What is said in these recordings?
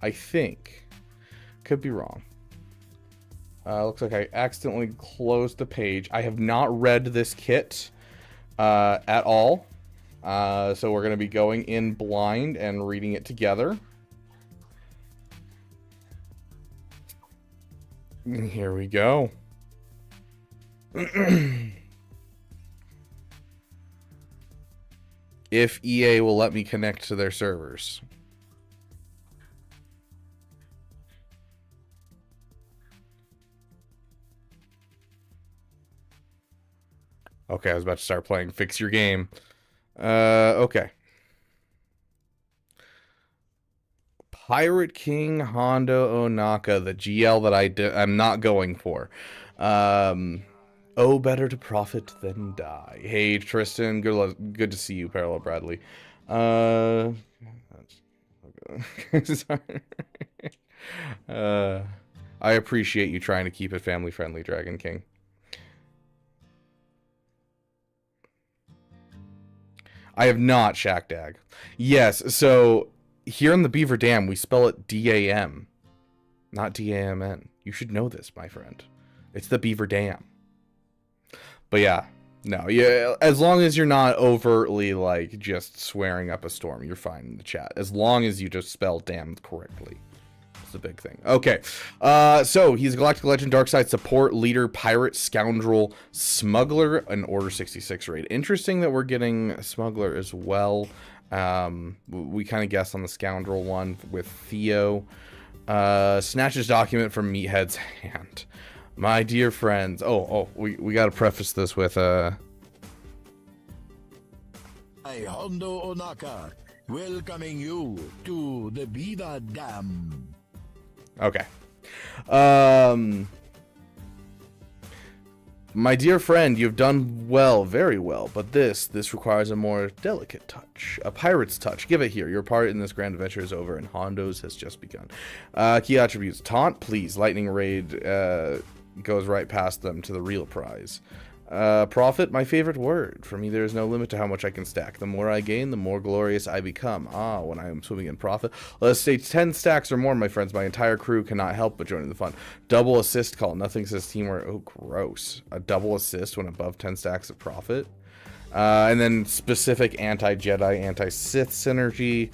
think, could be wrong. Looks like I accidentally closed the page. I have not read this kit at all. So we're going to be going in blind and reading it together. Here we go. If EA will let me connect to their servers. Okay, I was about to start playing Fix Your Game. Okay. Pirate King Hondo Onaka, the GL that I'm not going for. Oh, better to profit than die. Hey, Tristan, good to see you, Parallel Bradley. Sorry. I appreciate you trying to keep it family-friendly, Dragon King. I have not Shackdag. Yes, so here in the Beaver Dam, we spell it D-A-M, not D-A-M-N. You should know this, my friend. It's the Beaver Dam. But yeah, no, yeah, as long as you're not overtly, like, just swearing up a storm, you're fine in the chat. As long as you just spell damn correctly. That's the big thing. Okay, so he's a Galactic Legend, Darkside support, leader, pirate, scoundrel, smuggler, an Order 66 raid. Interesting that we're getting smuggler as well. We kind of guessed on the scoundrel one with Theo. Snatches document from Meathead's hand. My dear friends. We got to preface this with Hi, Hondo Onaka, welcoming you to the Beaver Dam. Okay. My dear friend, you've done well, very well, but this requires a more delicate touch. A pirate's touch. Give it here. Your part in this grand adventure is over, and Hondo's has just begun. Key attributes. Taunt, please. Lightning raid goes right past them to the real prize. Profit, my favorite word. For me, there is no limit to how much I can stack. The more I gain, the more glorious I become. When I am swimming in profit. Let's say 10 stacks or more, my friends. My entire crew cannot help but join in the fun. Double assist call. Nothing says teamwork. Oh, gross. A double assist when above 10 stacks of profit. And then specific anti-Jedi, anti-Sith synergy.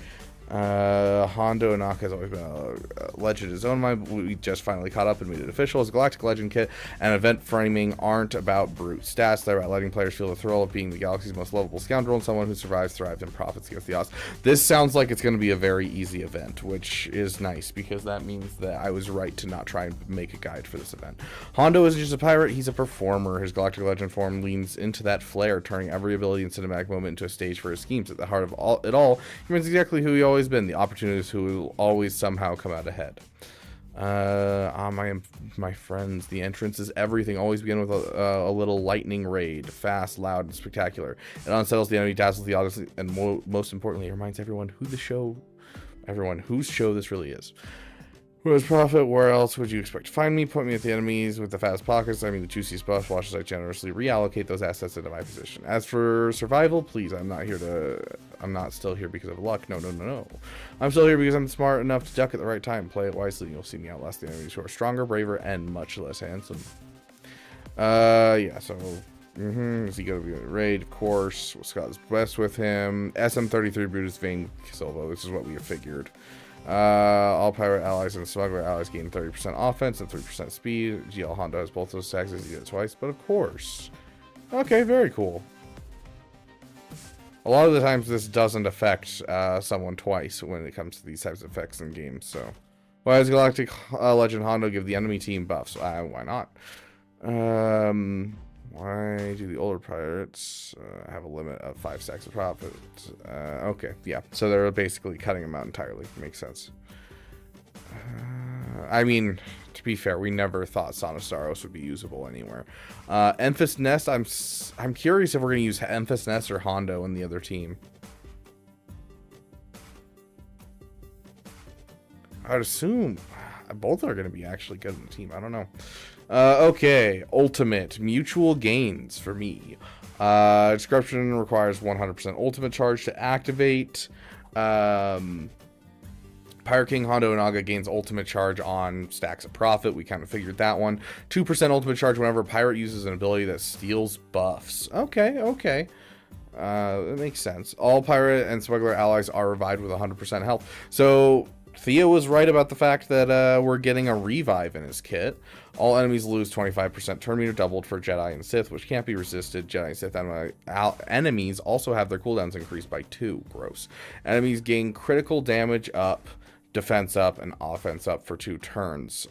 Hondo Onaka has always been a legend in his own mind. We just finally caught up and made it official. His Galactic Legend kit and event framing aren't about brute stats. They're about letting players feel the thrill of being the galaxy's most lovable scoundrel and someone who survives, thrives, and profits against the odds. This sounds like it's going to be a very easy event, which is nice because that means that I was right to not try and make a guide for this event. Hondo isn't just a pirate, he's a performer. His Galactic Legend form leans into that flair, turning every ability and cinematic moment into a stage for his schemes. At the heart of it all, he remains exactly who he always been, the opportunist who will always somehow come out ahead. My friends, the entrance is everything. Always begin with a little lightning raid, fast, loud, and spectacular. It unsettles the enemy, dazzles the others, and most importantly, it reminds everyone whose show this really is. Who has profit? Where else would you expect to find me? Point me at the enemies with the fast pockets. I mean the juicy splash washes. I generously reallocate those assets into my position. As for survival, please, I'm not still here because of luck. No. I'm still here because I'm smart enough to duck at the right time. Play it wisely and you'll see me outlast the enemies who are stronger, braver, and much less handsome. Yeah, so is he gonna be a raid? Of course. Scott is best with him. SM33 Brutus Vane Silva. This is what we have figured. All pirate allies and smuggler allies gain 30% offense and 3% speed. GL Hondo has both those stacks, as he did it twice, but of course. Okay, very cool. A lot of the times this doesn't affect someone twice when it comes to these types of effects in games, so. Why does Galactic Legend Hondo give the enemy team buffs? Why not? Why do the older pirates have a limit of 5 stacks of profit? Okay, yeah. So they're basically cutting them out entirely. Makes sense. I mean, to be fair, we never thought Sonostaros would be usable anywhere. Emphas Nest, I'm curious if we're going to use Emphas Nest or Hondo in the other team. I'd assume both are going to be actually good in the team. I don't know. Okay, ultimate mutual gains for me. Description requires 100% ultimate charge to activate. Pirate King Hondo Naga gains ultimate charge on stacks of profit. We kind of figured that one. 2% ultimate charge whenever a pirate uses an ability that steals buffs. Okay. That makes sense. All pirate and smuggler allies are revived with 100% health. So Theo was right about the fact that we're getting a revive in his kit. All enemies lose 25% turn meter, doubled for Jedi and Sith, which can't be resisted. Jedi and Sith enemies also have their cooldowns increased by 2. Gross. Enemies gain critical damage up, defense up, and offense up for 2 turns.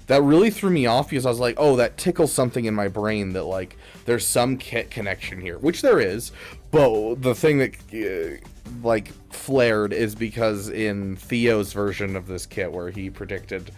That really threw me off because I was like, oh, that tickles something in my brain that, like, there's some kit connection here, which there is. But the thing that, like, flared is because in Theo's version of this kit where he predicted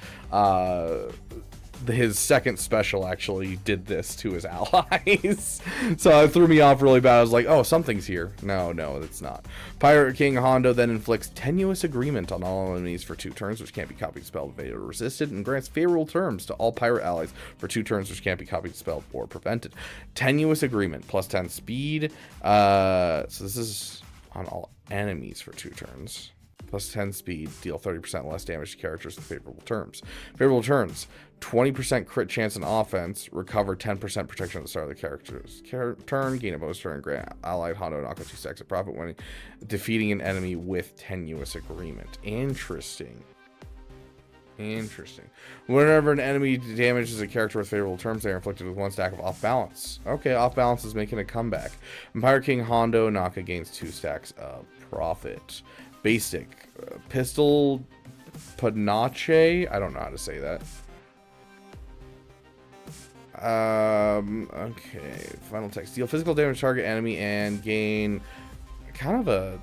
his second special actually did this to his allies. So it threw me off really bad. I was like, oh, something's here. No, it's not. Pirate King Hondo then inflicts tenuous agreement on all enemies for 2 turns, which can't be copied, dispelled, evaded, or resisted, and grants favorable terms to all pirate allies for 2 turns, which can't be copied, dispelled, or prevented. Tenuous agreement, plus 10 speed. So this is on all enemies for 2 turns. Plus 10 speed, deal 30% less damage to characters with favorable terms. Favorable turns, 20% crit chance and offense, recover 10% protection at the start of the character's turn, gain a bonus turn, grant allied Hondo Naga 2 stacks of profit when defeating an enemy with tenuous agreement. Interesting. Whenever an enemy damages a character with favorable terms, they are inflicted with 1 stack of off balance. Okay, off balance is making a comeback. Pirate King Hondo Naga gains 2 stacks of profit. Basic pistol panache. I don't know how to say that. Okay. Final text. Deal physical damage to target enemy and gain kind of a,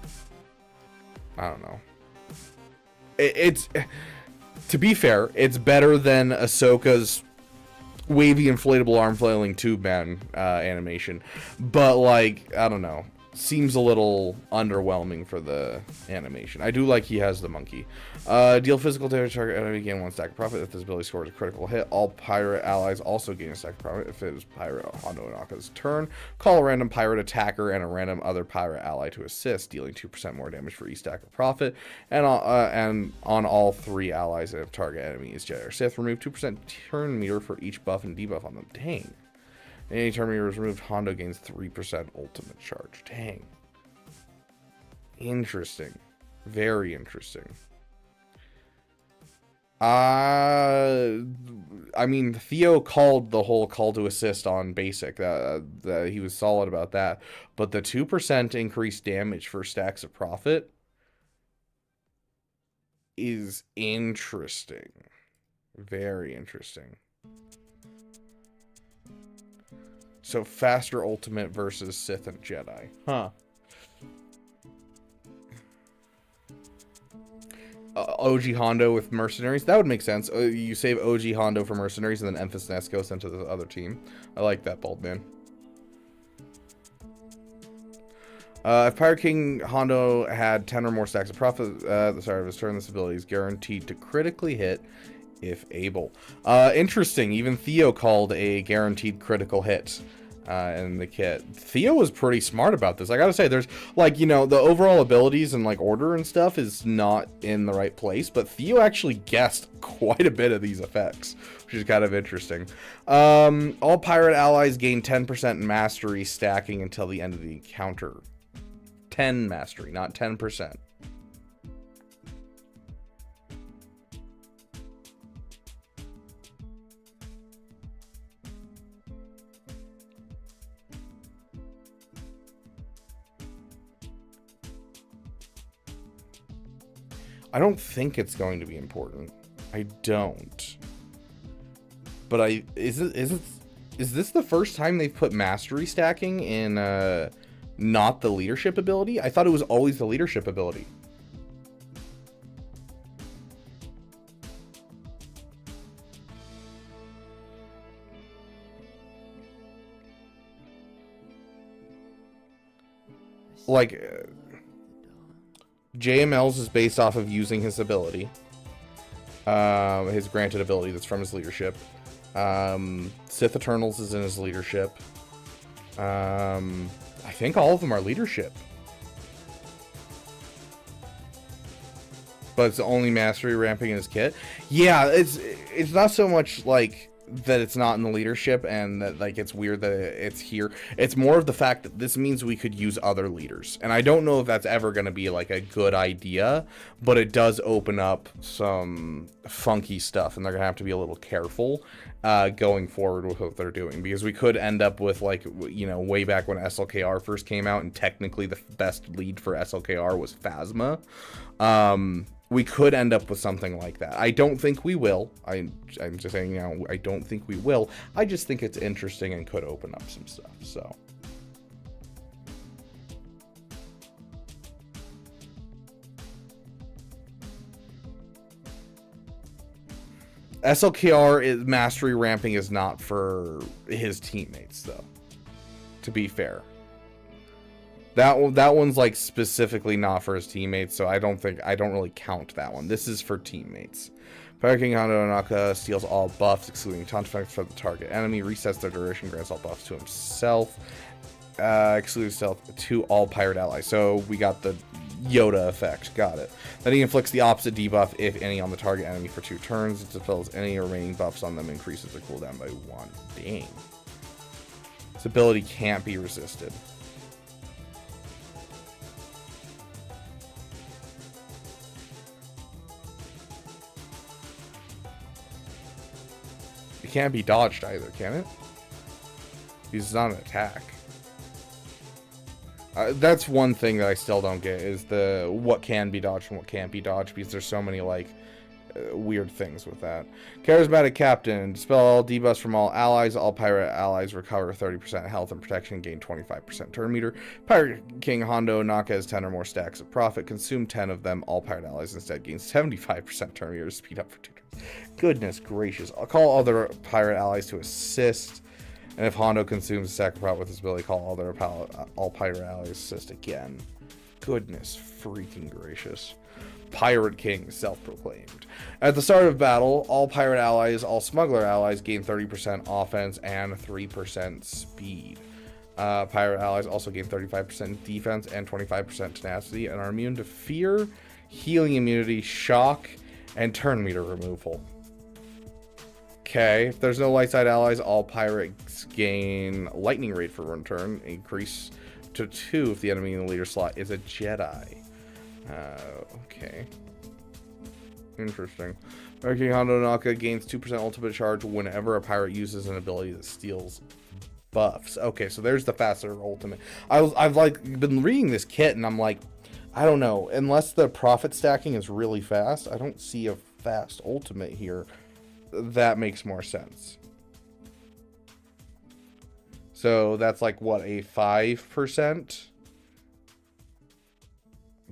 I don't know. It's to be fair, it's better than Ahsoka's wavy inflatable arm flailing tube man animation, but like, I don't know. Seems a little underwhelming for the animation. I do like he has the monkey. Deal physical damage to target enemy, gain 1 stack of profit. If this ability scores a critical hit, all pirate allies also gain a stack of profit. If it is pirate Hondo Naga's turn, call a random pirate attacker and a random other pirate ally to assist, dealing 2% more damage for each stack of profit. And on all 3 allies, if target enemy is Jedi or Sith, remove 2% turn meter for each buff and debuff on them. Dang. Any turn meter is removed, Hondo gains 3% ultimate charge. Dang. Interesting. Very interesting. I mean, Theo called the whole call to assist on basic. That he was solid about that. But the 2% increased damage for stacks of profit is interesting. Very interesting. So faster ultimate versus Sith and Jedi. Huh. OG Hondo with mercenaries. That would make sense. You save OG Hondo for mercenaries and then Emphas Nest goes into the other team. I like that, bald man. If Pirate King Hondo had 10 or more stacks of profit at the start of his turn, this ability is guaranteed to critically hit if able. Interesting. Even Theo called a guaranteed critical hit in the kit. Theo was pretty smart about this. I gotta say, there's like, you know, the overall abilities and like order and stuff is not in the right place, but Theo actually guessed quite a bit of these effects, which is kind of interesting. All pirate allies gain 10% mastery stacking until the end of the encounter. 10 mastery, not 10%. I don't think it's going to be important. I don't. But is this the first time they've put mastery stacking in not the leadership ability? I thought it was always the leadership ability. Like JML's is based off of using his ability, his granted ability that's from his leadership. Sith Eternals is in his leadership. I think all of them are leadership. but it's only mastery ramping in his kit. Yeah, it's not so much like that it's not in the leadership and that like it's weird that it's here. It's more of the fact that this means we could use other leaders, and I don't know if that's ever going to be like a good idea, but it does open up some funky stuff, and they're gonna have to be a little careful going forward with what they're doing, because we could end up with, like, you know, way back when SLKR first came out and technically the best lead for SLKR was Phasma. We could end up with something like that. I don't think we will. I'm just saying, you know, I don't think we will. I just think it's interesting and could open up some stuff, so. SLKR is mastery ramping is not for his teammates, though, to be fair. That one's like specifically not for his teammates, so I don't really count that one. This is for teammates. Fire King Hondo Naka steals all buffs, excluding taunt effects from the target enemy, resets their duration, grants all buffs to himself, excludes stealth to all pirate allies. So we got the Yoda effect, got it. Then he inflicts the opposite debuff, if any, on the target enemy for 2 turns. It dispels any remaining buffs on them, increases their cooldown by 1. Dang. This ability can't be resisted. It can't be dodged either, can it? Because it's not an attack. That's one thing that I still don't get, is the what can be dodged and what can't be dodged, because there's so many like weird things with that. Charismatic Captain, dispel all debuffs from all allies. All pirate allies recover 30% health and protection, gain 25% turn meter. Pirate King Hondo Naka has 10 or more stacks of profit. Consume 10 of them. All pirate allies instead gain 75% turn meter to speed up for 2 turns. Goodness gracious. I'll call other pirate allies to assist. And if Hondo consumes a stack of profit with his ability, call all pirate allies assist again. Goodness freaking gracious. Pirate King, self-proclaimed. At the start of battle, all pirate allies, all smuggler allies gain 30% offense and 3% speed. Pirate allies also gain 35% defense and 25% tenacity and are immune to fear, healing immunity, shock, and turn meter removal. Okay, if there's no light side allies, all pirates gain lightning rate for 1 turn, increase to 2 if the enemy in the leader slot is a Jedi. Okay. Interesting. King Hondo Naka gains 2% ultimate charge whenever a pirate uses an ability that steals buffs. Okay, so there's the faster ultimate. I've like been reading this kit and I'm like, I don't know, unless the profit stacking is really fast, I don't see a fast ultimate here. That makes more sense. So that's like what, a 5%?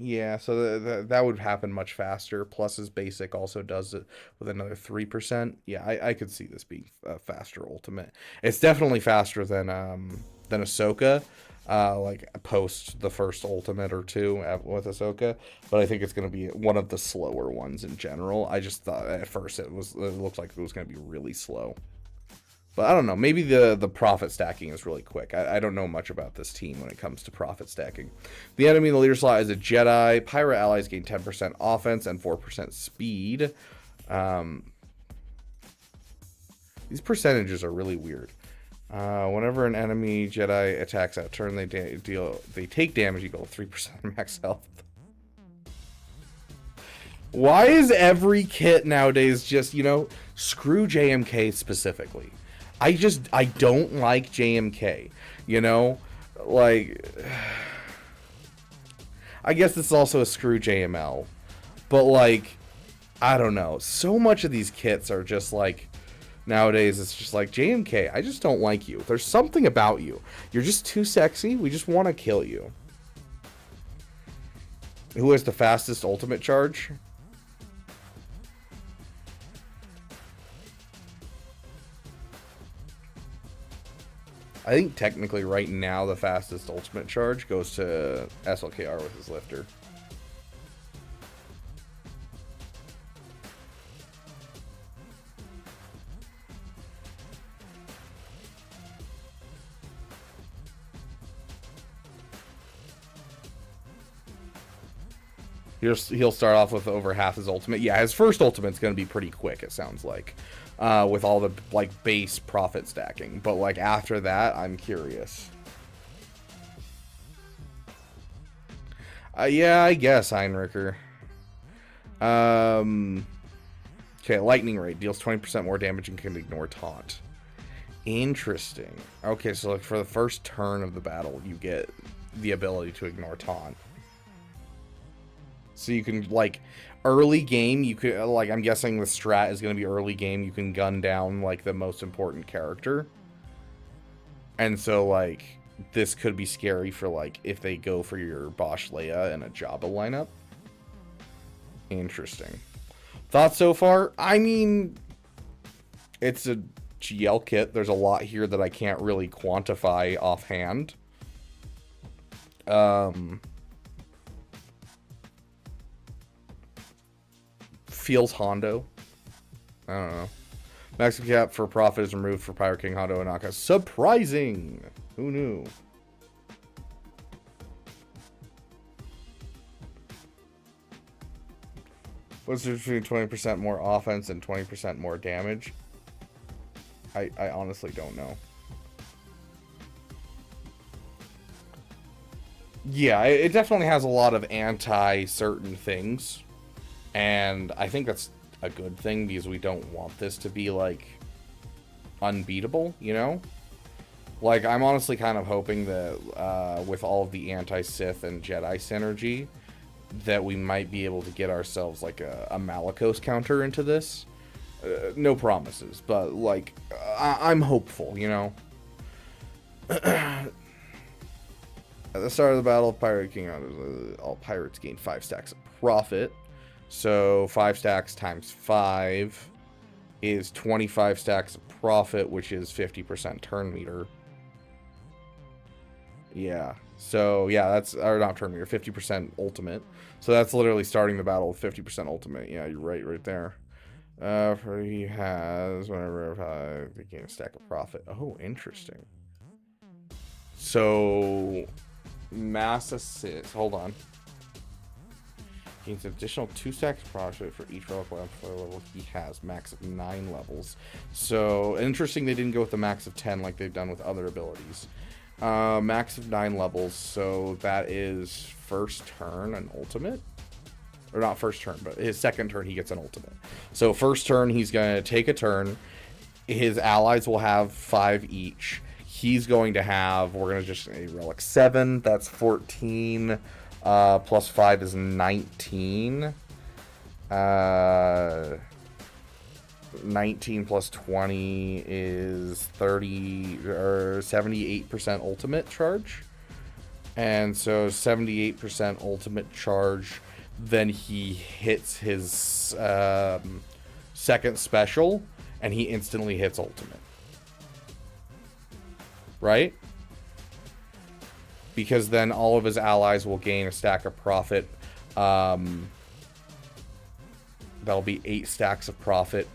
Yeah, so that would happen much faster. Plus his basic also does it with another 3%. Yeah, I could see this being a faster ultimate. It's definitely faster than Ahsoka, like post the first ultimate or 2 with Ahsoka. But I think it's going to be one of the slower ones in general. I just thought at first it looked like it was going to be really slow. But I don't know, maybe the profit stacking is really quick. I don't know much about this team when it comes to profit stacking. The enemy in the leader slot is a Jedi. Pirate allies gain 10% offense and 4% speed. These percentages are really weird. Whenever an enemy Jedi attacks that turn, they take damage equal to 3% max health. Why is every kit nowadays just, you know, screw JMK specifically? I don't like JMK, you know, like, I guess this is also a screw JML, but like, I don't know, so much of these kits are just like, nowadays it's just like, JMK, I just don't like you. There's something about you. You're just too sexy. We just want to kill you. Who has the fastest ultimate charge? I think technically right now the fastest ultimate charge goes to SLKR with his lifter. He'll start off with over half his ultimate. Yeah, his first ultimate's going to be pretty quick, it sounds like, with all the like base profit stacking. But like after that, I'm curious. Yeah, I guess Heinricher. Okay, lightning rate deals 20% more damage and can ignore taunt. Interesting. Okay, so like for the first turn of the battle, you get the ability to ignore taunt. So you can, like, early game, you could, like, I'm guessing the strat is going to be early game, you can gun down, like, the most important character. And so, like, this could be scary for, like, if they go for your Bosch Leia and a Jabba lineup. Interesting. Thoughts so far? I mean, it's a GL kit. There's a lot here that I can't really quantify offhand. Feels Hondo. I don't know. Maximum cap for profit is removed for Pirate King Hondo Onaka. Surprising! Who knew? What's the difference between 20% more offense and 20% more damage? I honestly don't know. Yeah, it definitely has a lot of anti-certain things. And I think that's a good thing because we don't want this to be, like, unbeatable, you know? Like, I'm honestly kind of hoping that with all of the anti-Sith and Jedi synergy, that we might be able to get ourselves, like, a Malicos counter into this. No promises, but, like, I'm hopeful, you know? At the start of the battle, Pirate King, all pirates gain 5 stacks of profit. So 5 stacks times 5 is 25 stacks of profit, which is 50% turn meter. Yeah. So yeah, that's, or not turn meter, 50% ultimate. So that's literally starting the battle with 50% ultimate. Yeah, you're right there. He has whenever they gain a stack of profit. Oh, interesting. So mass assist. Hold on. Gains additional 2 stacks of profit for each relic level he has. Max of 9 levels. So interesting they didn't go with the max of 10 like they've done with other abilities. Max of 9 levels. So that is first turn an ultimate. Or not first turn, but his second turn he gets an ultimate. So first turn he's going to take a turn. His allies will have 5 each. He's going to have, we're going to just a relic 7. That's 14. Plus 5 is 19. 19 plus 20 is 30 or 78% ultimate charge. And so 78% ultimate charge. Then he hits his second special and he instantly hits ultimate. Right? Because then all of his allies will gain a stack of profit. That'll be 8 stacks of profit.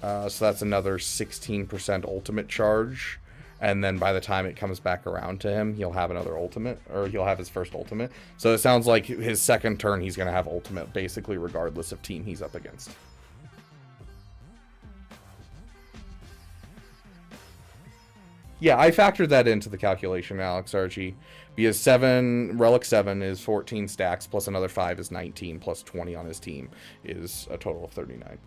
So that's another 16% ultimate charge. And then by the time it comes back around to him, he'll have another ultimate. Or he'll have his first ultimate. So it sounds like his second turn he's going to have ultimate, basically regardless of team he's up against. Yeah, I factored that into the calculation, Alex Archie. Because relic 7 is 14 stacks, plus another 5 is 19, plus 20 on his team is a total of 39.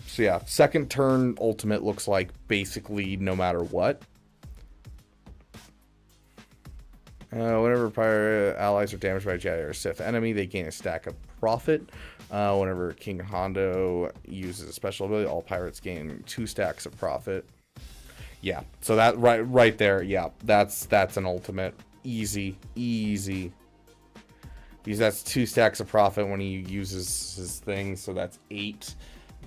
So yeah, second turn ultimate looks like basically no matter what. Whenever pirate allies are damaged by a Jedi or Sith enemy, they gain a stack of profit. Whenever King Hondo uses a special ability, all pirates gain 2 stacks of profit. Yeah, so that right there, yeah, that's an ultimate. Easy. Because that's 2 stacks of profit when he uses his thing, so that's 8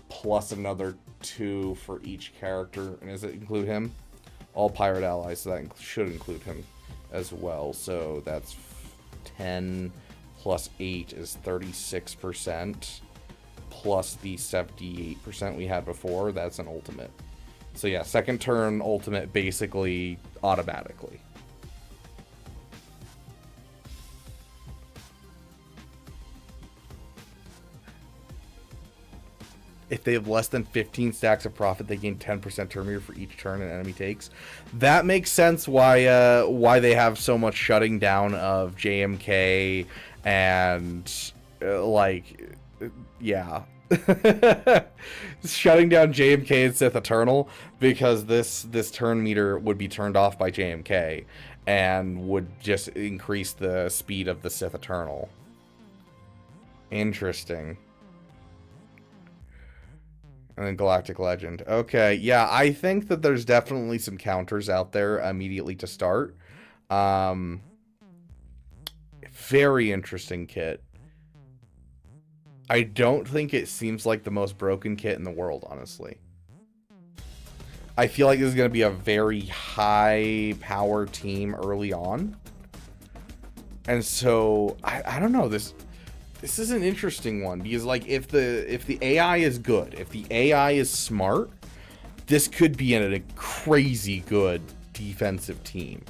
plus another 2 for each character. And does it include him? All pirate allies, so that should include him as well. So that's 10 plus 8 is 36%, plus the 78% we had before. That's an ultimate. So yeah, second turn ultimate basically automatically. If they have less than 15 stacks of profit, they gain 10% turn meter for each turn an enemy takes. That makes sense why they have so much shutting down of JMK and yeah. Shutting down JMK and Sith Eternal, because this turn meter would be turned off by JMK and would just increase the speed of the Sith Eternal. Interesting. And then Galactic Legend. Okay, yeah, I think that there's definitely some counters out there immediately to start. Very interesting kit. I don't think it seems like the most broken kit in the world, honestly. I feel like this is going to be a very high power team early on. And so, I don't know, this is an interesting one, because like if the AI is good, if the AI is smart, this could be a crazy good defensive team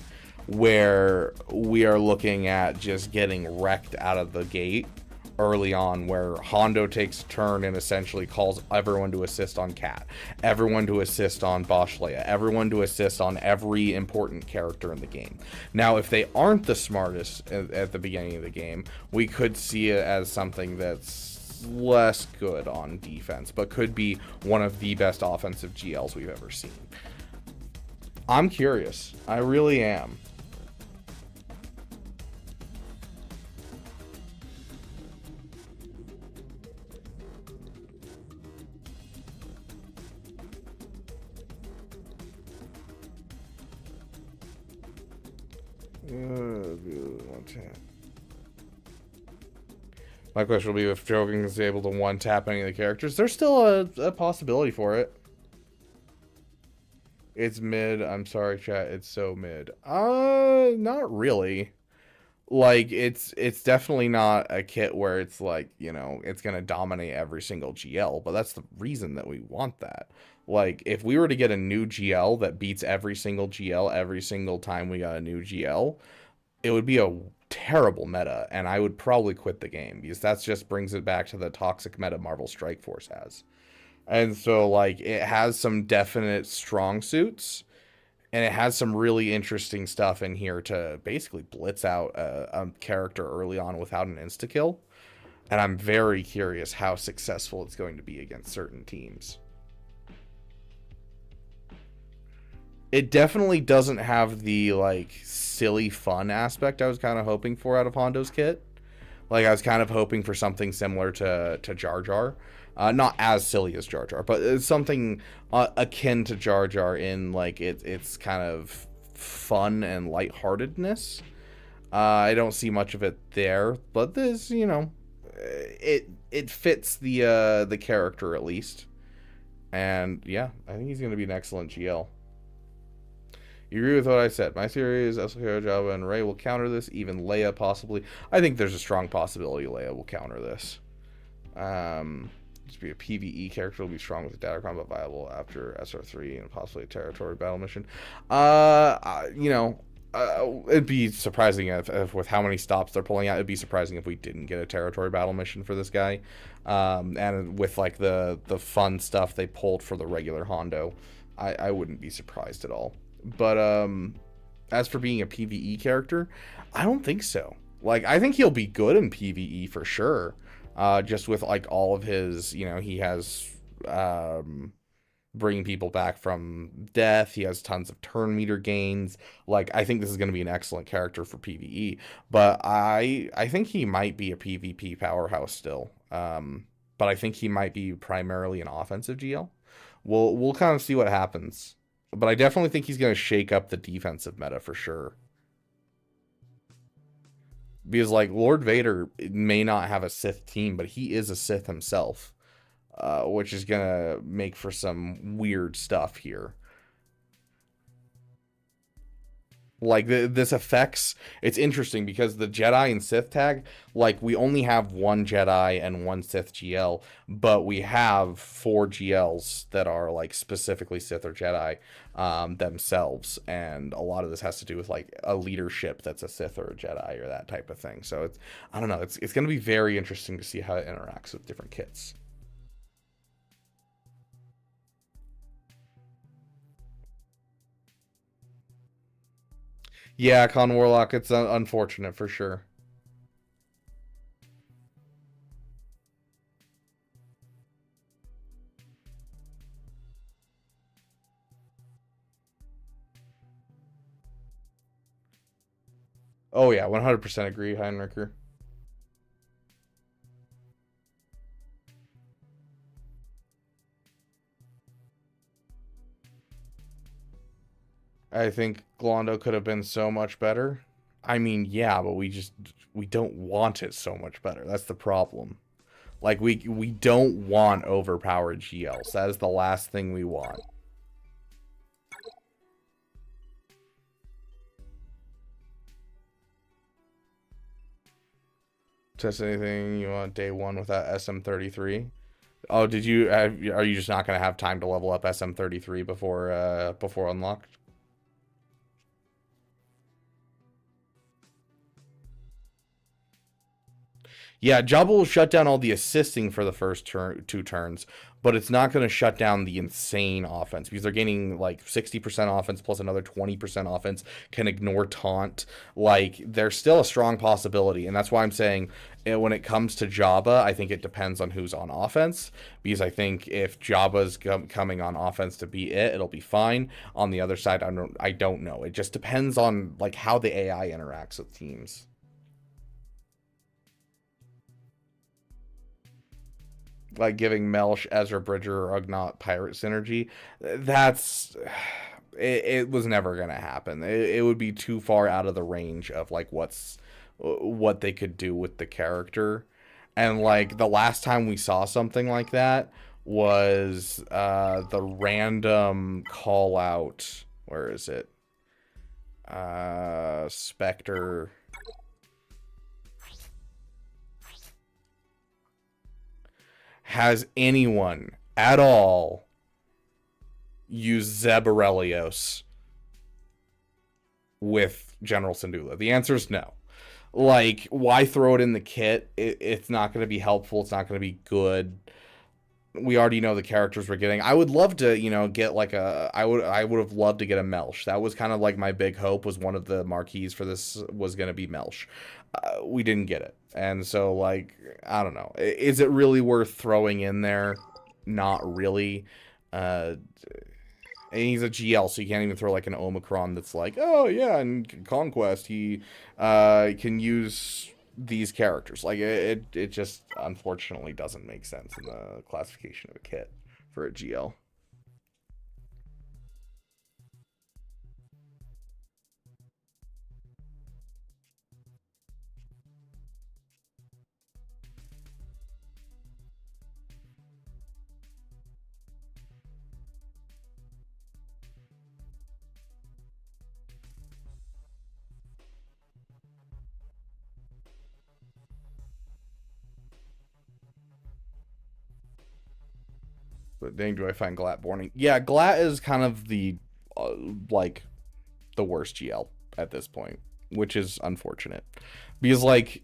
where we are looking at just getting wrecked out of the gate early on, where Hondo takes a turn and essentially calls everyone to assist on Cat, everyone to assist on Bosch Leia, everyone to assist on every important character in the game. Now, if they aren't the smartest at the beginning of the game, we could see it as something that's less good on defense, but could be one of the best offensive GLs we've ever seen. I'm curious. I really am. My question will be if Joking is able to one-tap any of the characters. There's still a possibility for it. It's mid. I'm sorry, chat. It's so mid. Not really. Like, it's definitely not a kit where it's like, you know, it's going to dominate every single GL, but that's the reason that we want that. Like, if we were to get a new GL that beats every single GL every single time we got a new GL, it would be a terrible meta, and I would probably quit the game, because that just brings it back to the toxic meta Marvel Strike Force has. And so, like, it has some definite strong suits, and it has some really interesting stuff in here to basically blitz out a character early on without an insta-kill. And I'm very curious how successful it's going to be against certain teams. It definitely doesn't have the, like, silly fun aspect I was kind of hoping for out of Hondo's kit. Like, I was kind of hoping for something similar to Jar Jar. Not as silly as Jar Jar, but it's something akin to Jar Jar in, like, it's kind of fun and lightheartedness. I don't see much of it there, but this, you know, it fits the character at least. And, yeah, I think he's going to be an excellent GL. You agree with what I said. My theory is Ahsoka, Jabba, and Rey will counter this. Even Leia, possibly. I think there's a strong possibility Leia will counter this. Just be a PvE character will be strong with the Datacron, but viable after SR3 and possibly a territory battle mission. You know, it'd be surprising if with how many stops they're pulling out, it'd be surprising if we didn't get a territory battle mission for this guy. And with like the fun stuff they pulled for the regular Hondo, I wouldn't be surprised at all. But as for being a PvE character, I don't think so. Like, I think he'll be good in PvE for sure. Just with like all of his, you know, he has bringing people back from death. He has tons of turn meter gains. Like, I think this is going to be an excellent character for PvE. But I think he might be a PvP powerhouse still. But I think he might be primarily an offensive GL. We'll kind of see what happens. But I definitely think he's going to shake up the defensive meta for sure. Because, like, Lord Vader may not have a Sith team, but he is a Sith himself. Which is going to make for some weird stuff here. Like this affects. It's interesting because the Jedi and Sith tag, like we only have one Jedi and one Sith GL, but we have four GLs that are like specifically Sith or Jedi themselves, and a lot of this has to do with like a leadership that's a Sith or a Jedi or that type of thing. So it's, I don't know. It's going to be very interesting to see how it interacts with different kits. Yeah, Con Warlock. It's unfortunate for sure. Oh yeah, 100% agree, Heinricher. I think Glondo could have been so much better. I mean, yeah, but we don't want it so much better. That's the problem. Like we don't want overpowered GLs. That is the last thing we want. Test anything you want day one without SM33? Oh, did you? Are you just not gonna have time to level up SM33 before unlocked? Yeah, Jabba will shut down all the assisting for the first two turns, but it's not going to shut down the insane offense because they're gaining like 60% offense plus another 20% offense, can ignore taunt. Like, there's still a strong possibility, and that's why I'm saying when it comes to Jabba, I think it depends on who's on offense, because I think if Jabba's coming on offense to be it'll be fine. On the other side, I don't know. It just depends on like how the AI interacts with teams. Like giving Melsh, Ezra Bridger, or Ugnaught pirate synergy, that's it was never gonna happen. It would be too far out of the range of like what they could do with the character. And like the last time we saw something like that was the random call out. Where is it? Spectre. Has anyone at all used Zeb Aurelios with General Syndulla? The answer is no. Like, why throw it in the kit? It's not going to be helpful. It's not going to be good. We already know the characters we're getting. I would love to, get like I would have loved to get a Melsh. That was kind of like my big hope, was one of the marquees for this was going to be Melsh. We didn't get it. And so, like, I don't know. Is it really worth throwing in there? Not really. And he's a GL, so you can't even throw like an Omicron that's like, oh yeah, in Conquest he can use these characters. Like it just unfortunately doesn't make sense in the classification of a kit for a GL. But dang, do I find Glat boring? Yeah, Glat is kind of the like the worst GL at this point, which is unfortunate because like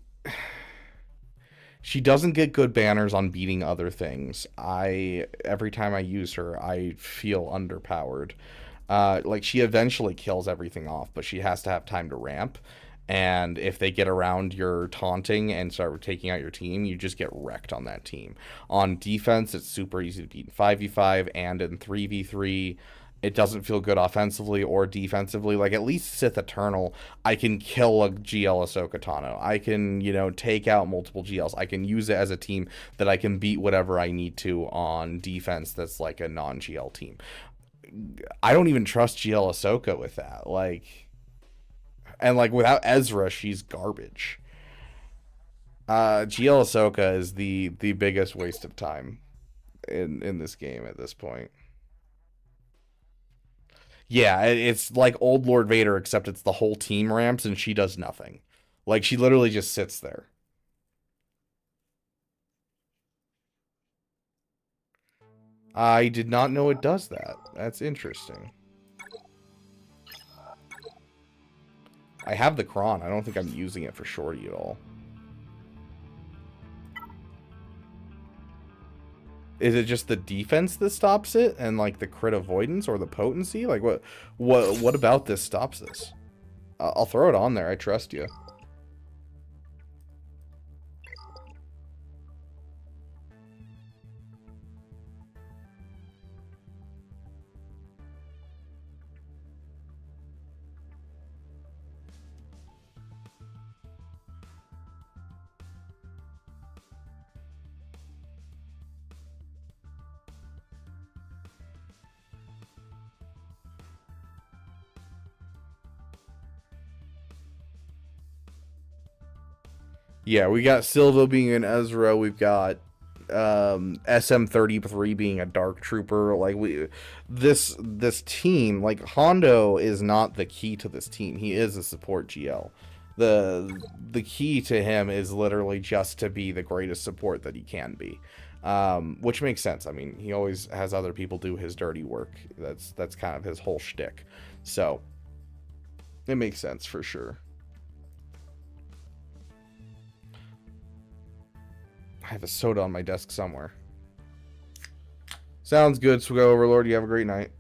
she doesn't get good banners on beating other things. Every time I use her, I feel underpowered. Like she eventually kills everything off, but she has to have time to ramp. And if they get around your taunting and start taking out your team, you just get wrecked on that team. On defense, it's super easy to beat in 5v5 and in 3v3. It doesn't feel good offensively or defensively. Like, at least Sith Eternal, I can kill a GL Ahsoka Tano. I can, take out multiple GLs. I can use it as a team that I can beat whatever I need to on defense that's like a non-GL team. I don't even trust GL Ahsoka with that. And without Ezra, she's garbage. GL Ahsoka is the biggest waste of time in this game at this point. Yeah, it's like old Lord Vader, except it's the whole team ramps and she does nothing. Like, she literally just sits there. I did not know it does that. That's interesting. I have the Kron. I don't think I'm using it for shorty at all. Is it just the defense that stops it, and like the crit avoidance or the potency? Like what about this stops this? I'll throw it on there. I trust you. Yeah, we got Silva being an Ezra. We've got SM33 being a Dark Trooper. Like this team, like Hondo is not the key to this team. He is a support GL. The key to him is literally just to be the greatest support that he can be. Which makes sense. I mean, he always has other people do his dirty work. That's kind of his whole shtick. So it makes sense for sure. I have a soda on my desk somewhere. Sounds good, Swig Overlord. You have a great night.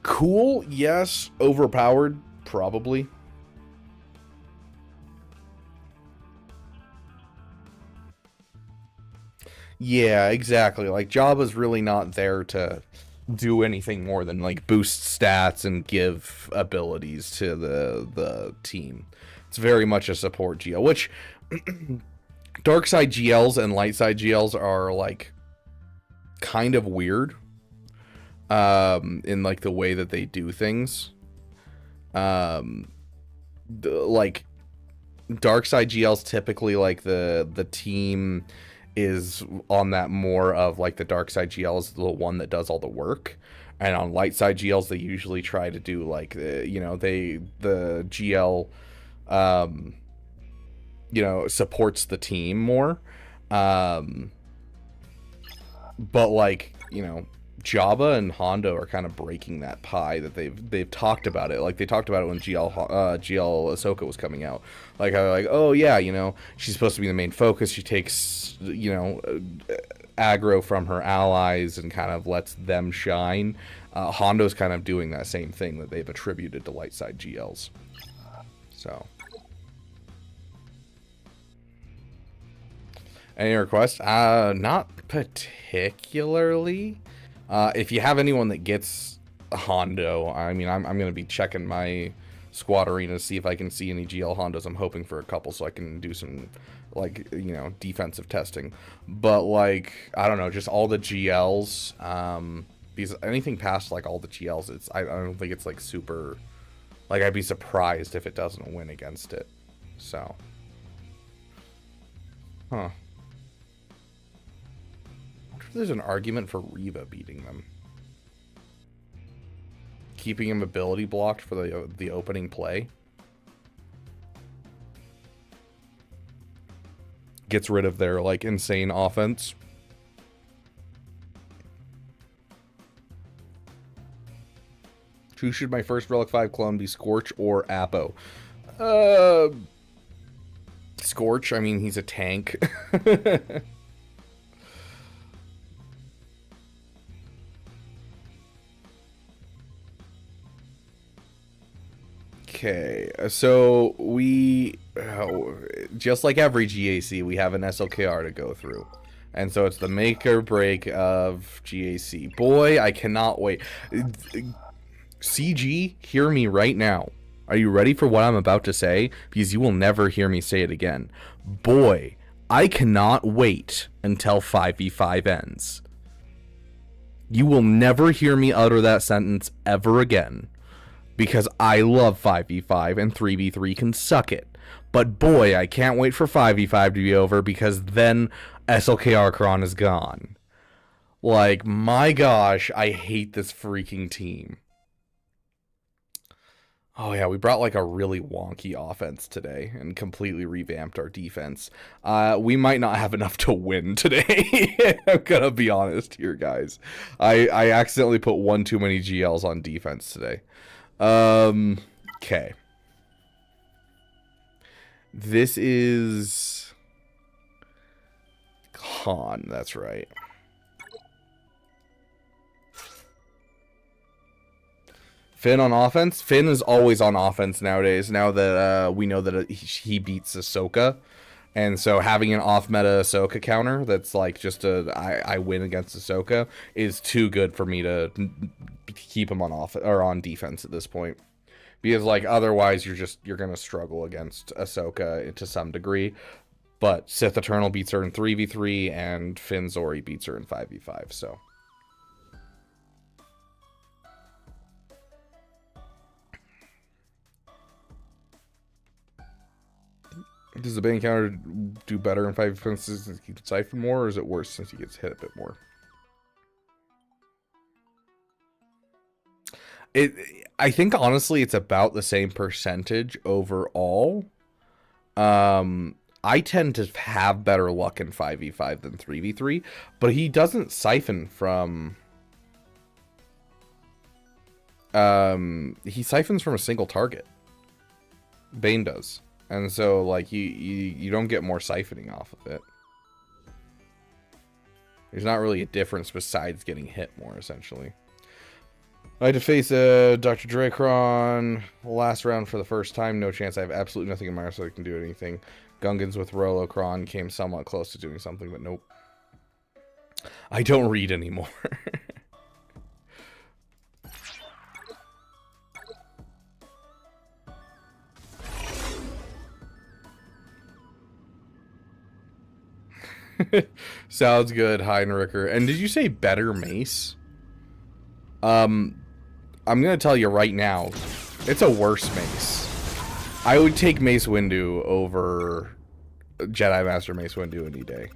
Cool, yes. Overpowered, probably. Yeah, exactly. Like, Jabba's really not there to do anything more than, like, boost stats and give abilities to the team. It's very much a support GL, which dark side GLs and light side GLs are, like, kind of weird in, like, the way that they do things. Like, dark side GLs typically, like, the team is on that more of like the dark side GL is the one that does all the work, and on light side GLs they usually try to do like the GL supports the team more, but like Jabba and Hondo are kind of breaking that pie that they've talked about it. Like, they talked about it when GL Ahsoka was coming out. Like, oh yeah, she's supposed to be the main focus. She takes, aggro from her allies and kind of lets them shine. Hondo's kind of doing that same thing that they've attributed to light side GLs. So, any requests? Not particularly. If you have anyone that gets Hondo, I mean, I'm going to be checking my squad arena to see if I can see any GL Hondos. I'm hoping for a couple so I can do some, like, defensive testing. But, like, I don't know, just all the GLs, because anything past, like, all the GLs, I don't think it's, like, super, like, I'd be surprised if it doesn't win against it. So. Huh. There's an argument for Reva beating them. Keeping him ability blocked for the opening play. Gets rid of their, like, insane offense. Who should my first Relic 5 clone be, Scorch or Apo? Scorch, I mean, he's a tank. Okay, so we, just like every GAC, we have an SLKR to go through. And so it's the make or break of GAC. Boy, I cannot wait. CG, hear me right now. Are you ready for what I'm about to say? Because you will never hear me say it again. Boy, I cannot wait until 5v5 ends. You will never hear me utter that sentence ever again. Because I love 5v5 and 3v3 can suck it. But boy, I can't wait for 5v5 to be over, because then SLK Archon is gone. Like, my gosh, I hate this freaking team. Oh yeah, we brought like a really wonky offense today and completely revamped our defense. We might not have enough to win today. I'm gonna be honest here, guys. I accidentally put one too many GLs on defense today. Okay. This is Han, that's right. Finn on offense? Finn is always on offense nowadays, now that we know that he beats Ahsoka. And so having an off-meta Ahsoka counter that's like just I win against Ahsoka is too good for me to keep him on defense at this point. Because like otherwise you're gonna struggle against Ahsoka to some degree. But Sith Eternal beats her in 3v3 and Finn Zori beats her in 5v5, so. Does the Bane counter do better in 5v5 since he can siphon more, or is it worse since he gets hit a bit more? I think honestly it's about the same percentage overall. I tend to have better luck in 5v5 than 3v3, but he doesn't siphon from... he siphons from a single target. Bane does. And so, like, you don't get more siphoning off of it. There's not really a difference besides getting hit more, essentially. I had to face Dr. Dracron last round for the first time. No chance. I have absolutely nothing in my arsenal that can do anything. Gungans with Rolocron came somewhat close to doing something, but nope. I don't read anymore. Sounds good, Heinricher. And did you say better mace? I'm gonna tell you right now, it's a worse mace. I would take Mace Windu over Jedi Master Mace Windu any day.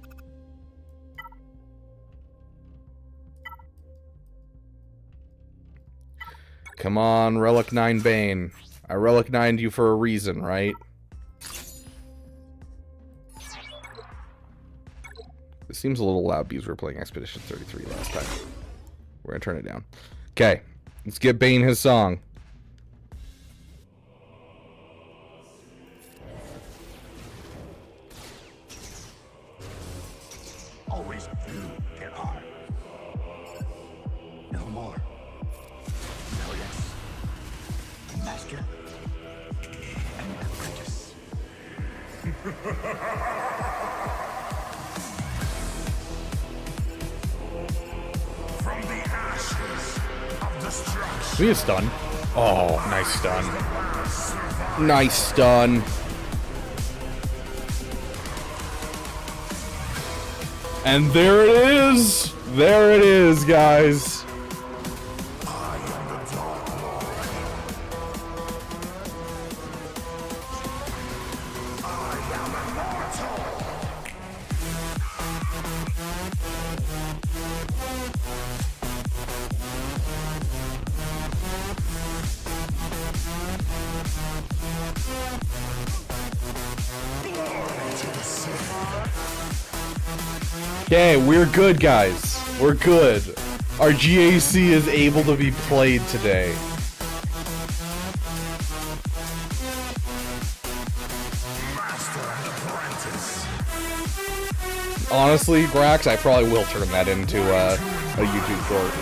Come on, Relic 9 Bane. I Relic 9'd you for a reason, right? It seems a little loud because we were playing Expedition 33 last time. We're gonna turn it down. Okay, let's get Bane his song. Always you get hard. No more. No less. Master and apprentice. From the ashes of destruction. We a stun. Oh, nice stun. Nice stun. And there it is. There it is, guys. I am the Dark Lord. I am immortal. Glory to the Sith. Okay, we're good, guys. We're good. Our GAC is able to be played today. Master and apprentice. Honestly, Grax, I probably will turn that into a YouTube short.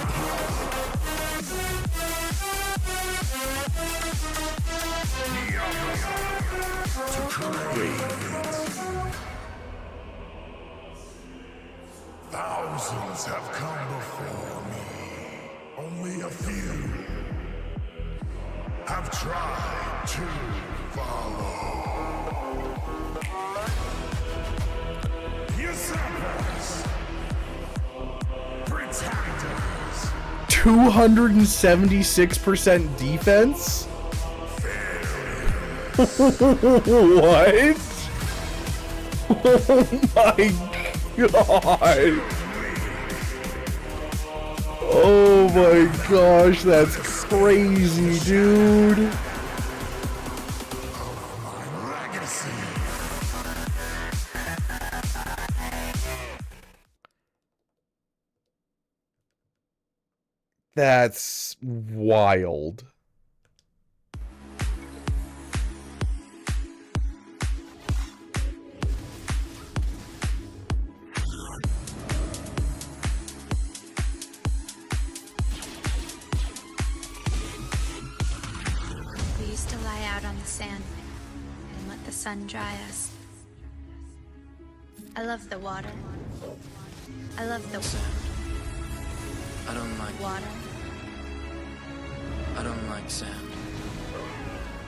Thousands have come before me. Only a few have tried to follow. Usurpers, pretenders, 276% defense? failures. What? Oh my god. Oh my gosh, that's crazy, dude. That's wild. We used to lie out on the sand and let the sun dry us. I love the water. I love the I don't like water. I don't like sand.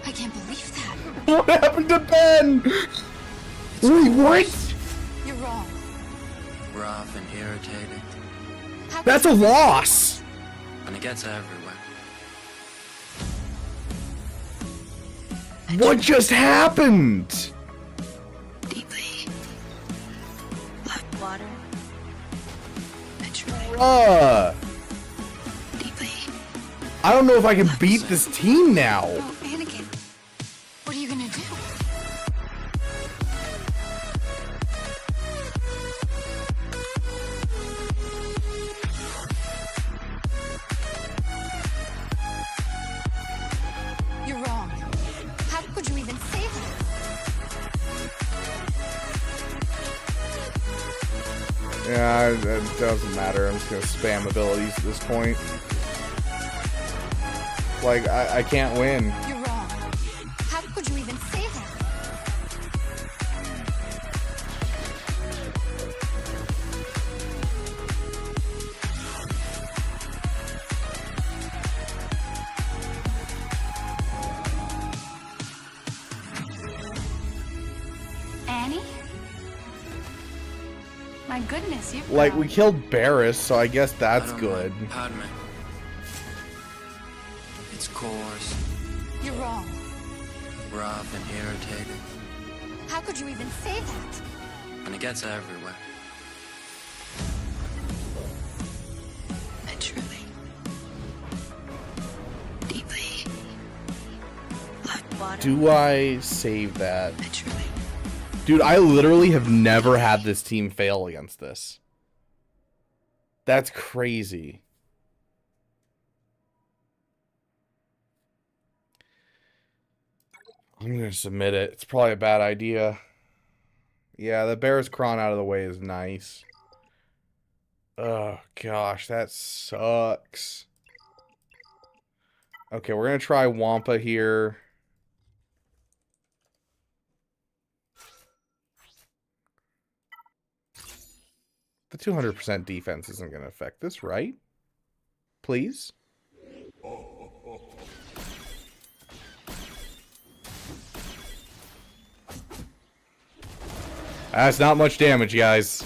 I can't believe that. What happened to Ben? Wait, what? You're wrong. Rough and irritating. How That's a loss. And it gets everywhere. What just happened? deeply love water. I truly deeply. I don't know if I can beat this team now. Oh, Anakin, what are you gonna do? You're wrong. How could you even say that? Yeah, it doesn't matter. I'm just gonna spam abilities at this point. Like, I can't win. You're wrong. How could you even say that? Annie? My goodness, you're Like, proud. we killed Barris, so I guess that's I don't good. Like Padme. It's coarse, You're wrong. rough and irritating. How could you even say that? And it gets everywhere. I truly, deeply love water. Do I save that? I truly. Dude, I literally have never had this team fail against this. That's crazy. I'm gonna submit it. It's probably a bad idea. Yeah, the Bears crawling out of the way is nice. Oh gosh, that sucks. Okay, we're gonna try Wampa here. The 200% defense isn't gonna affect this, right? Please? That's not much damage, guys.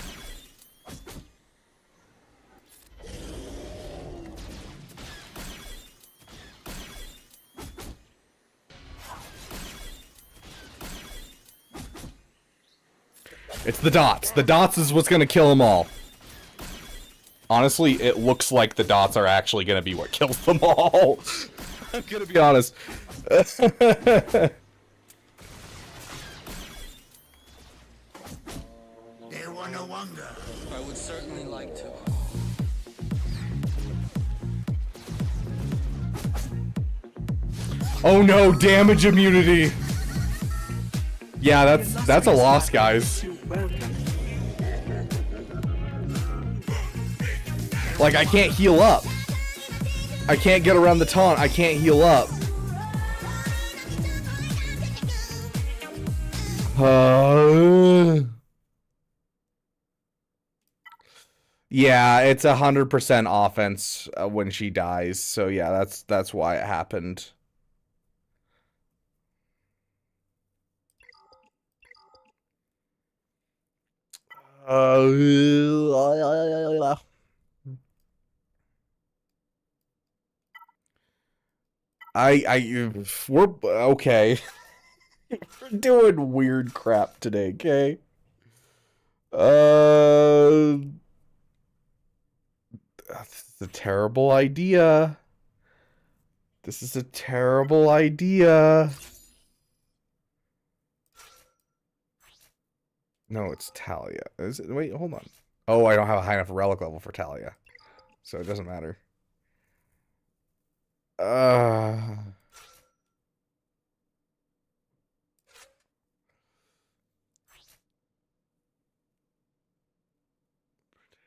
It's the dots. The dots is what's gonna kill them all. Honestly, it looks like the dots are actually gonna be what kills them all. I'm gonna be honest. No wonder. I would certainly like to. Oh no, damage immunity. Yeah, that's a loss, guys. Like, I can't heal up. I can't get around the taunt. I can't heal up. Yeah, it's 100% offense when she dies. So yeah, that's why it happened. We're okay. We're doing weird crap today, okay? This is a terrible idea. This is a terrible idea. No, it's Talia. Is it? Wait, hold on. Oh, I don't have a high enough relic level for Talia, so it doesn't matter.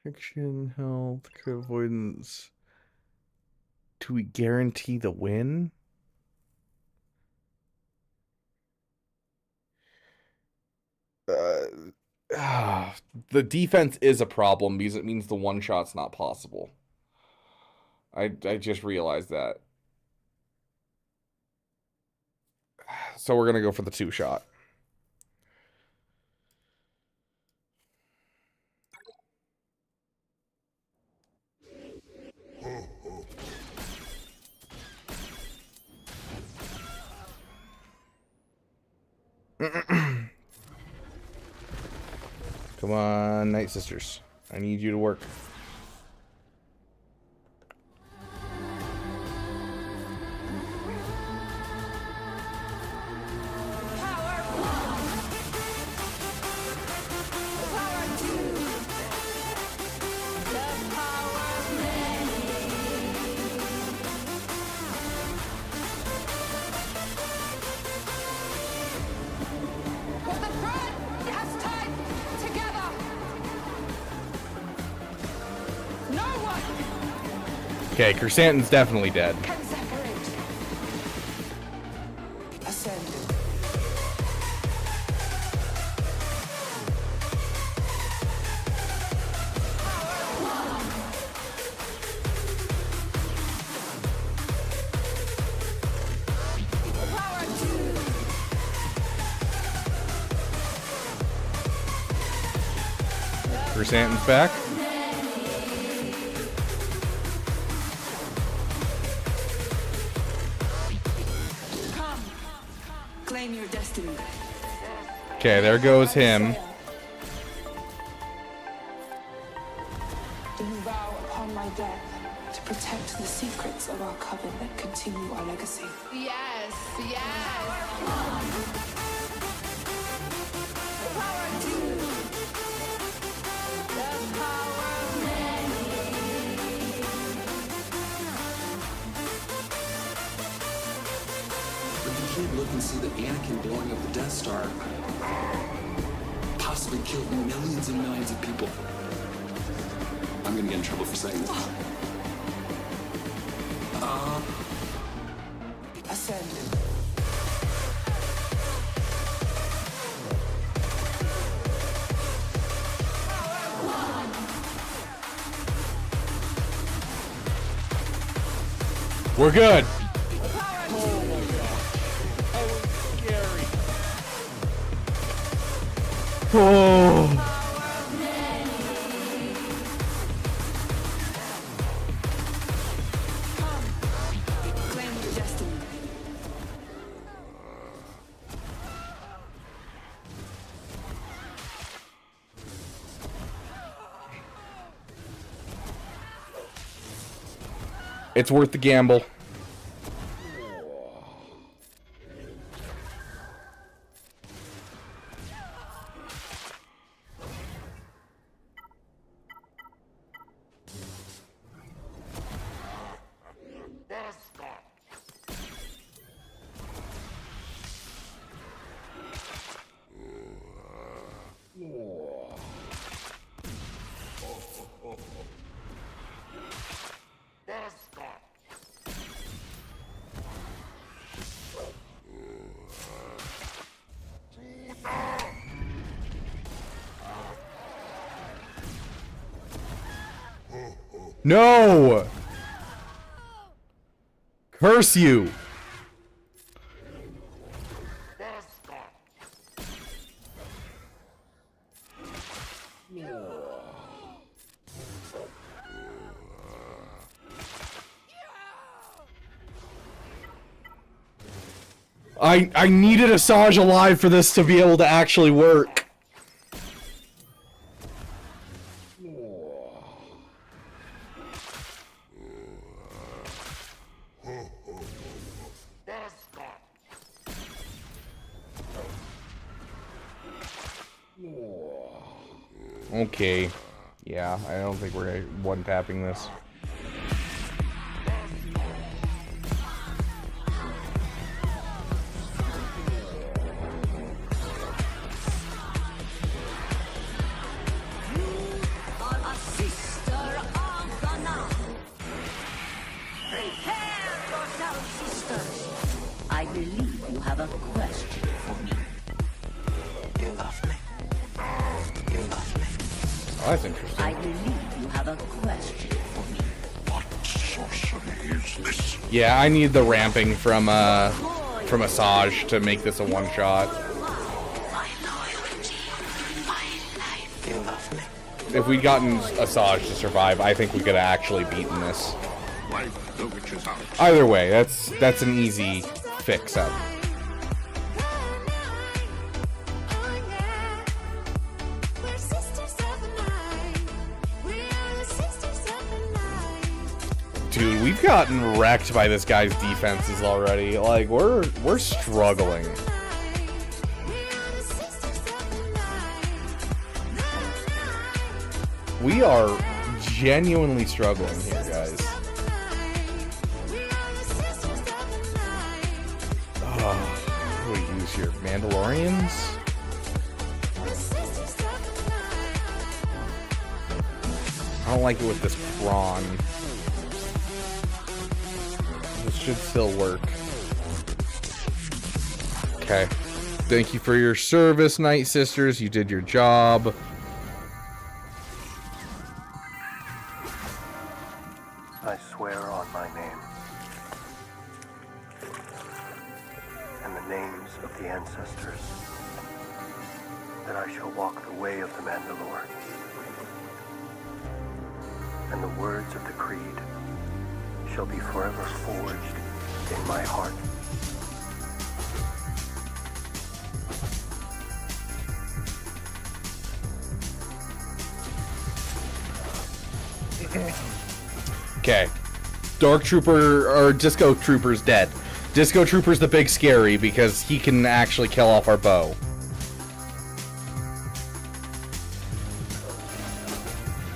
Protection, health, crit avoidance. Do we guarantee the win? The defense is a problem because it means the one shot's not possible. I just realized that. So we're gonna go for the 2-shot. Come on, Night Sisters. I need you to work. Okay, Chrysanthemum's definitely dead. Chrysanthemum's back. Okay, there goes him. Do you vow upon my death to protect the secrets of our coven that continue our legacy? Yes, yes. Look and see that Anakin blowing up the Death Star possibly killed millions and millions of people. I'm gonna get in trouble for saying this. Ascend. We're good. Oh. Claim your destiny. It's worth the gamble. No! Curse you! I needed Asajj alive for this to be able to actually work. Okay. Yeah, I don't think we're one-tapping this. I believe you have a question for me. You love me. You love me. Oh, that's interesting. I believe you have a question for me. What sorcery is this? Yeah, I need the ramping from Asajj to make this a one-shot. My loyalty, my life. You love me. If we'd gotten Asajj to survive, I think we could have actually beaten this. Wipe the witches out. Either way, that's an easy fix-up. Dude, we've gotten wrecked by this guy's defenses already. Like, we're struggling. We are genuinely struggling here, guys. What do we use here? Mandalorians? I don't like it with this prawn. This should still work. Okay. Thank you for your service, Night Sisters. You did your job. I swear on my name and the names of the ancestors that I shall walk the way of the Mandalore, and the words of the creed shall be forever forged in my heart. Okay. Dark Trooper, or Disco Trooper's dead. Disco Trooper's the big scary because he can actually kill off our bow.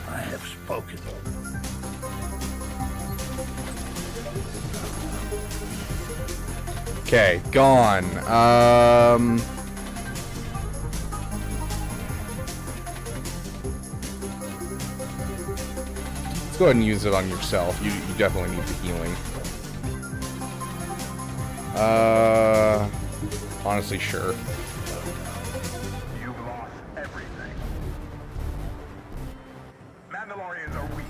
I have spoken. Okay, gone. Let's go ahead and use it on yourself. You definitely need the healing. Honestly, sure. You've lost everything. Mandalorians are weak.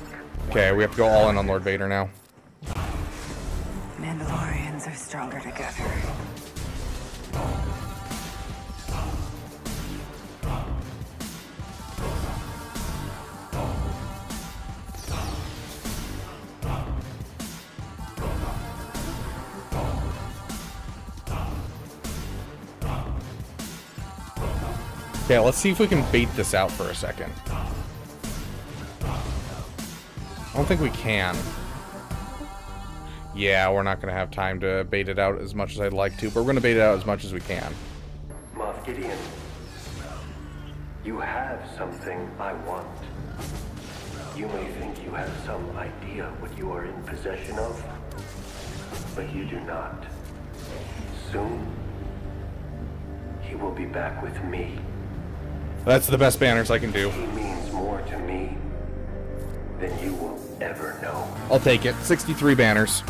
Okay, we have to go all in on Lord Vader now. Mandalorians are stronger together. Okay, let's see if we can bait this out for a second. I don't think we can. Yeah, we're not going to have time to bait it out as much as I'd like to, but we're going to bait it out as much as we can. Moff Gideon, you have something I want. You may think you have some idea what you are in possession of, but you do not. Soon, he will be back with me. That's the best banners I can do. He means more to me than you will ever know. I'll take it. 63 banners.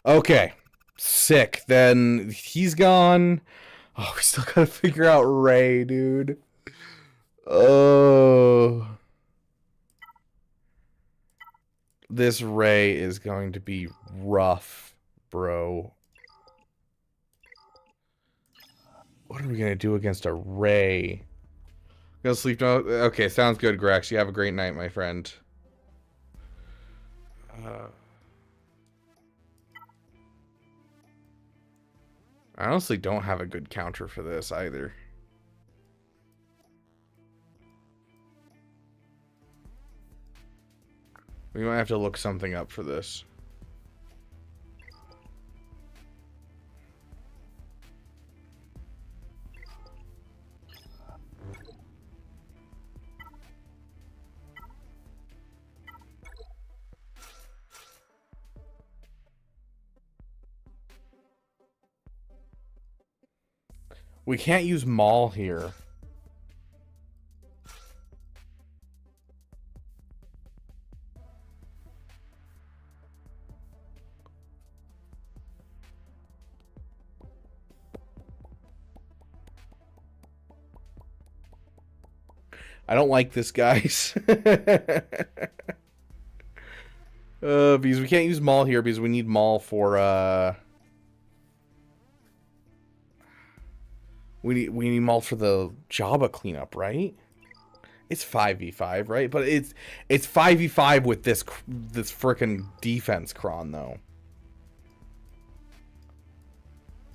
Okay. Sick. Then he's gone. Oh, we still gotta figure out Rey, dude. Oh. This Rey is going to be rough, bro. What are we gonna do against a Rey? Gonna sleep now? Okay, sounds good, Grex. You have a great night, my friend. I honestly don't have a good counter for this either. We might have to look something up for this. We can't use Maul here. I don't like this, guys. Because we can't use Maul here because we need Maul for we need Maul for the Jabba cleanup, right? It's 5v5, right? But it's 5v5 with this frickin' defense cron though.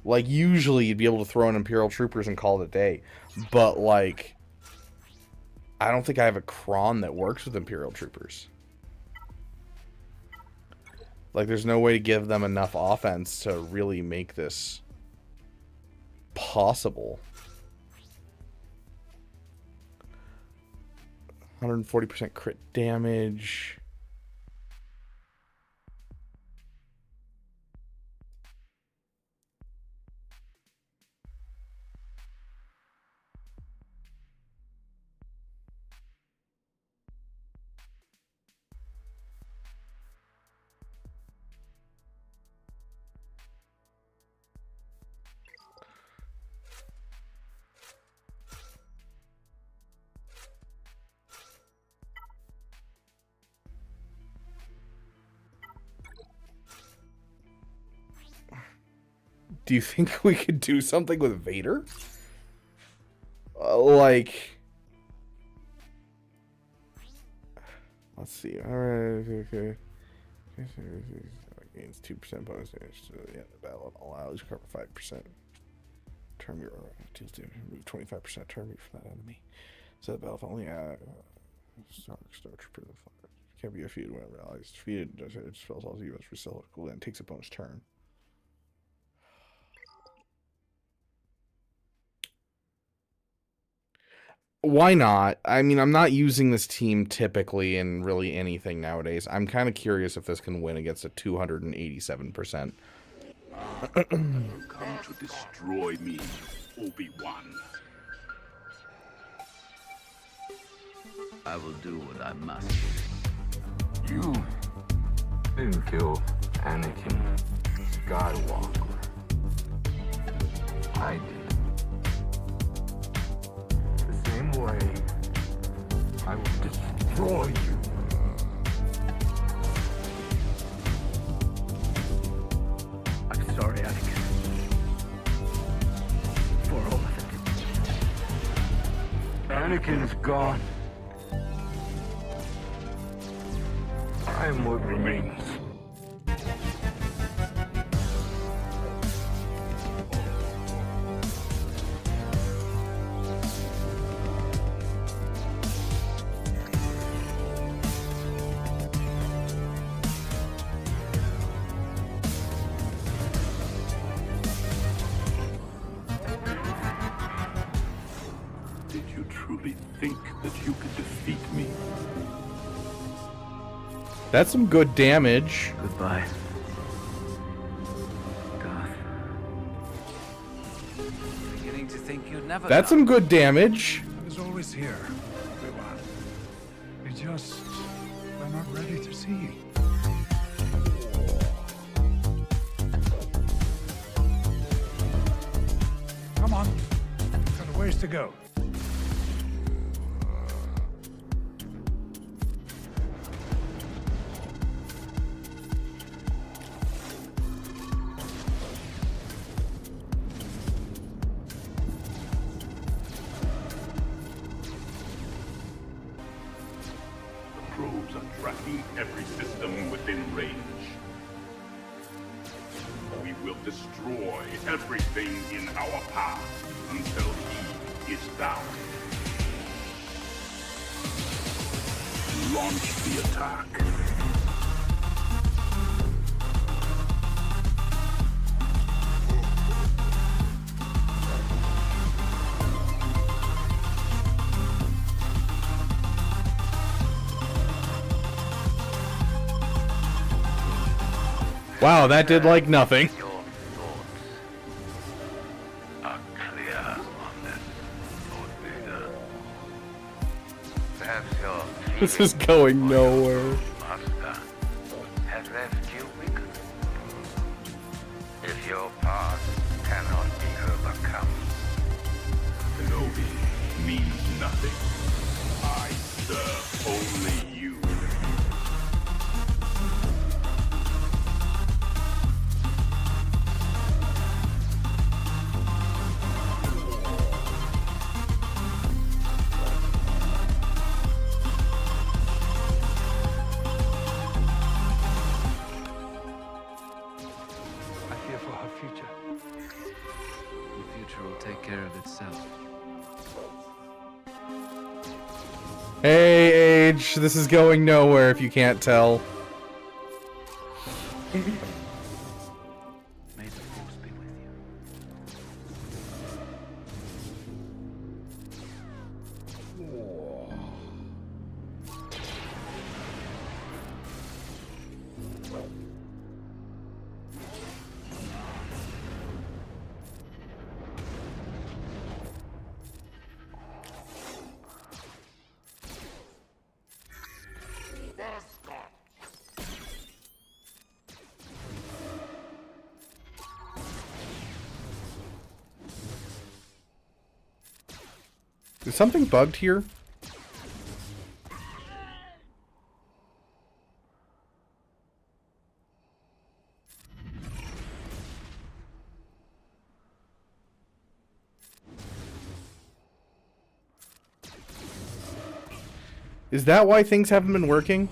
Like usually you'd be able to throw in Imperial Troopers and call it a day, but like I don't think I have a cron that works with Imperial Troopers. Like, there's no way to give them enough offense to really make this possible. 140% crit damage. Do you think we could do something with Vader? Like... Let's see. Alright, okay. Gains 2% bonus damage to the end of the battle. Allows cover 5%. Turn your deals damage. Remove 25% turn meter from that enemy. So the battle only Star Trooper. Can't be defeated whenever allies defeated. Does it spells all U.S. for silver cooldown. Takes a bonus turn. Why not? I mean, I'm not using this team typically in really anything nowadays. I'm kind of curious if this can win against a 287%. Come to destroy me, Obi-Wan. I will do what I must. You didn't kill Anakin Skywalker. I did. The same way I will destroy you. I'm sorry, Anakin. For all of it. Anakin's gone. I am what remains. Did you truly think that you could defeat me? That's some good damage. Goodbye, Darth. Beginning to think you'd never. That's some good damage. I was always here, Obi-Wan. You just are not ready to see. Come on, got a ways to go. Probes are tracking every system within range. We will destroy everything in our path until he is down. Launch the attack. Wow, that did like nothing. Your thoughts are clear on this, Lord Vader. Perhaps your This is going nowhere. master has left you weakened. If your past cannot be overcome, Kenobi means nothing. I serve only you. I fear for her future. The future will take care of itself. Hey, Age, this is going nowhere if you can't tell. May the force be with you. Is something bugged here? Is that why things haven't been working?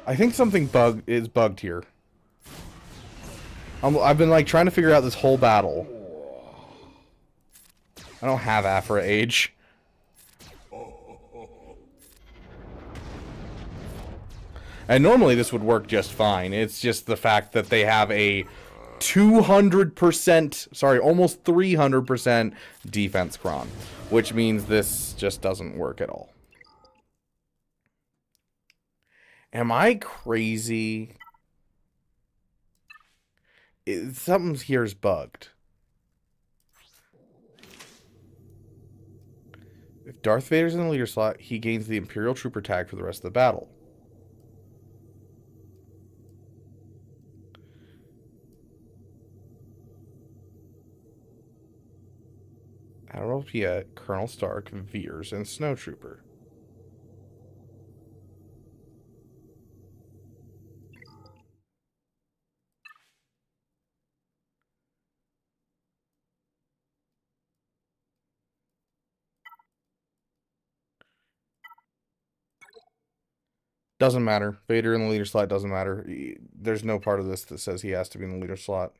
I think something is bugged here. I've been like trying to figure out this whole battle. I don't have Afra Age. And normally this would work just fine. It's just the fact that they have a 200%, sorry, almost 300% defense cron, which means this just doesn't work at all. Am I crazy? Something here is bugged. If Darth Vader's in the leader slot, he gains the Imperial Trooper tag for the rest of the battle. Admiral Piet, Colonel Stark, Veers, and Snowtrooper. Doesn't matter. Vader in the leader slot doesn't matter. There's no part of this that says he has to be in the leader slot.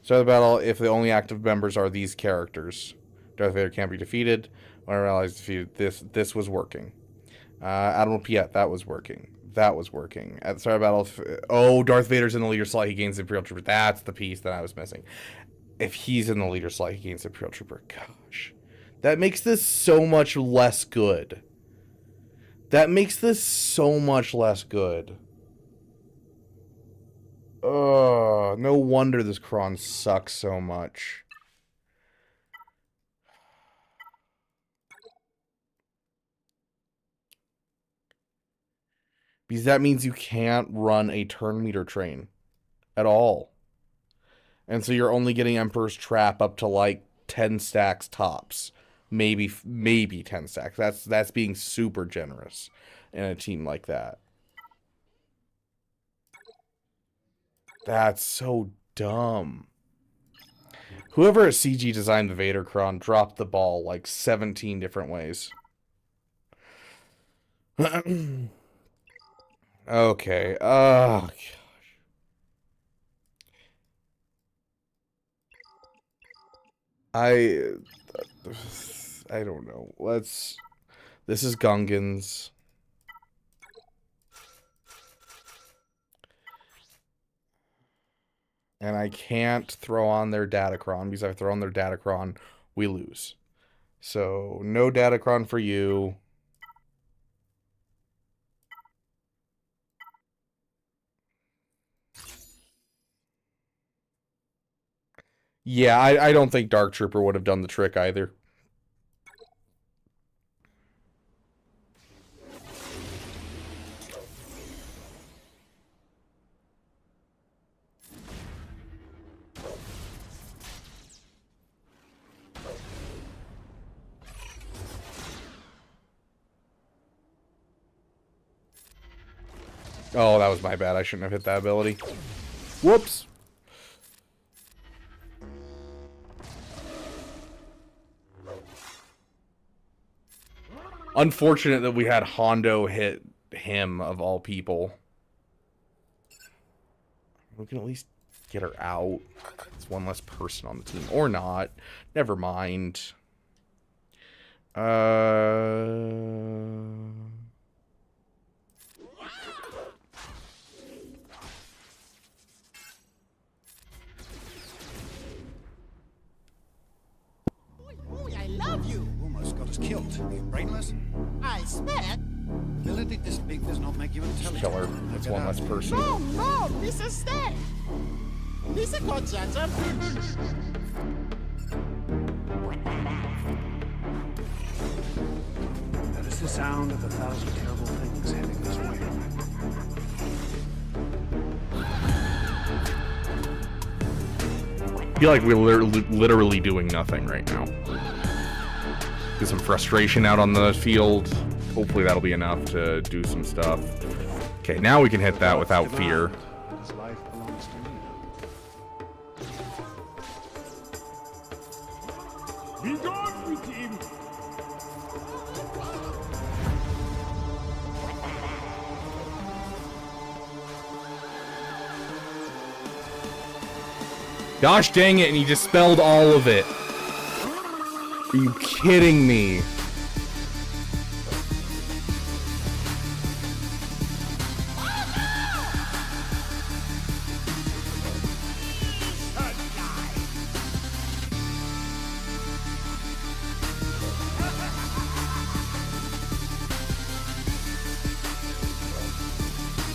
Start the battle if the only active members are these characters. Darth Vader can't be defeated. When our allies defeated, this was working. Admiral Piet, that was working. That was working. At the start of battle, oh, Darth Vader's in the leader slot. He gains the Imperial Trooper. That's the piece that I was missing. If he's in the leader slot, he gains the Imperial Trooper. Gosh, that makes this so much less good. That makes this so much less good. Ugh, no wonder this cron sucks so much. Because that means you can't run a turn meter train at all. And so you're only getting Emperor's Trap up to like 10 stacks tops. Maybe 10 stacks. That's being super generous in a team like that. That's so dumb. Whoever at CG designed the Vadercron dropped the ball like 17 different ways. Okay. Oh, I don't know. This is Gungans. And I can't throw on their Datacron, because if I throw on their Datacron, we lose. So, no Datacron for you. Yeah, I don't think Dark Trooper would have done the trick either. Oh, that was my bad. I shouldn't have hit that ability. Whoops. Unfortunate that we had Hondo hit him, of all people. We can at least get her out. It's one less person on the team. Or not. Never mind. I love you. Almost got us killed. Are you brainless? I swear. Ability this big does not make you intelligent. Kill her. It's one less person. No, no, this is stay. This is good, Johnson. That is the sound of 1,000 terrible things heading this way. I feel like we're literally doing nothing right now. Get some frustration out on the field. Hopefully that'll be enough to do some stuff. Okay, now we can hit that without fear. His life belongs to me. Be gone with him! Gosh dang it, and he dispelled all of it. Are you kidding me?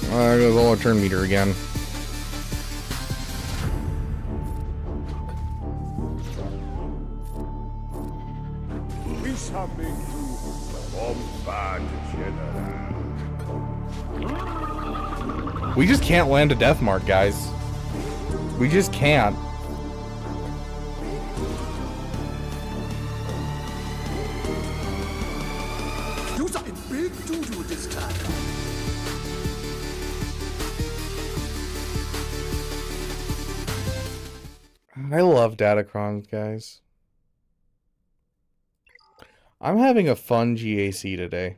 There goes all our turn meter again. We something to bombard General. We just can't land a death mark, guys. We just can't. Do something big doo-doo this time. I love Datacrons, guys. I'm having a fun GAC today.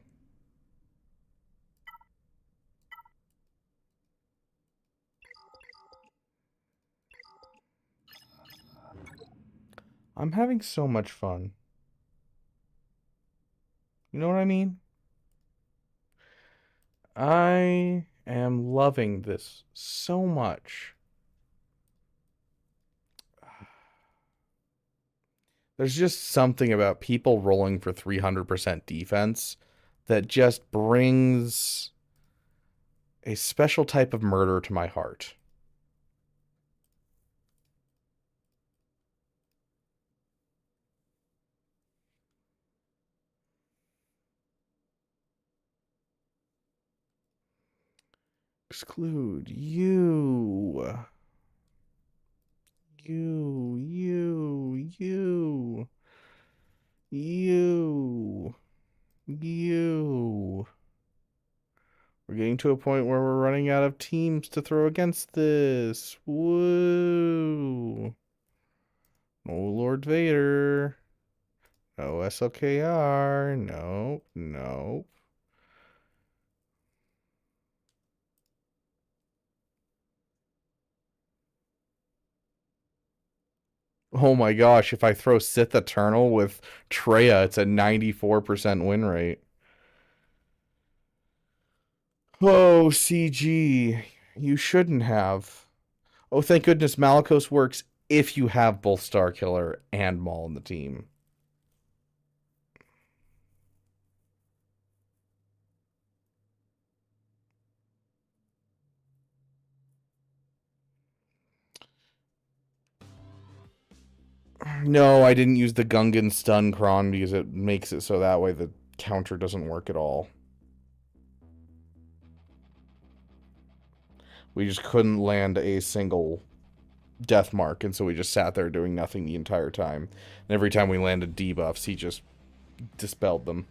I'm having so much fun. You know what I mean? I am loving this so much. There's just something about people rolling for 300% defense that just brings a special type of murder to my heart. Exclude you. You. We're getting to a point where we're running out of teams to throw against this. Woo. Oh, Lord Vader. No SLKR. No, no. Oh my gosh, if I throw Sith Eternal with Treya, it's a 94% win rate. Oh, CG. You shouldn't have. Oh, thank goodness Malicos works if you have both Starkiller and Maul in the team. No, I didn't use the Gungan stun cron because it makes it so that way the counter doesn't work at all. We just couldn't land a single death mark, and so we just sat there doing nothing the entire time. And every time we landed debuffs, he just dispelled them.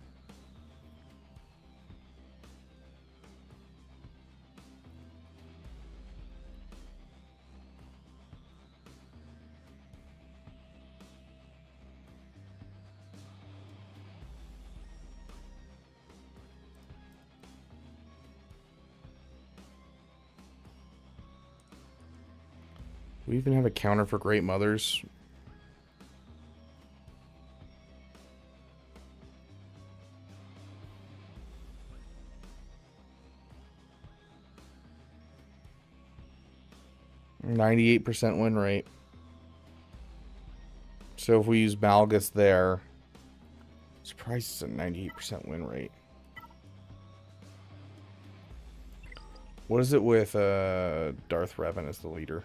We even have a counter for Great Mothers. %98 win rate. So if we use Malgus there, surprised it's a 98% win rate. What is it with Darth Revan as the leader?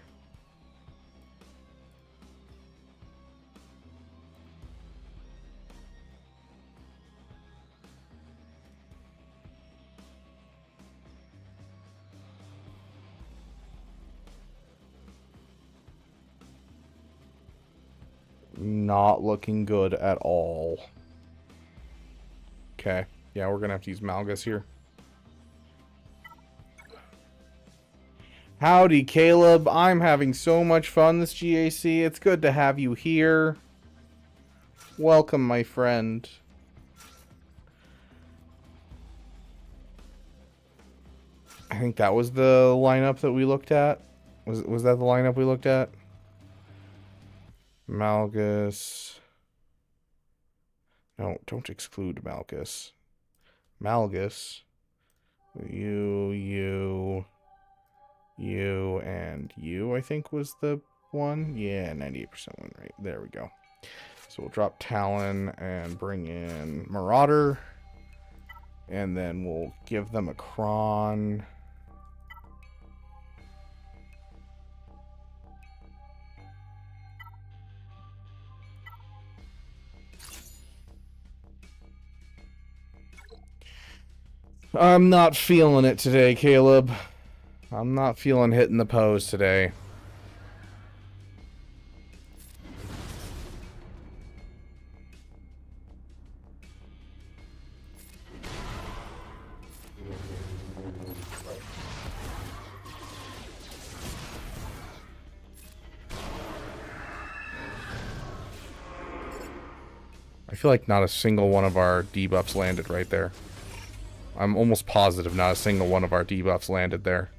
Not looking good at all. Okay. Yeah, we're gonna have to use Malgus here. Howdy, Caleb. I'm having so much fun this GAC. It's good to have you here. Welcome, my friend. I think that was the lineup that we looked at. Was that the lineup we looked at? Malgus. No, don't exclude Malgus. Malgus. You, and you, I think was the one. Yeah, 98% win rate. There we go. So we'll drop Talon and bring in Marauder. And then we'll give them a Kron. I'm not feeling it today, Caleb. I'm not feeling hitting the pose today. I feel like not a single one of our debuffs landed right there. I'm almost positive not a single one of our debuffs landed there.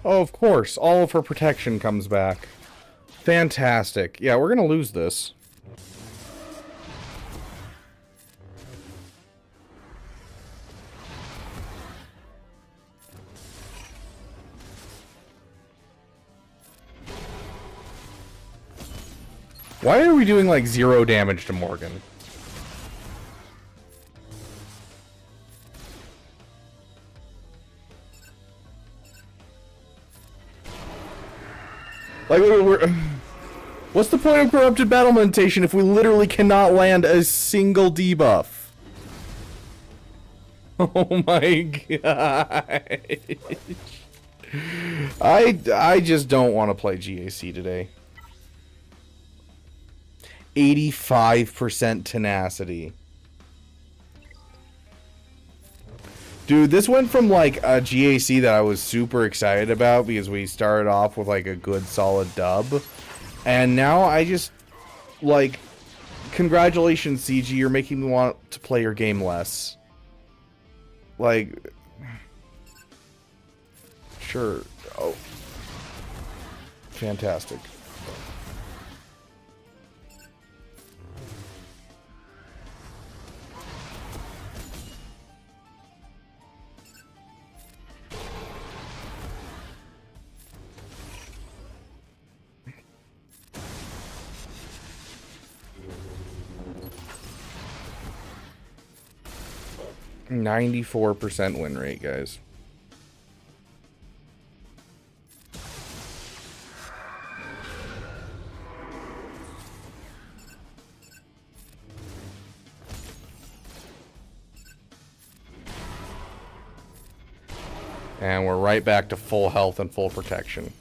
Oh, of course. All of her protection comes back. Fantastic. Yeah, we're gonna lose this. Why are we doing like 0 damage to Morgan? Like, what's the point of corrupted battle meditation if we literally cannot land a single debuff? Oh my god. I just don't want to play GAC today. 85% tenacity. Dude, this went from like a GAC that I was super excited about because we started off with like a good solid dub. And now I just like, congratulations CG, you're making me want to play your game less. Like, sure. Oh. Fantastic. %94 win rate, guys. And we're right back to full health and full protection.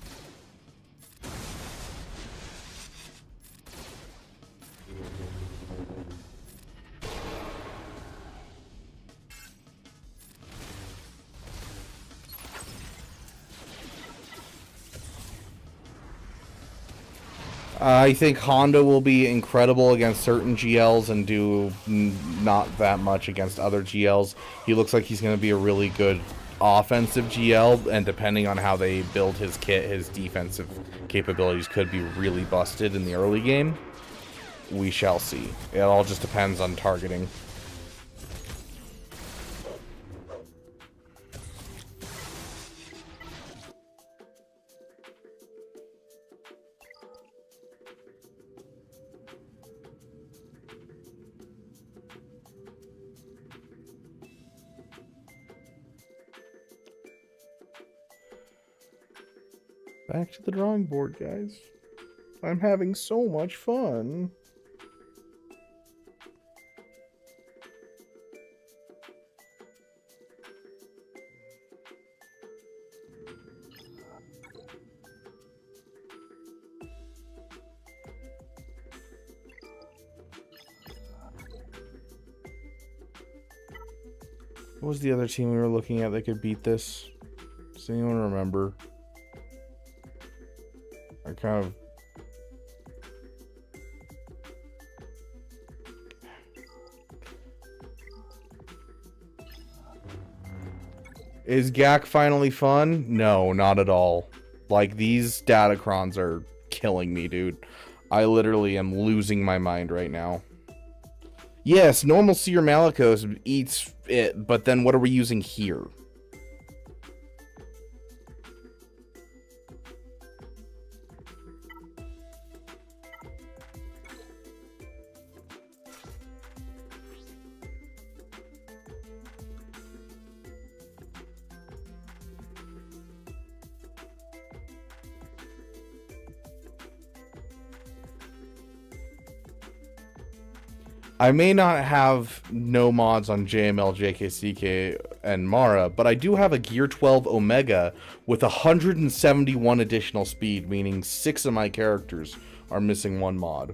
I think Hondo will be incredible against certain GLs and do not that much against other GLs. He looks like he's going to be a really good offensive GL, and depending on how they build his kit, his defensive capabilities could be really busted in the early game. We shall see. It all just depends on targeting. Back to the drawing board, guys. I'm having so much fun. What was the other team we were looking at that could beat this? Does anyone remember? I kind of... Is GAC finally fun? No, not at all. Like, these datacrons are killing me, dude. I literally am losing my mind right now. Yes, normal Seer Malicos eats it, but then what are we using here? I may not have no mods on JML, JKCK, and Mara, but I do have a Gear 12 Omega with 171 additional speed, meaning 6 of my characters are missing one mod.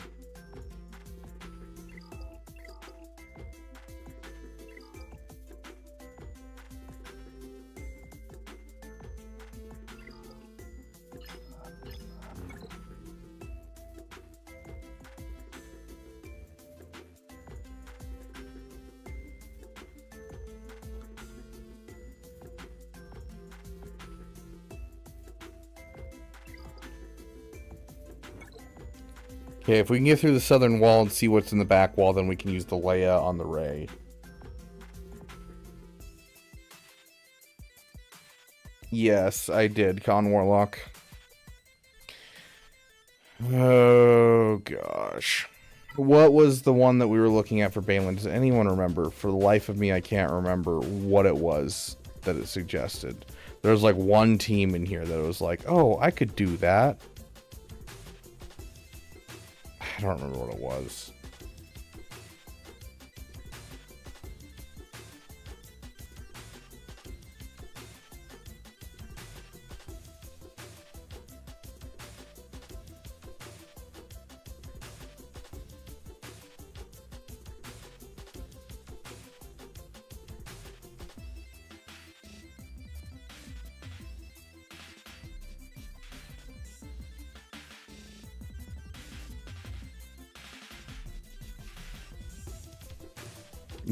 Okay, if we can get through the southern wall and see what's in the back wall, then we can use the Leia on the Rey. Yes, I did, Con Warlock. Oh, gosh. What was the one that we were looking at for Balin? Does anyone remember? For the life of me, I can't remember what it was that it suggested. There was like one team in here that was like, oh, I could do that. I don't remember what it was.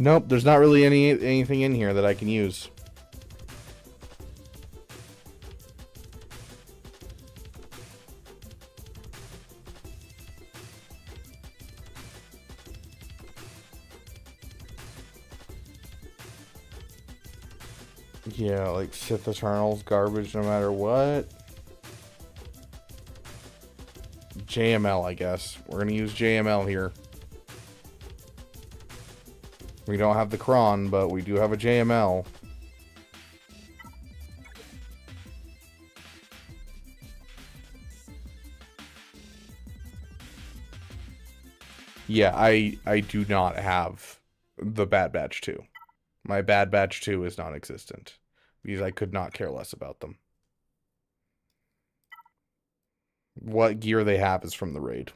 Nope, there's not really anything in here that I can use. Yeah, like Sith Eternal's garbage no matter what. JML, I guess. We're gonna use JML here. We don't have the Kron, but we do have a JML. Yeah, I do not have the Bad Batch 2. My Bad Batch 2 is non-existent because I could not care less about them. What gear they have is from the raid.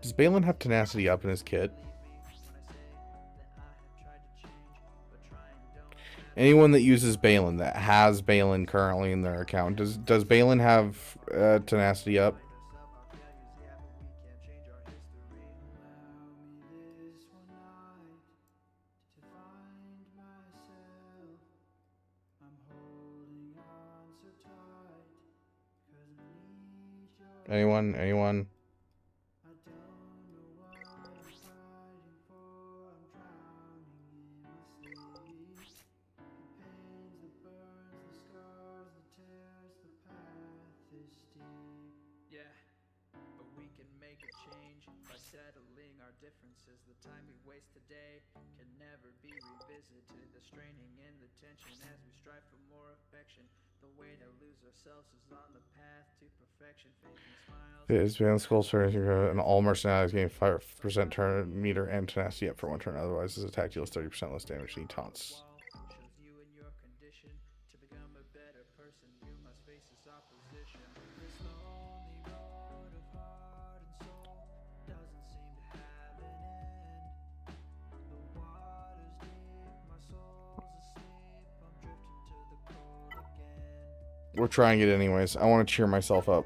Does Balin have tenacity up in his kit? Anyone that uses Balin, that has Balin currently in their account, does Balin have tenacity up? Anyone? Is Balin Skull starting and all mercenaries gain 5% turn meter and tenacity up for one turn. Otherwise, his attack deals 30% less damage than he taunts. We're trying it anyways. I want to cheer myself up.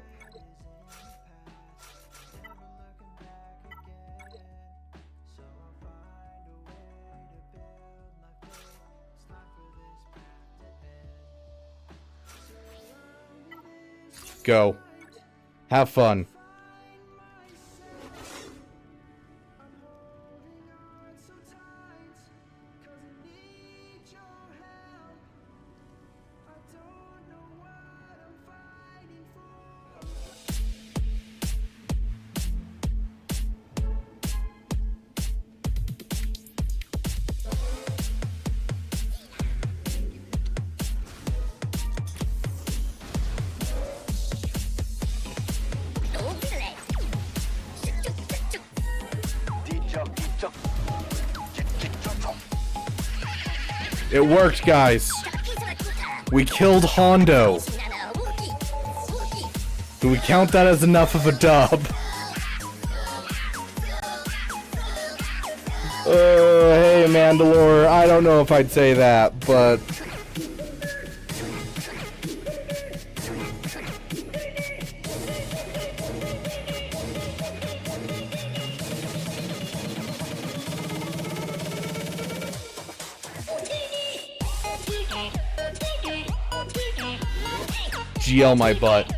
Go. Have fun. It worked, guys. We killed Hondo. Do we count that as enough of a dub? Hey, Mandalore. I don't know if I'd say that, but... GL my butt.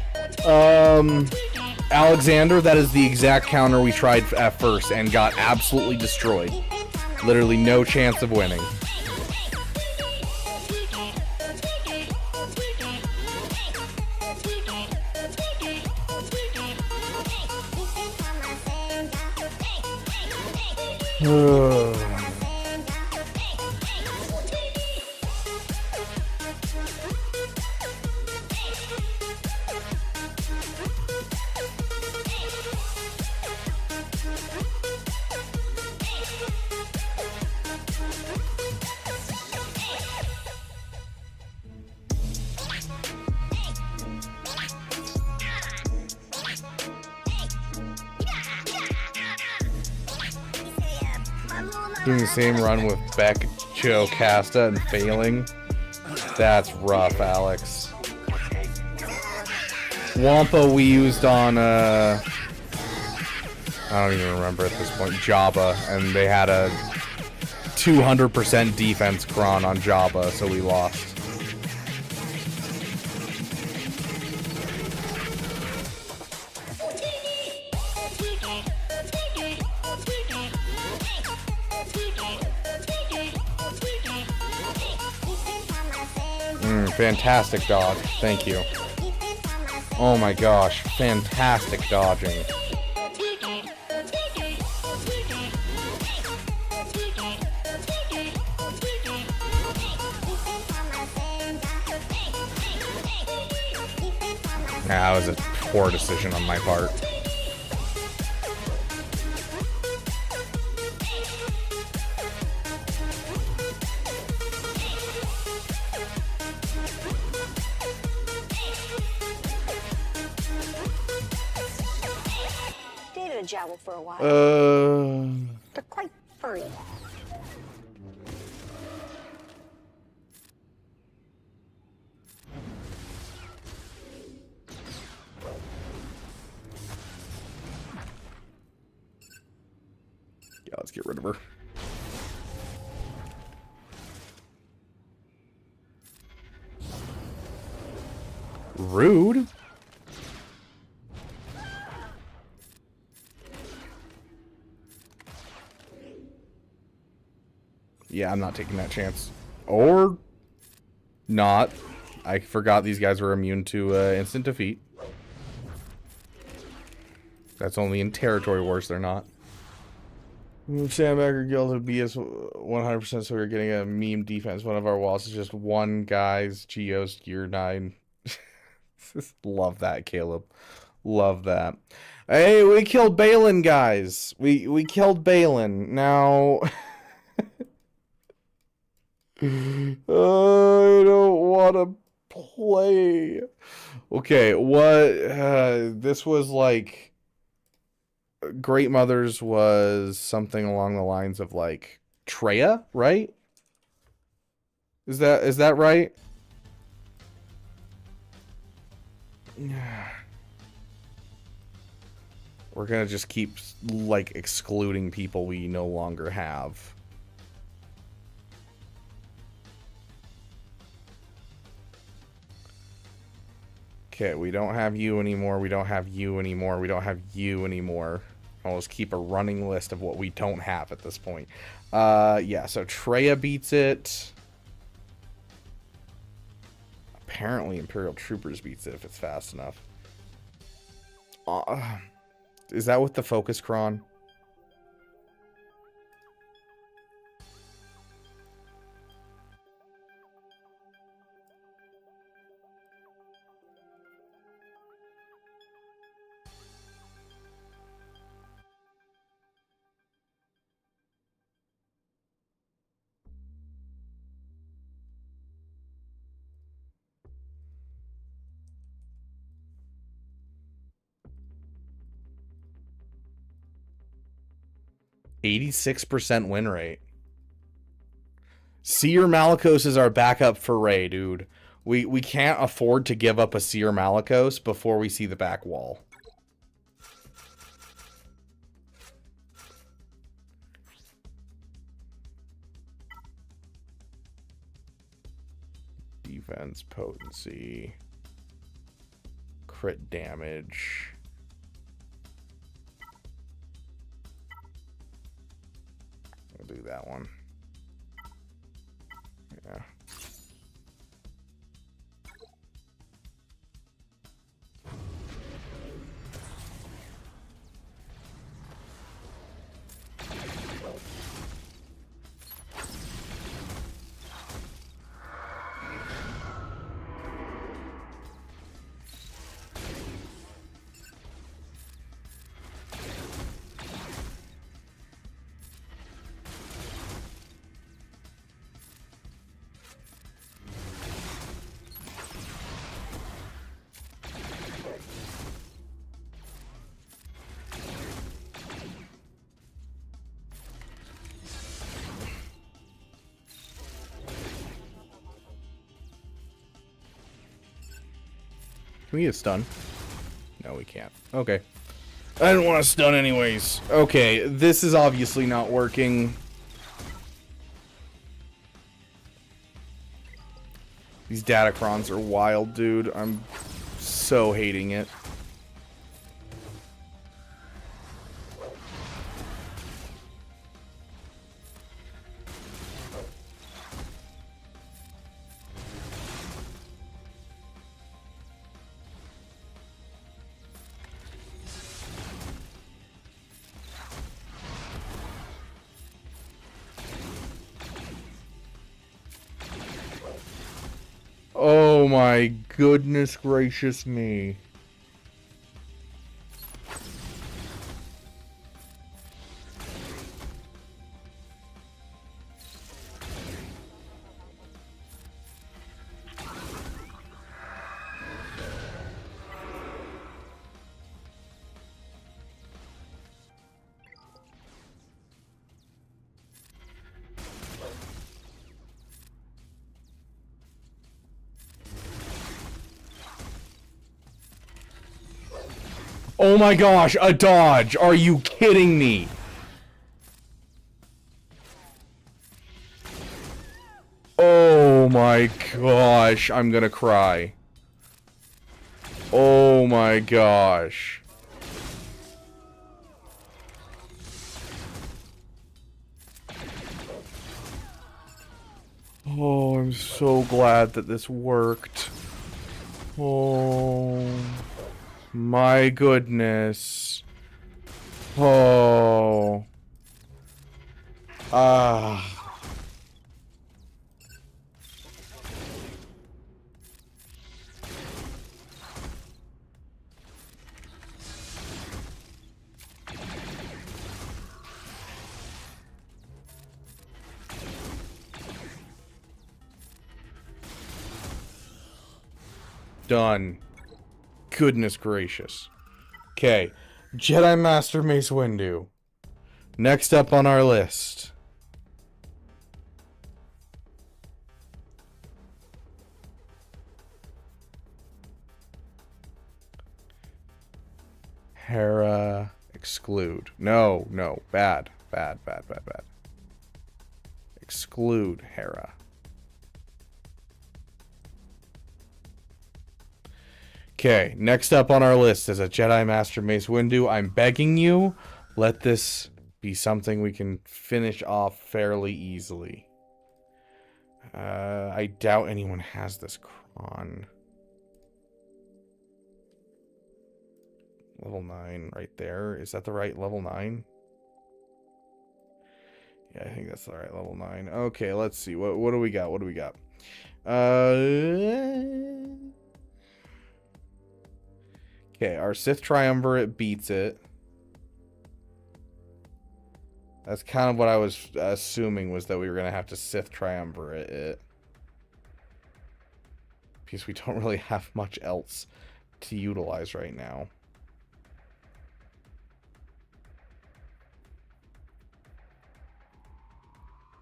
Alexander, that is the exact counter we tried at first and got absolutely destroyed. Literally no chance of winning. Doing the same run with Beck, Joe, Casta, and failing. That's rough, Alex. Wampa we used on, I don't even remember at this point, Jabba, and they had a 200% defense cron on Jabba, so we lost. Fantastic dodge. Thank you. Oh my gosh. Fantastic dodging. That was a poor decision on my part. Dated a jowl for a while. They're quite furry. Yeah, let's get rid of her. Rude. Yeah, I'm not taking that chance. Or not. I forgot these guys were immune to instant defeat. That's only in territory wars, they're not. Sandbagger Guild would be as 100%, so we're getting a meme defense. One of our walls is just one guy's Geos Gear 9. Love that, Caleb. Love that. Hey, we killed Balin, guys. We killed Balin. Now... I don't want to play. Okay, what... this was like... Great Mothers was something along the lines of like Treya, right? Is that right? We're gonna just keep like excluding people we no longer have. Okay, we don't have you anymore. We don't have you anymore. We don't have you anymore. I'll just keep a running list of what we don't have at this point. Yeah, so Treya beats it. Apparently Imperial Troopers beats it if it's fast enough. Is that with the focus cron? %86 win rate. Seer Malicos is our backup for Ray, dude. We can't afford to give up a Seer Malicos before we see the back wall. Defense, potency, crit damage. We'll do that one. Yeah. Can we get stun? No, we can't. Okay. I didn't want to stun anyways. Okay, this is obviously not working. These datacrons are wild, dude. I'm so hating it. Oh my goodness gracious me. Oh my gosh, a dodge! Are you kidding me? Oh my gosh, I'm gonna cry. Oh my gosh. Oh, I'm so glad that this worked. Oh my goodness. Oh. Ah. Done. Goodness gracious. Okay. Jedi Master Mace Windu. Next up on our list. Hera. Exclude. No, no. Bad. Bad, bad, bad, bad. Exclude Hera. Okay, next up on our list is a Jedi Master Mace Windu. I'm begging you, let this be something we can finish off fairly easily. I doubt anyone has this cron. Level 9 right there. Is that the right level 9? Yeah, I think that's the right level 9. Okay, let's see. What do we got? What do we got? Okay, our Sith Triumvirate beats it. That's kind of what I was assuming, was that we were going to have to Sith Triumvirate it. Because we don't really have much else to utilize right now.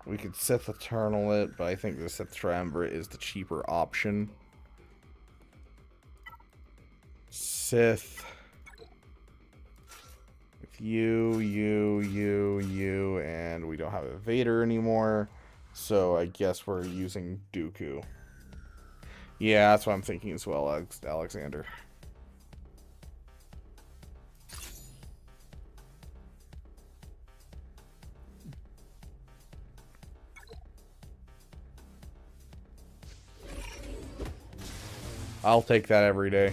We could Sith Eternal it, but I think the Sith Triumvirate is the cheaper option. Sith. With you, and we don't have a Vader anymore. So I guess we're using Dooku. Yeah, that's what I'm thinking as well, Alexander. I'll take that every day.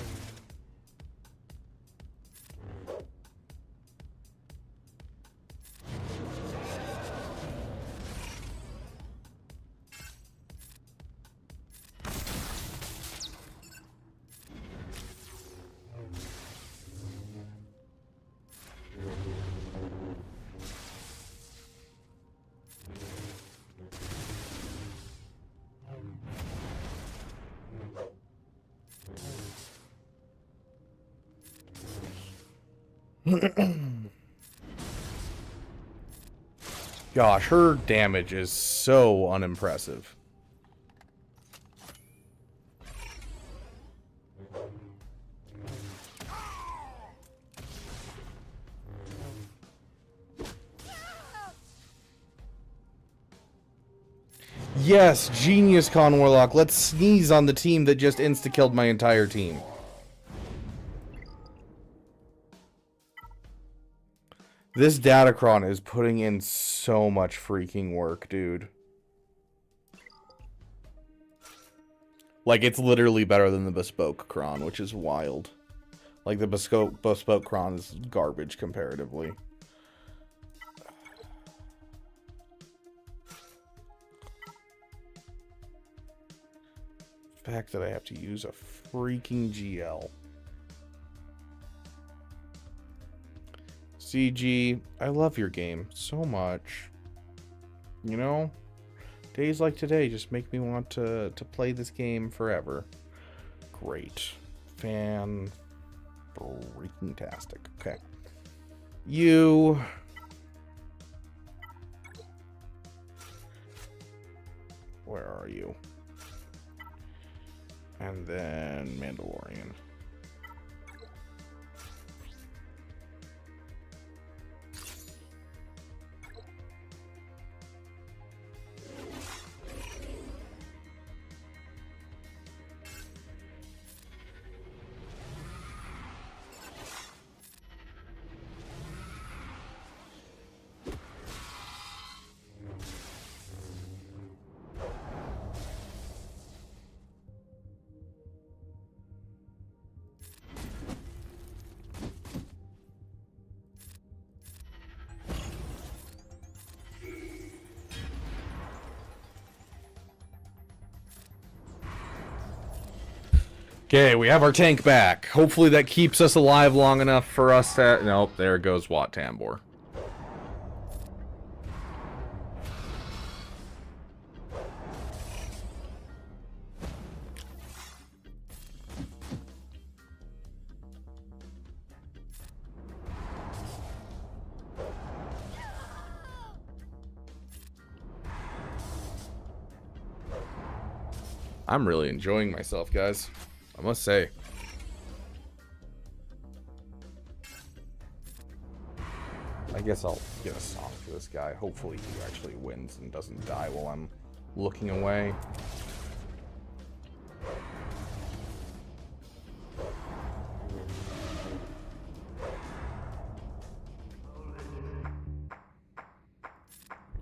Gosh, her damage is so unimpressive. Yes, genius Con Warlock. Let's sneeze on the team that just insta-killed my entire team. This Datacron is putting in so much freaking work, dude. Like, it's literally better than the Bespoke Cron, which is wild. Like, the Bespoke Cron is garbage comparatively. The fact that I have to use a freaking GL. CG, I love your game so much. You know? Days like today just make me want to play this game forever. Great. Fan-freaking-tastic. Okay. You... Where are you? And then Mandalorian. Okay, we have our tank back. Hopefully that keeps us alive long enough for us to... Nope, there goes Wat Tambor. I'm really enjoying myself, guys. I must say. I guess I'll get a song for this guy. Hopefully he actually wins and doesn't die while I'm looking away.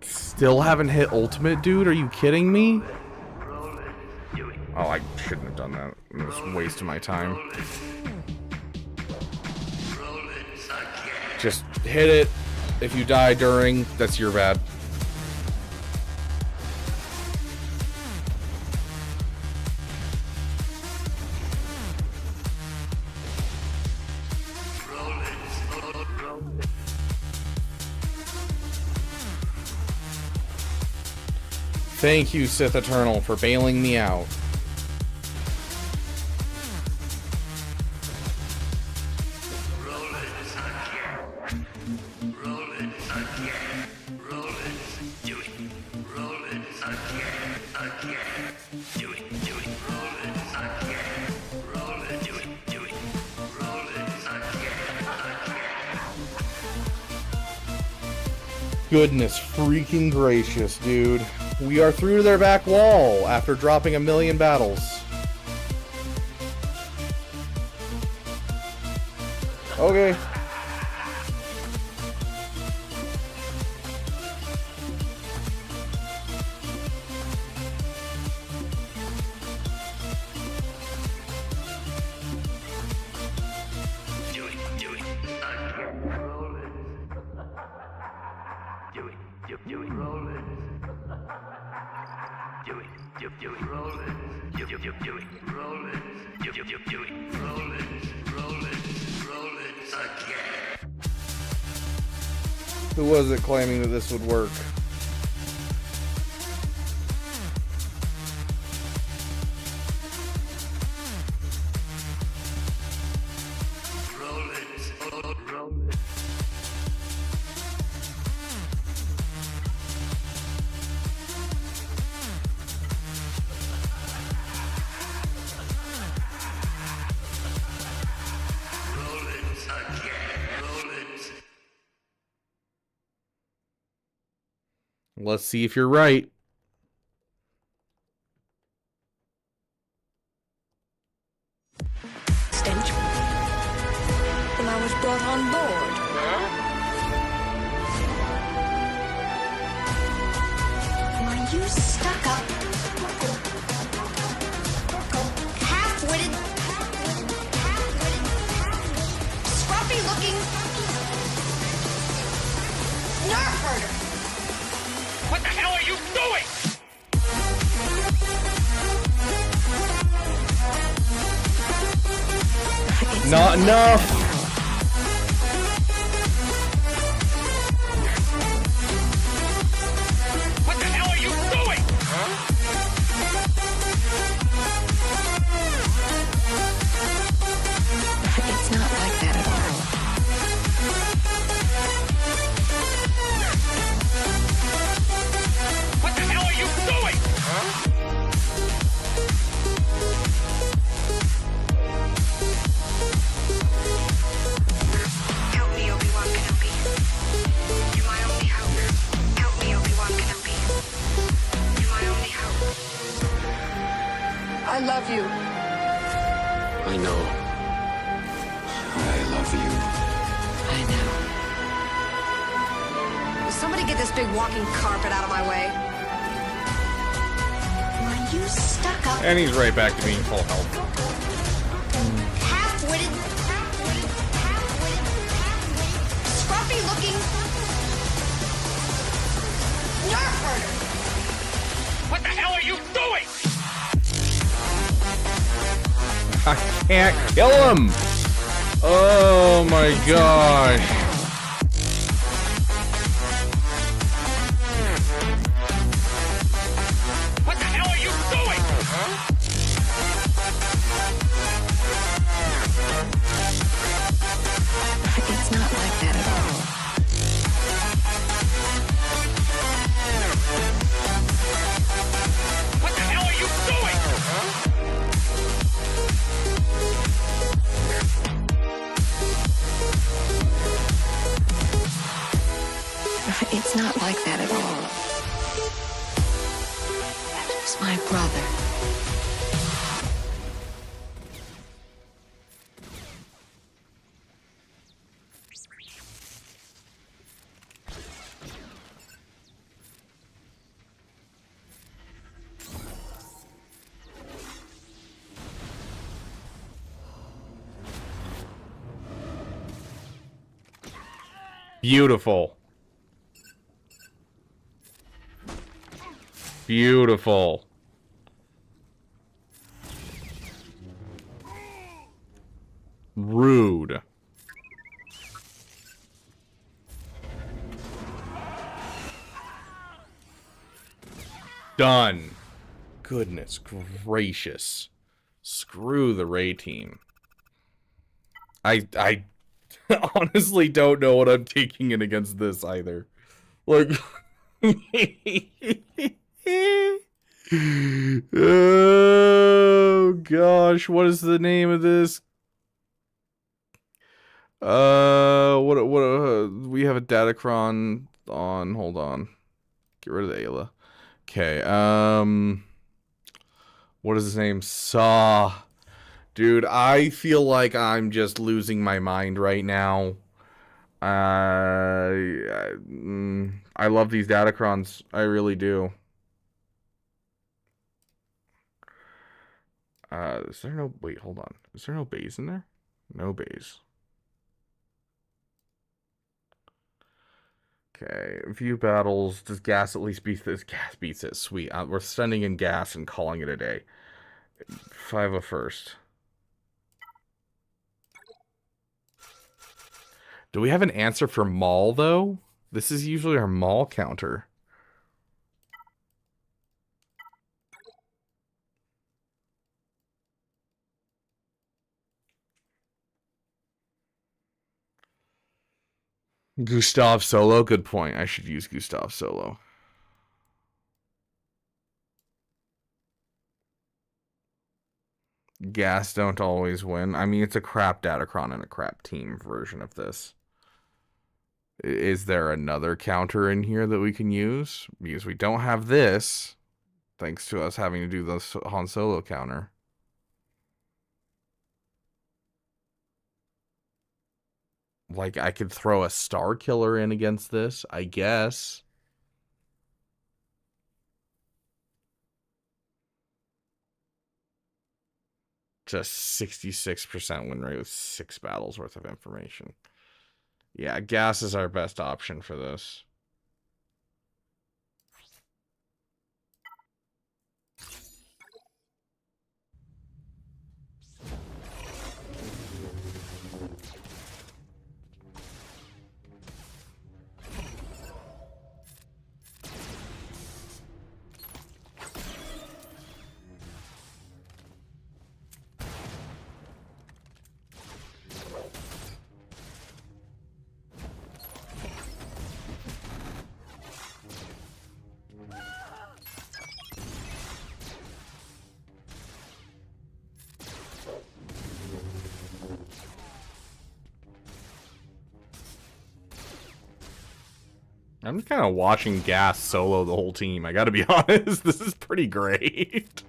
Still haven't hit ultimate, dude? Are you kidding me? Oh, I shouldn't have done that. I'm just wasting my time. Just hit it. If you die during, that's your bad. Thank you, Sith Eternal, for bailing me out. Goodness freaking gracious, dude. We are through their back wall after dropping 1,000,000 battles. Okay. Who was it claiming that this would work? Let's see if you're right. brought on board. Why, you stuck up, half-witted, scruffy-looking nerf herder. What the hell are you doing? Not enough. What the hell are you doing? It's not like that at all. What the hell are you doing? Help me, Obi-Wan Kenobi. You're my only hope. Help me, Obi-Wan Kenobi. You're my only hope. I love you. I know. I love you. I know. Will somebody get this big walking carpet out of my way? Why, you stuck up, And he's right back to being full health. half-witted, scruffy-looking nerf herder. What the hell are you doing? I can't kill him. Oh my gosh. What the hell are you doing? It's not like that at all. What the hell are you doing? It's not like that at all. That was my brother. Beautiful. Beautiful. Rude. Done. Goodness gracious. Screw the Ray team. I honestly don't know what I'm taking in against this either. Like oh gosh, what is the name of this? We have a Datacron on. Hold on. Get rid of the Ayla. Okay, what is his name? Saw. Dude, I feel like I'm just losing my mind right now. I love these Datacrons. I really do. Is there no... Wait, hold on. Is there no bays in there? No bays. Okay, view battles. Does gas at least beat this? Gas beats it. Sweet. We're sending in gas and calling it a day. 5 first. Do we have an answer for Maul, though? This is usually our Maul counter. Gustav Solo? Good point. I should use Gustav Solo. Gas don't always win. I mean, it's a crap Datacron and a crap team version of this. Is there another counter in here that we can use? Because we don't have this, thanks to us having to do the Han Solo counter. Like, I could throw a Star Killer in against this, I guess. Just 66% win rate with 6 battles worth of information. Yeah, gas is our best option for this. I'm just kind of watching Gas solo the whole team. I gotta be honest, this is pretty great.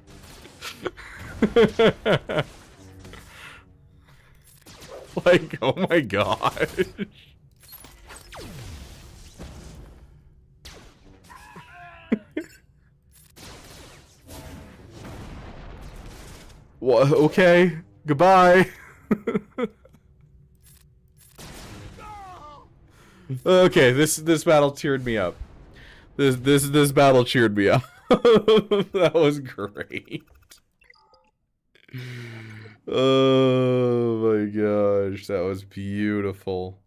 Like, oh my gosh. What? Okay. Goodbye. Okay, this battle cheered me up. This battle cheered me up. That was great. Oh my gosh, that was beautiful.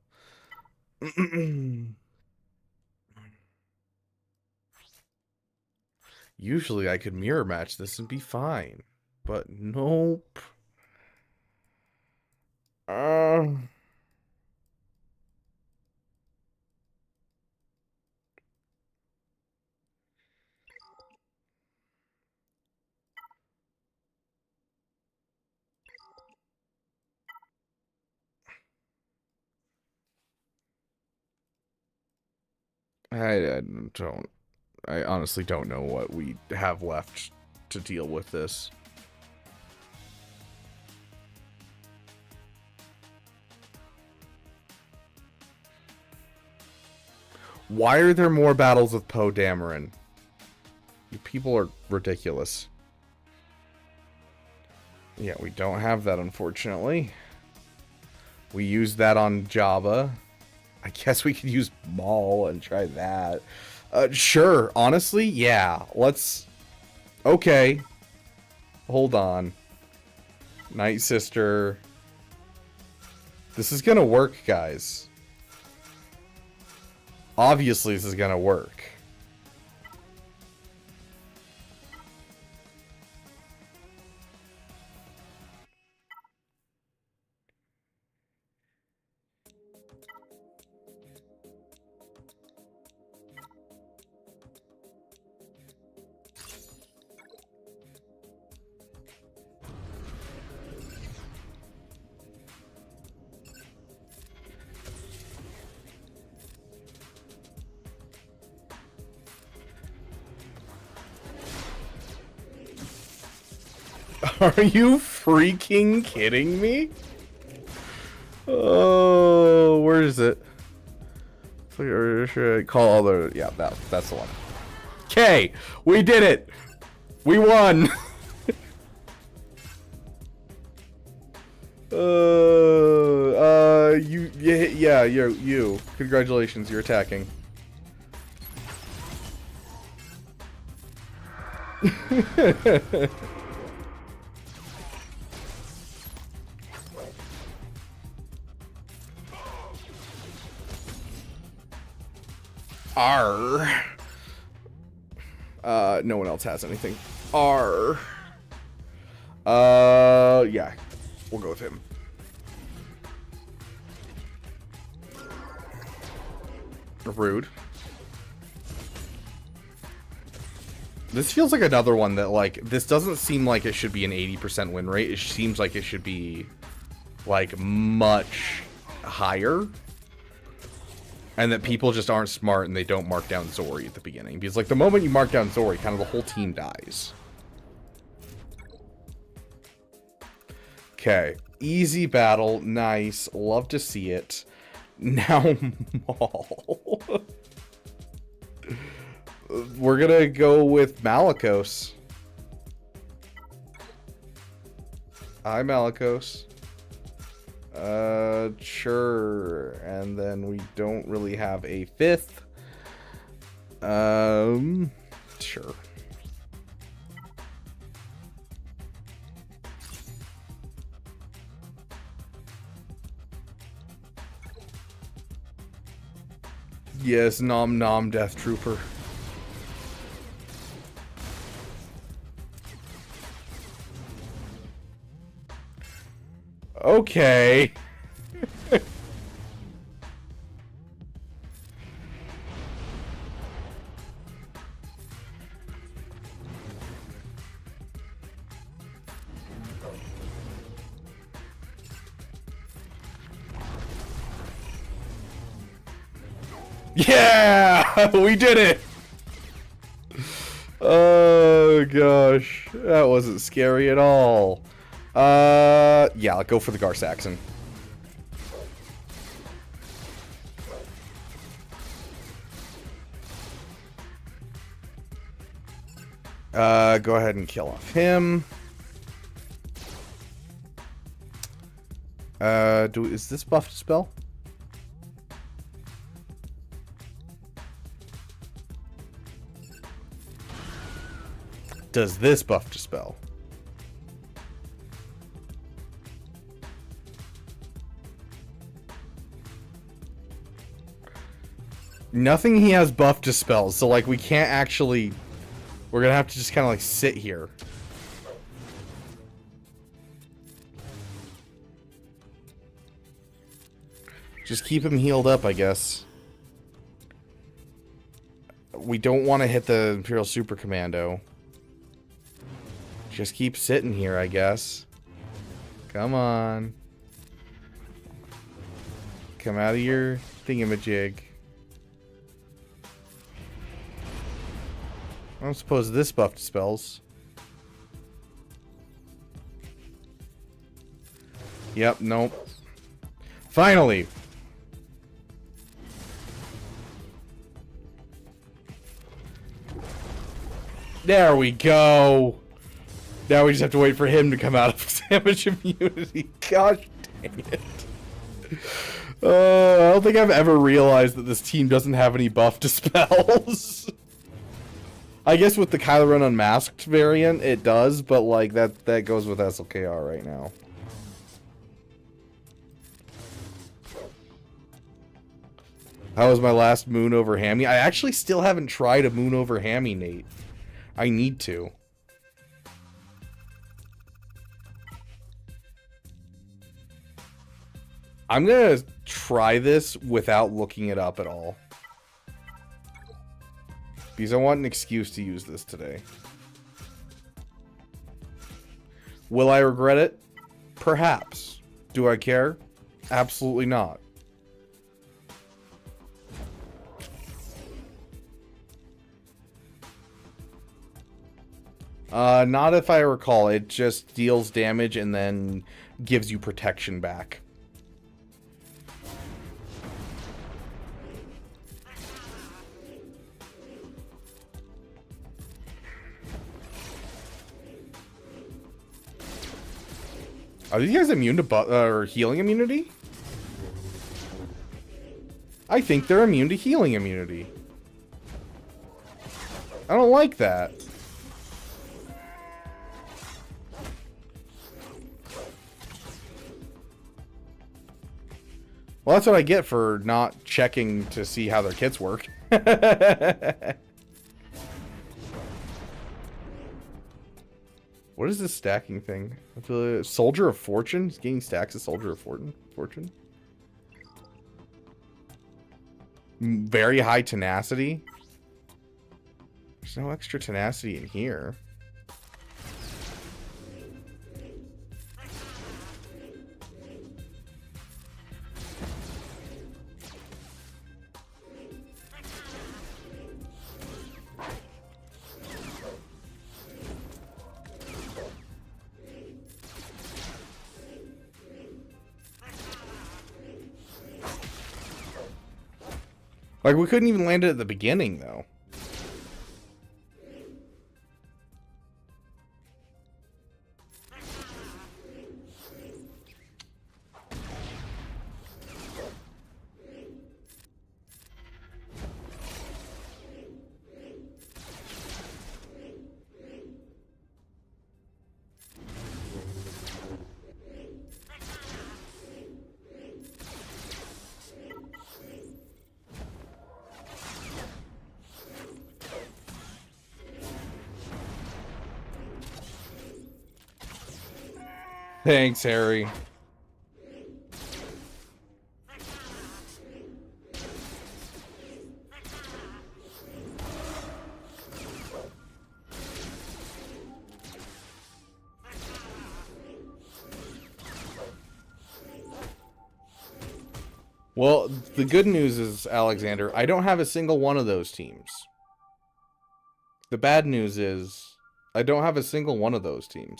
Usually I could mirror match this and be fine, but nope. I honestly don't know what we have left to deal with this. Why are there more battles with Poe Dameron? You people are ridiculous. Yeah, we don't have that, unfortunately. We used that on Jabba. I guess we could use Maul and try that. Sure, honestly, yeah. Let's... Okay. Hold on. Night Sister. This is gonna work, guys. Obviously, this is gonna work. Are you freaking kidding me? Oh, where is it? Or should I call all the... Yeah, that's the one. Okay, we did it. We won. You. Congratulations, you're attacking. R. No one else has anything. R. Yeah. We'll go with him. Rude. This feels like another one that, like, this doesn't seem like it should be an 80% win rate. It seems like it should be, like, much higher. And that people just aren't smart and they don't mark down Zori at the beginning. Because, like, the moment you mark down Zori, kind of the whole team dies. Okay. Easy battle. Nice. Love to see it. Now Maul. We're gonna go with Malicos. Hi, Malicos. Sure. And then we don't really have a fifth. Sure. Yes, nom nom, Death Trooper. Okay. Yeah, we did it. Oh gosh, that wasn't scary at all. Yeah, I'll go for the Gar-Saxon. Go ahead and kill off him. Is this buffed spell? Does this buff dispel? Nothing he has buff dispels, so like we can't actually... We're gonna have to just kind of like sit here. Just keep him healed up, I guess. We don't want to hit the Imperial Super Commando. Just keep sitting here, I guess. Come on. Come out of your thingamajig. I don't suppose this buff dispels. Yep, nope. Finally! There we go! Now we just have to wait for him to come out of damage immunity. Gosh dang it. I don't think I've ever realized that this team doesn't have any buff dispels. I guess with the Kylo Ren Unmasked variant, it does, but like that goes with SLKR right now. How was my last moon over Hammy? I actually still haven't tried a moon over Hammy, Nate. I need to. I'm gonna try this without looking it up at all. Because I want an excuse to use this today. Will I regret it? Perhaps. Do I care? Absolutely not. Not if I recall. It just deals damage and then gives you protection back. Are these guys immune to or healing immunity? I think they're immune to healing immunity. I don't like that. Well, that's what I get for not checking to see how their kits work. What is this stacking thing? Soldier of Fortune? He's getting stacks of Soldier of Fortune. Very high tenacity. There's no extra tenacity in here. Like, we couldn't even land it at the beginning, though. Thanks, Harry. Well, the good news is, Alexander, I don't have a single one of those teams. The bad news is, I don't have a single one of those teams.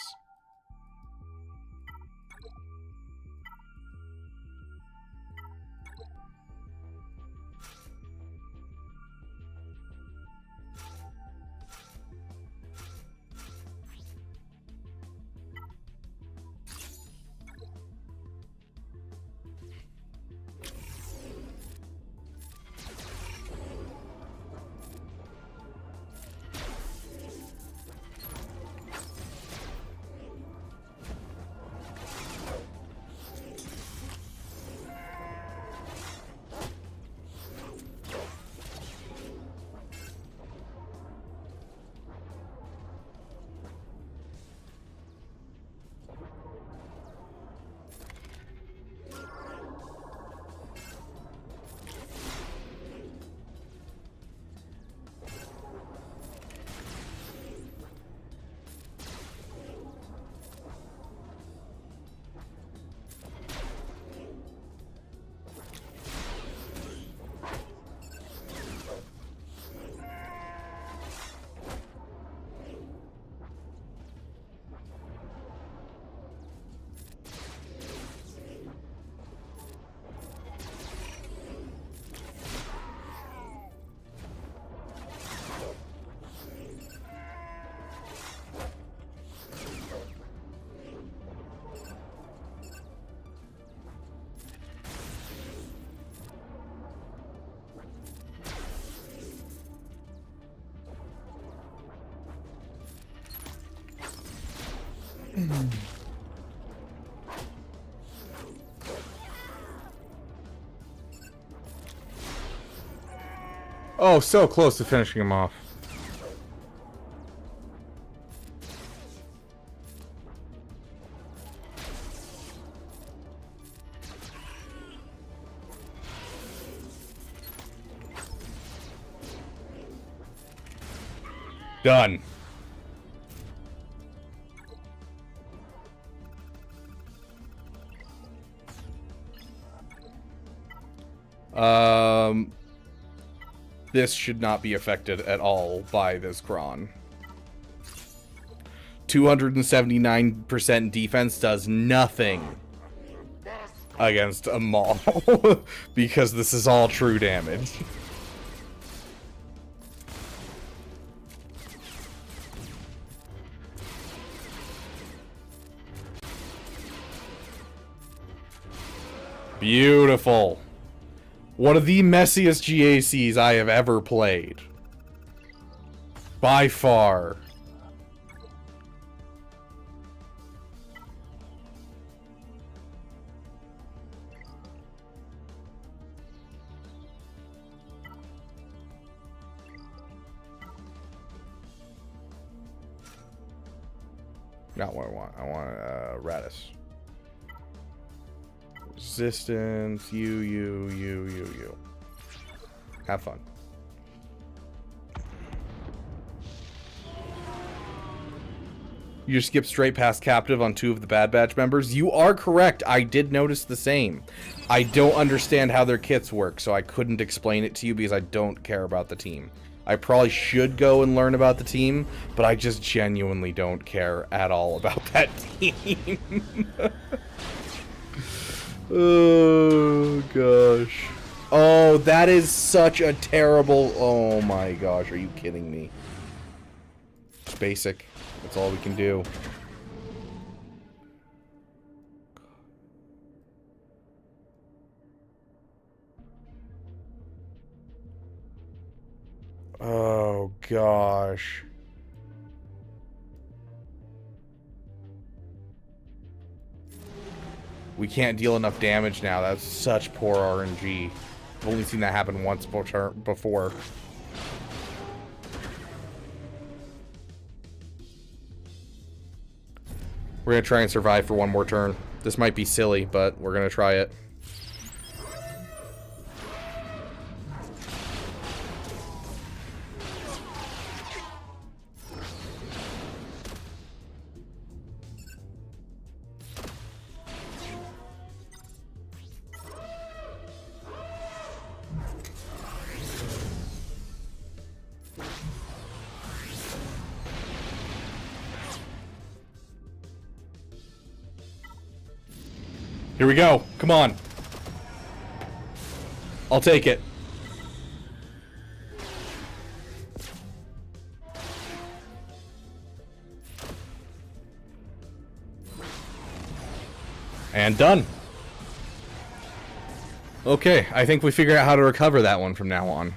Oh, so close to finishing him off. Done. This should not be affected at all by this Kron. 279% defense does nothing against a Maul because this is all true damage. Beautiful. One of the messiest GACs I have ever played. By far. Not what I want. I want Radis. Resistance, you. Have fun. You just skip straight past captive on 2 of the Bad Batch members. You are correct. I did notice the same. I don't understand how their kits work, so I couldn't explain it to you because I don't care about the team. I probably should go and learn about the team, but I just genuinely don't care at all about that team. Oh, gosh. Oh, that is such a terrible... Oh my gosh, are you kidding me? It's basic. That's all we can do. Oh gosh. We can't deal enough damage now. That's such poor RNG. I've only seen that happen once before. We're gonna try and survive for one more turn. This might be silly, but we're gonna try it. Here we go. Come on. I'll take it. And done. Okay, I think we figured out how to recover that one from now on.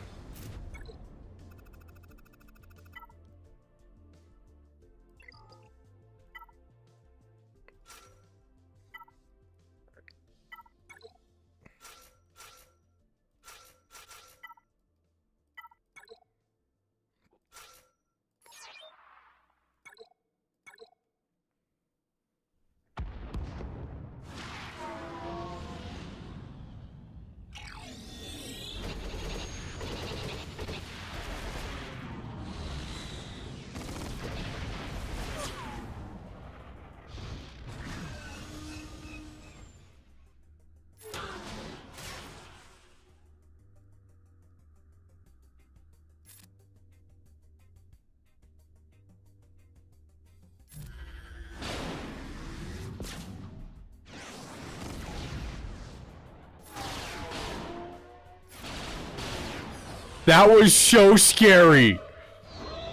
That was so scary.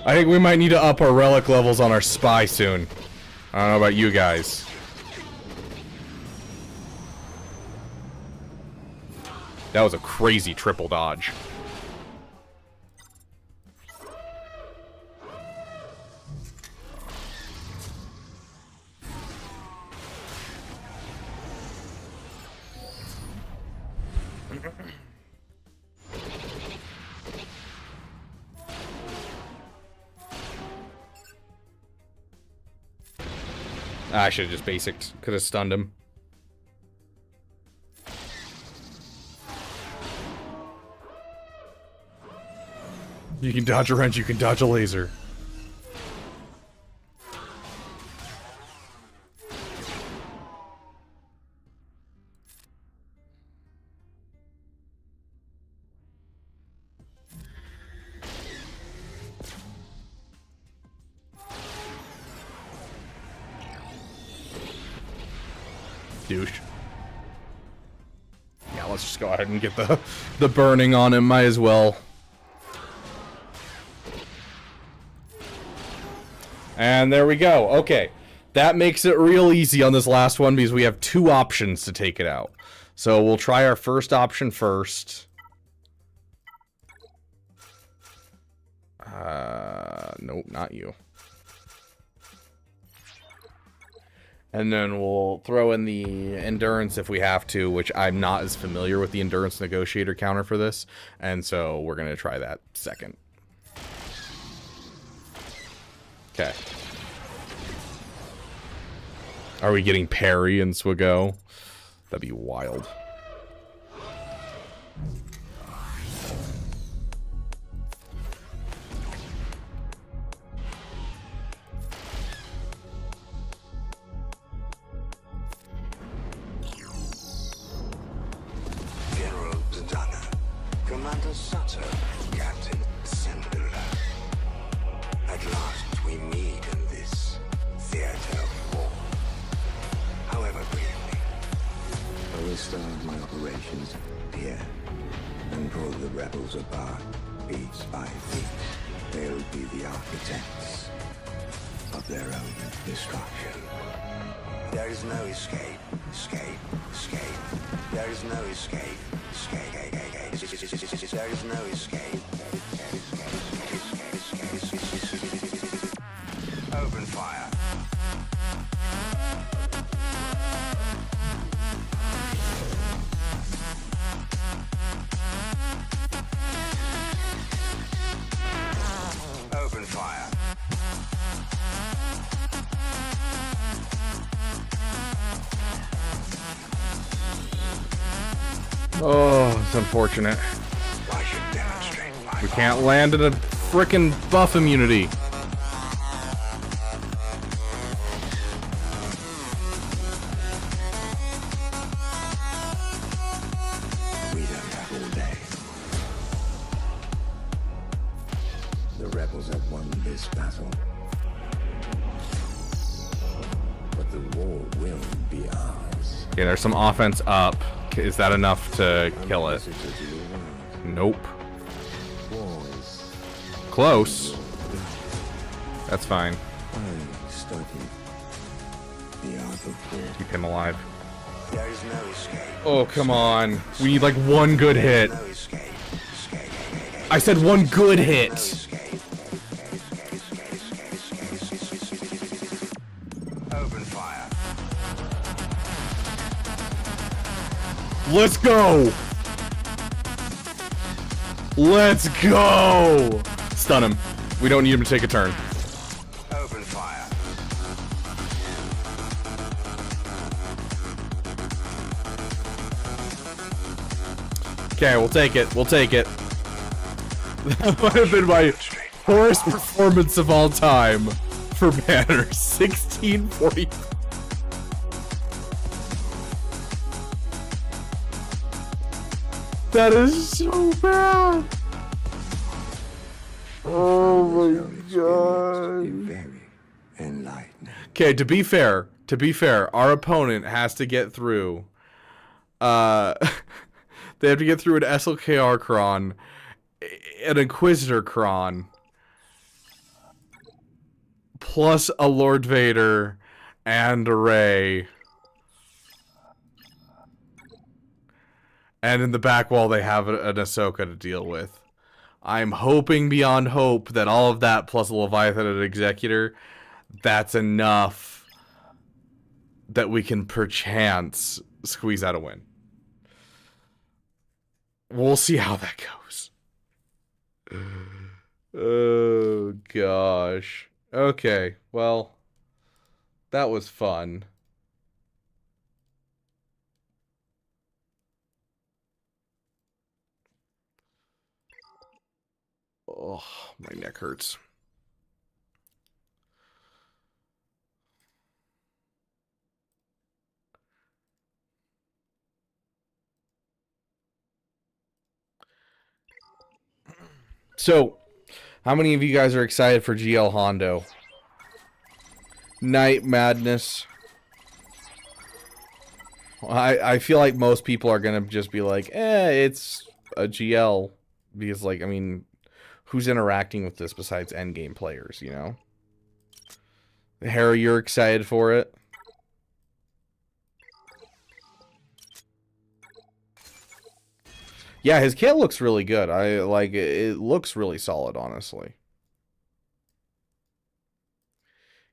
I think we might need to up our relic levels on our spy soon. I don't know about you guys. That was a crazy triple dodge. I should have just basicked. Could have stunned him. You can dodge a wrench, you can dodge a laser. Douche. Yeah, let's just go ahead and get the burning on him. Might as well. And there we go. Okay. That makes it real easy on this last one because we have two options to take it out. So we'll try our first option first. Nope, not you. And then we'll throw in the endurance if we have to, which I'm not as familiar with the endurance negotiator counter for this. And so we're going to try that second. Okay. Are we getting parry in Swago? That'd be wild. Commander Sato, Captain Singular. At last we meet in this theater of war. However briefly. I will start my operations here. and pull the rebels apart, beat by beat. They'll be the architects of their own destruction. There is no escape, escape, escape. There is no escape, escape. There is no escape. Open fire. Open fire. Oh, it's unfortunate. We can't land in a frickin' buff immunity. We don't have all day. The rebels have won this battle. But the war will be ours. Yeah, there's some offense up. Is that enough to kill it? Nope. Close. That's fine. Keep him alive. Oh, come on. We need like one good hit. I said one good hit. Let's go! Let's go! Stun him. We don't need him to take a turn. Open fire. Okay, we'll take it. We'll take it. That might have been my worst performance of all time for Banner. 1640. That is so bad. Oh my god. Okay, to be fair, our opponent has to get through. They have to get through an SLKR Kron, an Inquisitor Kron, plus a Lord Vader and a Rey. And in the back wall, they have an Ahsoka to deal with. I'm hoping beyond hope that all of that plus a Leviathan and an Executor, that's enough that we can perchance squeeze out a win. We'll see how that goes. Oh, gosh. Okay, well, that was fun. Oh, my neck hurts. So, how many of you guys are excited for GL Hondo? Night Madness. I feel like most people are going to just be like, it's a GL. Because, like, I mean, who's interacting with this besides endgame players, you know? Harry, you're excited for it? Yeah, his kit looks really good. I like it. It looks really solid, honestly.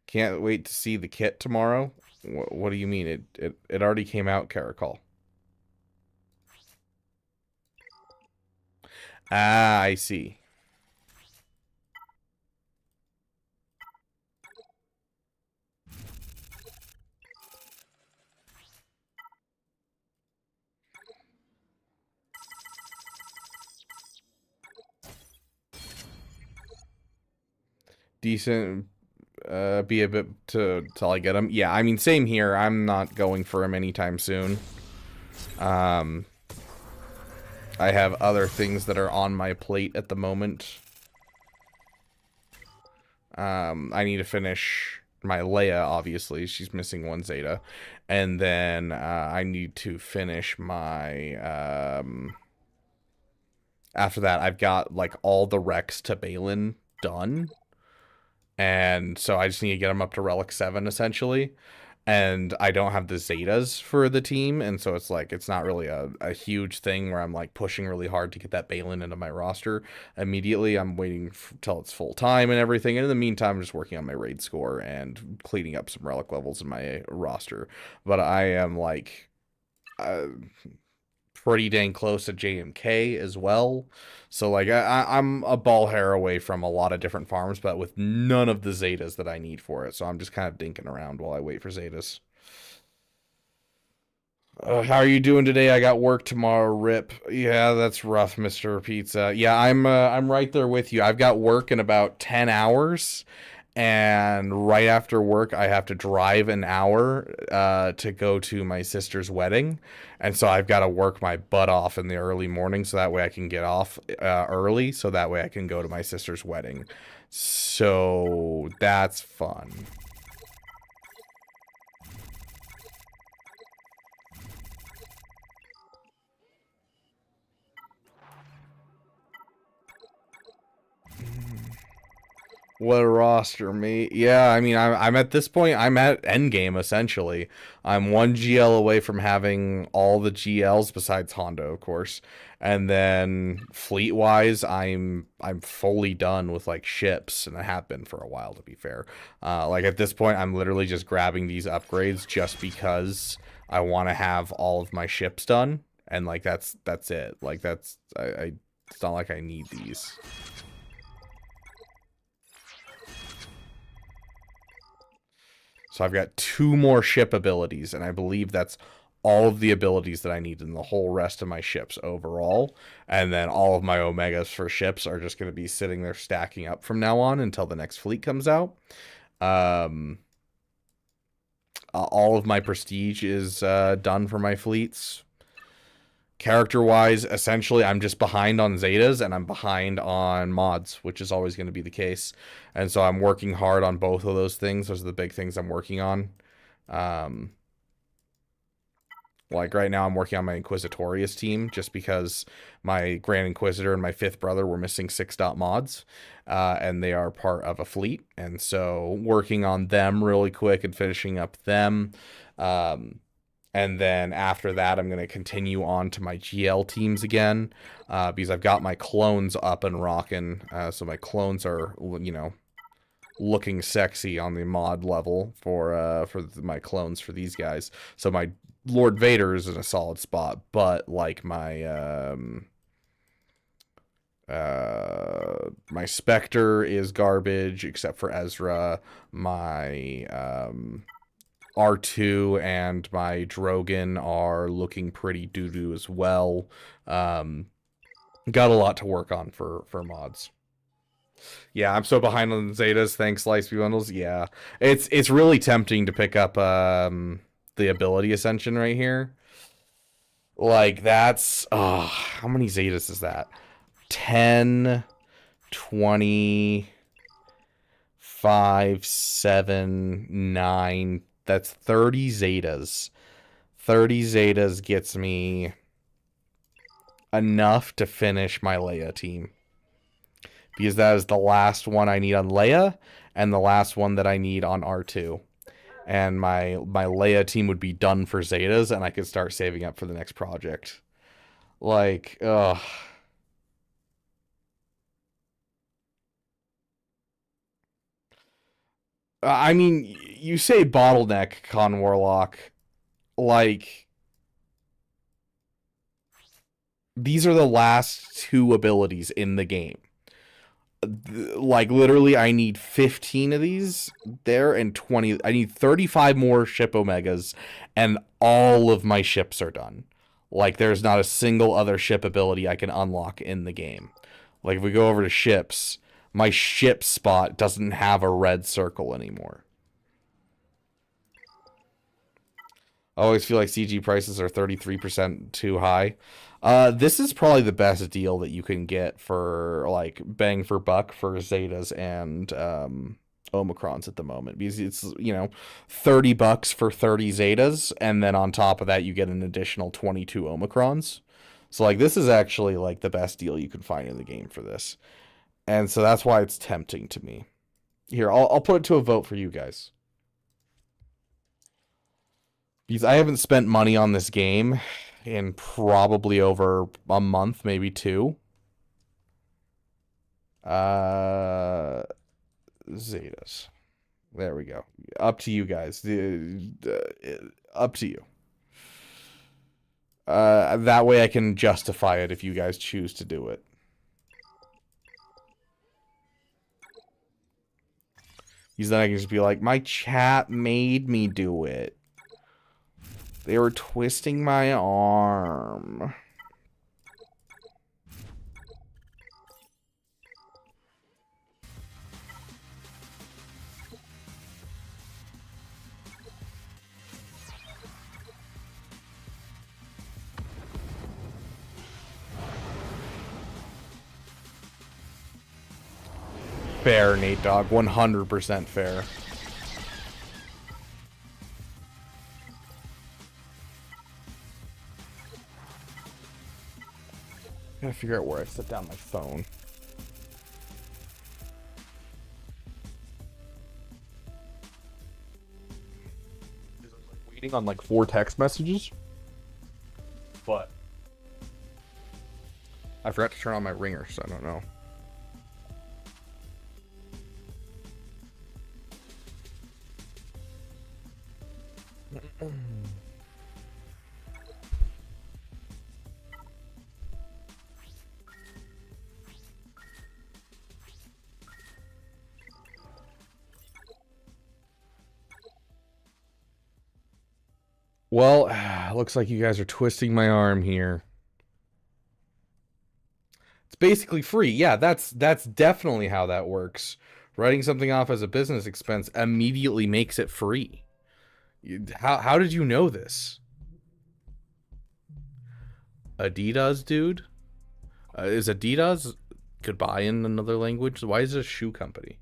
Can't wait to see the kit tomorrow. What do you mean? It already came out, Caracol. Ah, I see. Decent, be a bit till I get him. Yeah, I mean, same here. I'm not going for him anytime soon. I have other things that are on my plate at the moment. I need to finish my Leia, obviously. She's missing one Zeta. And then I need to finish my After that, I've got like all the Rex to Balin done. And so I just need to get them up to Relic 7 essentially. And I don't have the Zetas for the team, and so it's like it's not really a huge thing where I'm like pushing really hard to get that Balin into my roster immediately. I'm waiting till it's full time and everything, and in the meantime I'm just working on my raid score and cleaning up some relic levels in my roster. But I am like pretty dang close to JMK as well. So like I'm a ball hair away from a lot of different farms, but with none of the Zetas that I need for it. So I'm just kind of dinking around while I wait for Zetas. How are you doing today? I got work tomorrow. Rip. Yeah, that's rough, Mr. Pizza. Yeah, I'm right there with you. I've got work in about 10 hours. And right after work, I have to drive an hour to go to my sister's wedding. And so I've got to work my butt off in the early morning so that way I can get off early so that way I can go to my sister's wedding. So that's fun. What a roster, mate. Yeah, I mean, I'm at this point, I'm at endgame, essentially. I'm 1 GL away from having all the GLs, besides Hondo, of course. And then, fleet-wise, I'm fully done with, like, ships, and I have been for a while, to be fair. Like, at this point, I'm literally just grabbing these upgrades just because I want to have all of my ships done. And, like, that's it. Like, it's not like I need these. So I've got 2 more ship abilities, and I believe that's all of the abilities that I need in the whole rest of my ships overall. And then all of my Omegas for ships are just going to be sitting there stacking up from now on until the next fleet comes out. All of my prestige is done for my fleets. Character-wise, essentially, I'm just behind on Zetas, and I'm behind on mods, which is always going to be the case. And so I'm working hard on both of those things. Those are the big things I'm working on. Like, right now, I'm working on my Inquisitorius team, just because my Grand Inquisitor and my 5th brother were missing 6 dot mods, and they are part of a fleet. And so working on them really quick and finishing up them. And then after that, I'm going to continue on to my GL teams again, because I've got my clones up and rocking. So my clones are, you know, looking sexy on the mod level for my clones for these guys. So my Lord Vader is in a solid spot, but like my my Spectre is garbage except for Ezra. My R2 and my Drogon are looking pretty doo-doo as well. Got a lot to work on for mods. Yeah, I'm so behind on Zetas. Thanks, Slice Bundles. Yeah, it's really tempting to pick up the ability ascension right here. Like, that's... how many Zetas is that? 10, 20, 5, 7, 9... That's 30 Zetas. 30 Zetas gets me enough to finish my Leia team. Because that is the last one I need on Leia, and the last one that I need on R2. And my Leia team would be done for Zetas, and I could start saving up for the next project. Like, ugh. I mean, you say bottleneck, Con Warlock, like, these are the last 2 abilities in the game. Like, literally, I need 15 of these there and 20. I need 35 more ship Omegas, and all of my ships are done. Like, there's not a single other ship ability I can unlock in the game. Like, if we go over to ships... My ship spot doesn't have a red circle anymore. I always feel like CG prices are 33% too high. This is probably the best deal that you can get for, like, bang for buck for Zetas and Omicrons at the moment. Because it's, you know, $30 for 30 Zetas, and then on top of that you get an additional 22 Omicrons. So like this is actually like the best deal you can find in the game for this. And so that's why it's tempting to me. Here, I'll put it to a vote for you guys. Because I haven't spent money on this game in probably over a month, maybe 2. Zetas. There we go. Up to you guys. Up to you. That way I can justify it if you guys choose to do it. Because then I can just be like, my chat made me do it. They were twisting my arm. Fair, Nate Dogg. 100% fair. Gotta figure out where I set down my phone. Waiting on like 4 text messages. But I forgot to turn on my ringer, so I don't know. Well, looks like you guys are twisting my arm here. It's basically free. Yeah, that's definitely how that works. Writing something off as a business expense immediately makes it free. How did you know this? Adidas, dude? Is Adidas goodbye in another language? Why is it a shoe company?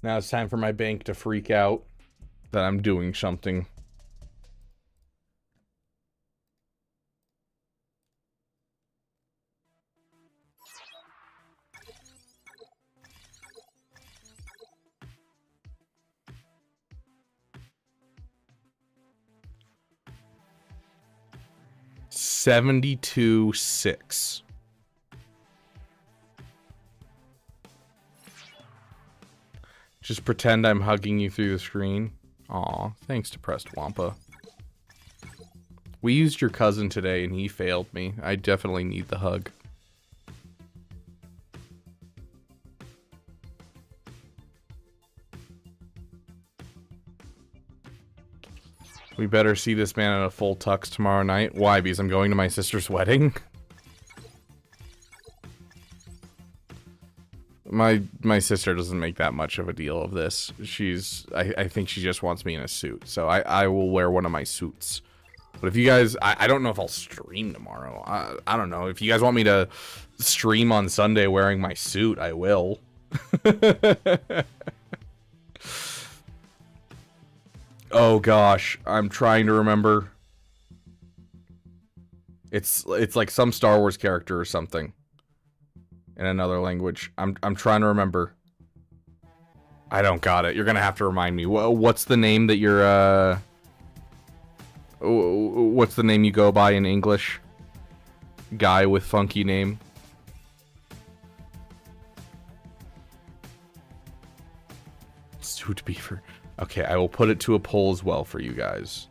Now it's time for my bank to freak out that I'm doing something. $72.6. Just pretend I'm hugging you through the screen. Aw, thanks, Depressed Wampa. We used your cousin today and he failed me. I definitely need the hug. We better see this man in a full tux tomorrow night. Why? Because I'm going to my sister's wedding? My sister doesn't make that much of a deal of this. I think she just wants me in a suit. So I will wear one of my suits. But if you guys, I don't know if I'll stream tomorrow. I don't know. If you guys want me to stream on Sunday wearing my suit, I will. Oh gosh, I'm trying to remember. It's like some Star Wars character or something. In another language. I'm trying to remember. I don't got it. You're gonna have to remind me. What's the name that you're what's the name you go by in English? Guy with funky name. Suit Beaver. Okay, I will put it to a poll as well for you guys.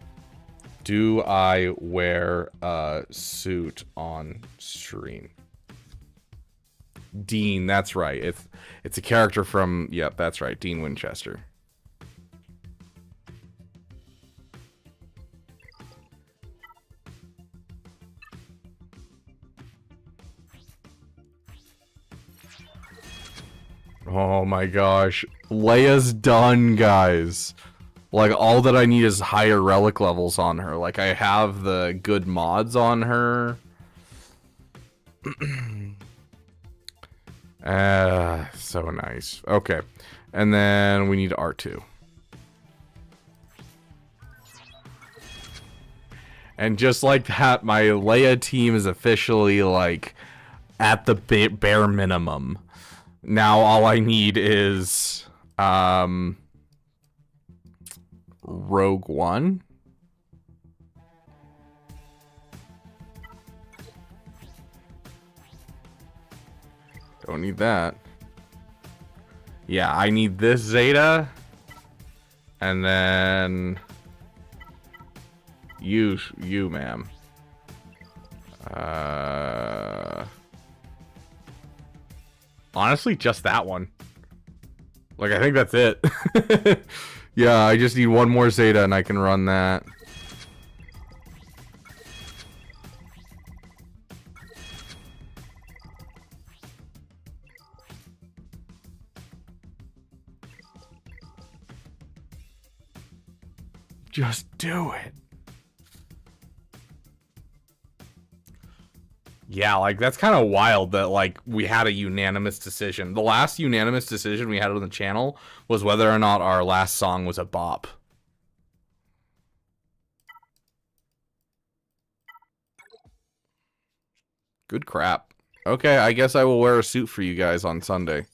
Do I wear a suit on stream? Dean, that's right. It's a character from, yep, that's right, Dean Winchester. Oh my gosh. Leia's done, guys. Like, all that I need is higher relic levels on her. Like, I have the good mods on her. So nice. Okay. And then we need R2. And just like that, my Leia team is officially, like, at the bare minimum. Now all I need is Rogue One. Don't need that. Yeah, I need this Zeta. And then you ma'am. Honestly, just that one. Like, I think that's it. Yeah, I just need one more Zeta and I can run that. Just do it. Yeah, like, that's kind of wild that, like, we had a unanimous decision. The last unanimous decision we had on the channel was whether or not our last song was a bop. Good crap. Okay, I guess I will wear a suit for you guys on Sunday.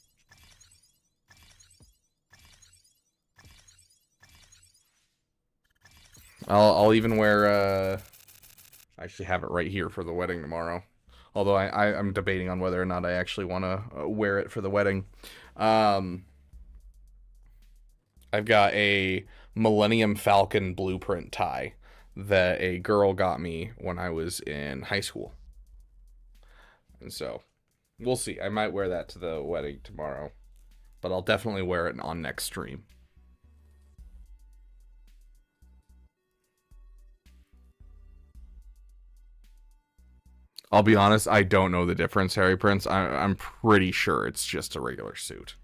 I'll even wear, I actually have it right here for the wedding tomorrow. Although I'm debating on whether or not I actually want to wear it for the wedding. I've got a Millennium Falcon blueprint tie that a girl got me when I was in high school. And so, we'll see. I might wear that to the wedding tomorrow. But I'll definitely wear it on next stream. I'll be honest, I don't know the difference, Harry Prince. I'm pretty sure it's just a regular suit.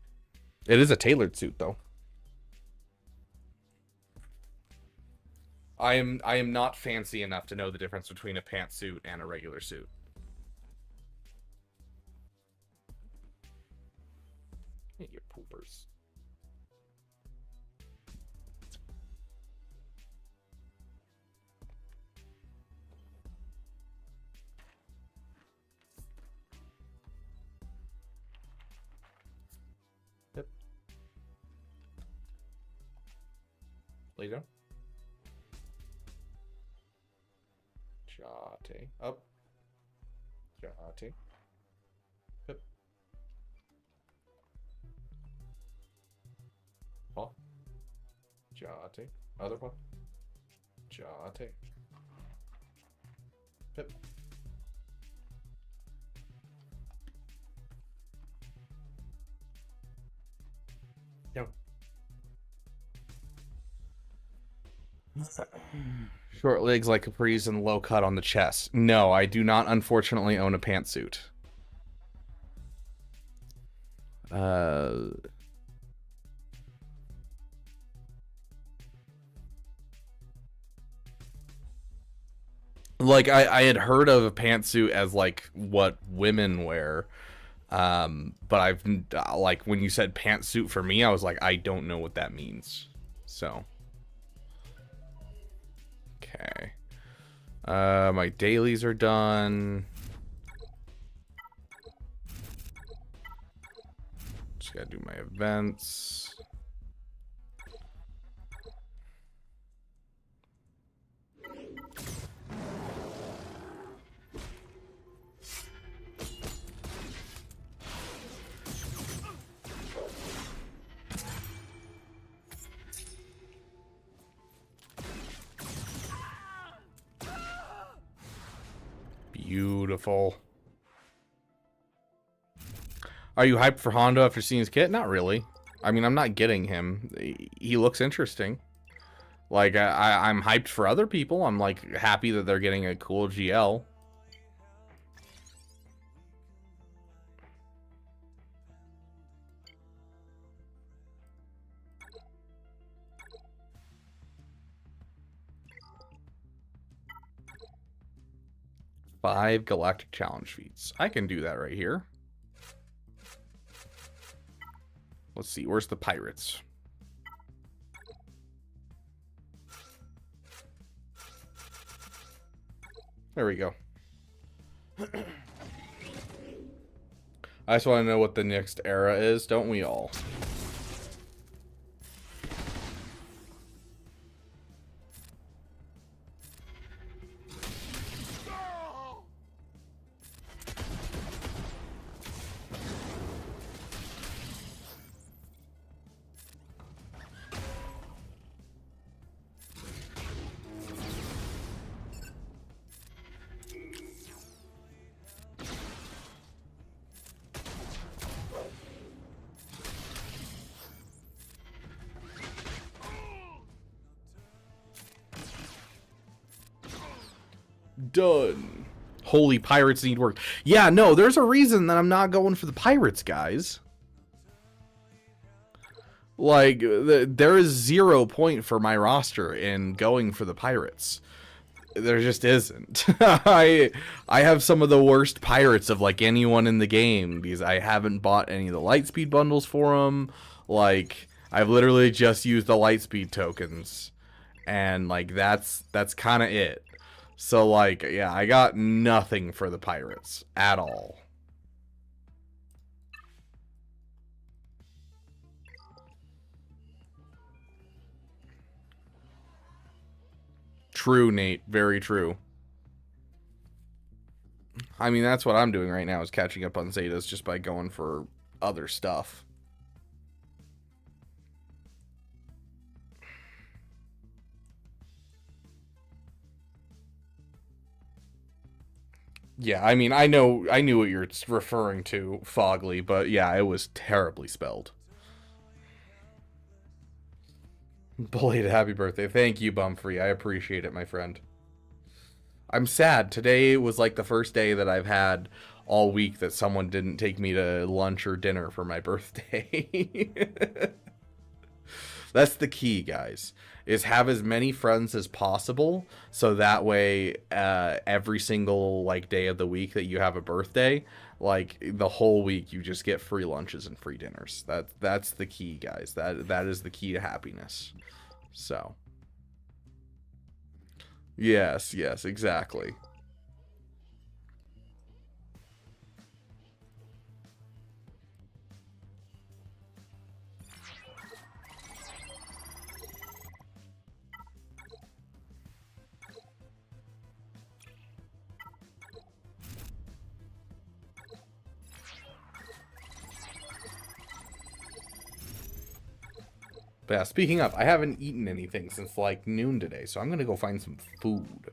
It is a tailored suit, though. I am not fancy enough to know the difference between a pantsuit and a regular suit. Hey, you poopers. Yep. Lay down. Jate. Up. Jate. Hip. Paw. Jate. Other paw. Jate. Hip. Down. Short legs like capris and low cut on the chest. No, I do not unfortunately own a pantsuit. Like, I had heard of a pantsuit as, like, what women wear. But I've, like, when you said pantsuit for me, I was like, I don't know what that means. So. Okay. My dailies are done. Just gotta do my events. Beautiful. Are you hyped for Hondo after seeing his kit? Not really. I mean, I'm not getting him. He looks interesting. Like, I'm hyped for other people. I'm, like, happy that they're getting a cool GL. Five Galactic Challenge feats. I can do that right here. Let's see. Where's the pirates? There we go. I just want to know what the next era is, don't we all? Done. Holy, pirates need work. Yeah, no, there's a reason that I'm not going for the pirates, guys. Like, there is 0 point for my roster in going for the pirates. There just isn't. I have some of the worst pirates of, like, anyone in the game, because I haven't bought any of the Lightspeed bundles for them. Like, I've literally just used the Lightspeed tokens. And, like, that's kind of it. So, like, yeah, I got nothing for the pirates at all. True, Nate. Very true. I mean, that's what I'm doing right now, is catching up on Zetas just by going for other stuff. Yeah, I mean, I knew what you're referring to, Fogly, but yeah, it was terribly spelled. Belated happy birthday. Thank you, Bumfree. I appreciate it, my friend. I'm sad. Today was like the first day that I've had all week that someone didn't take me to lunch or dinner for my birthday. That's the key, guys, is have as many friends as possible, so that way every single like day of the week that you have a birthday, like the whole week you just get free lunches and free dinners. That's the key, guys. That is the key to happiness. So yes, exactly. But yeah, speaking of, I haven't eaten anything since like noon today, so I'm gonna go find some food.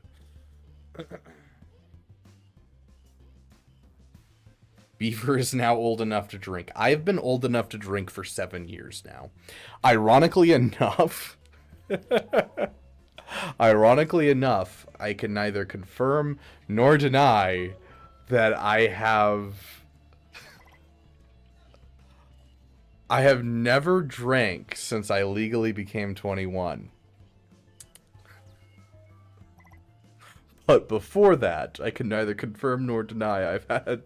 Beaver is now old enough to drink. I've been old enough to drink for 7 years now. Ironically enough, I can neither confirm nor deny that I have never drank since I legally became 21. But before that, I can neither confirm nor deny I've had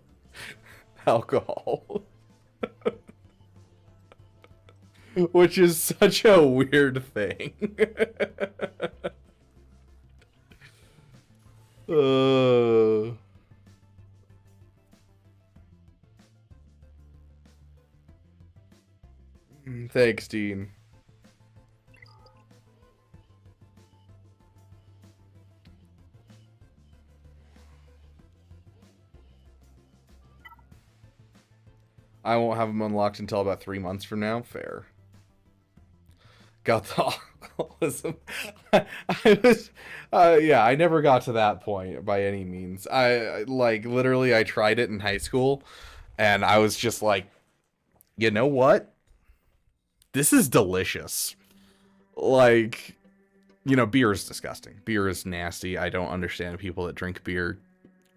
alcohol. Which is such a weird thing. Thanks, Dean. I won't have them unlocked until about 3 months from now. Fair. got the alcoholism. I was, yeah, I never got to that point by any means. Like, literally, I tried it in high school, and I was just like, you know what? This is delicious. Like, you know, beer is disgusting. Beer is nasty. I don't understand people that drink beer.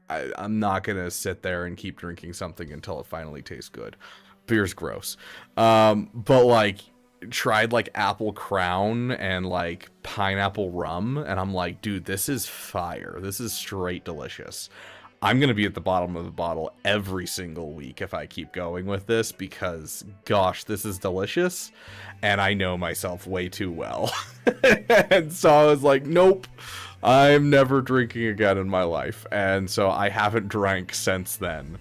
I'm not going to sit there and keep drinking something until it finally tastes good. Beer's gross. But, like, tried, like, apple crown and, like, pineapple rum, and I'm like, dude, this is fire. This is straight delicious. I'm going to be at the bottom of the bottle every single week if I keep going with this, because, gosh, this is delicious, and I know myself way too well. And so I was like, nope, I'm never drinking again in my life. And so I haven't drank since then.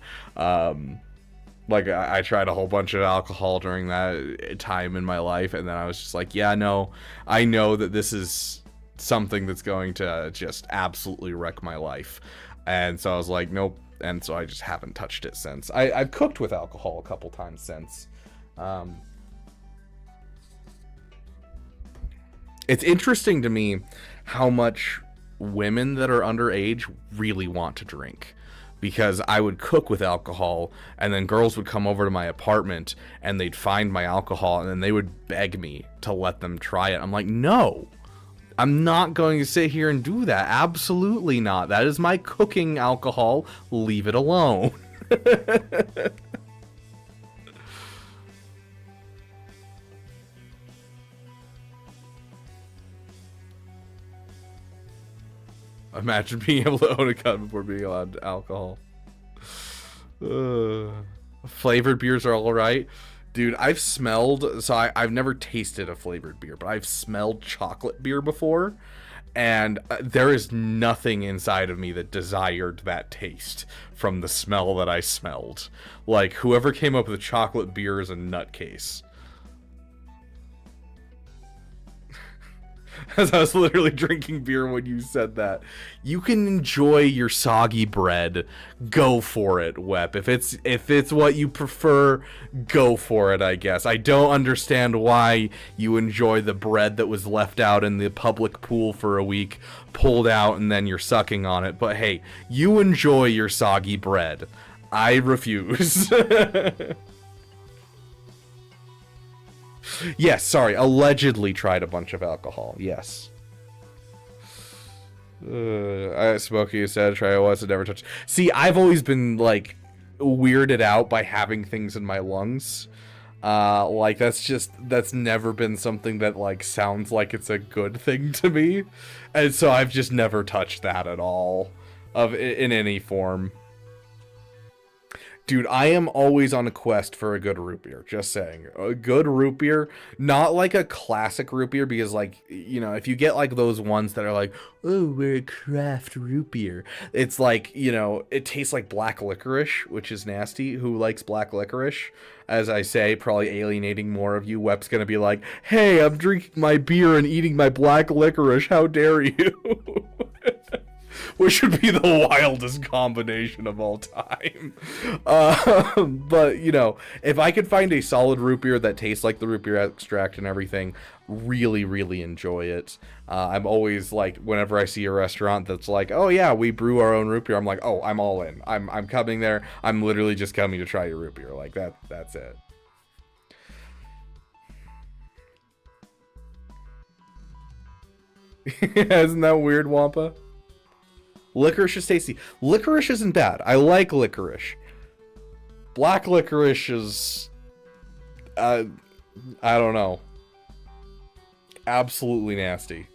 Like, I tried a whole bunch of alcohol during that time in my life, and then I was just like, yeah, no, I know that this is something that's going to just absolutely wreck my life. And so I was like, nope. And so I just haven't touched it since. I've cooked with alcohol a couple times since. It's interesting to me how much women that are underage really want to drink. Because I would cook with alcohol, and then girls would come over to my apartment, and they'd find my alcohol, and then they would beg me to let them try it. I'm like, no. I'm not going to sit here and do that. Absolutely not. That is my cooking alcohol. Leave it alone. Imagine being able to own a gun before being allowed alcohol. Flavored beers are all right. Dude, I've smelled, so I've never tasted a flavored beer, but I've smelled chocolate beer before, and there is nothing inside of me that desired that taste from the smell that I smelled. Like, whoever came up with chocolate beer is a nutcase. As I was literally drinking beer when you said that. You can enjoy your soggy bread. Go for it, Wep. If it's what you prefer, go for it, I guess. I don't understand why you enjoy the bread that was left out in the public pool for a week, pulled out, and then you're sucking on it. But hey, you enjoy your soggy bread. I refuse. Yes, sorry, allegedly tried a bunch of alcohol. Yes. Smokey said, try it once and never touch. See, I've always been, like, weirded out by having things in my lungs. Like, that's never been something that, like, sounds like it's a good thing to me. And so I've just never touched that at all, in any form. Dude, I am always on a quest for a good root beer. Just saying. A good root beer. Not like a classic root beer, because, like, you know, if you get, like, those ones that are like, oh, we're a craft root beer. It's like, you know, it tastes like black licorice, which is nasty. Who likes black licorice? As I say, probably alienating more of you. Wep's gonna be like, hey, I'm drinking my beer and eating my black licorice. How dare you? Which would be the wildest combination of all time. But, you know, if I could find a solid root beer that tastes like the root beer extract and everything, really, really enjoy it. I'm always like, whenever I see a restaurant that's like, oh yeah, we brew our own root beer, I'm like, oh, I'm all in. I'm coming there. I'm literally just coming to try your root beer. Like, that's it. Isn't that weird, Wampa? Licorice is tasty. Licorice isn't bad. I like licorice. Black licorice is... I don't know. Absolutely nasty.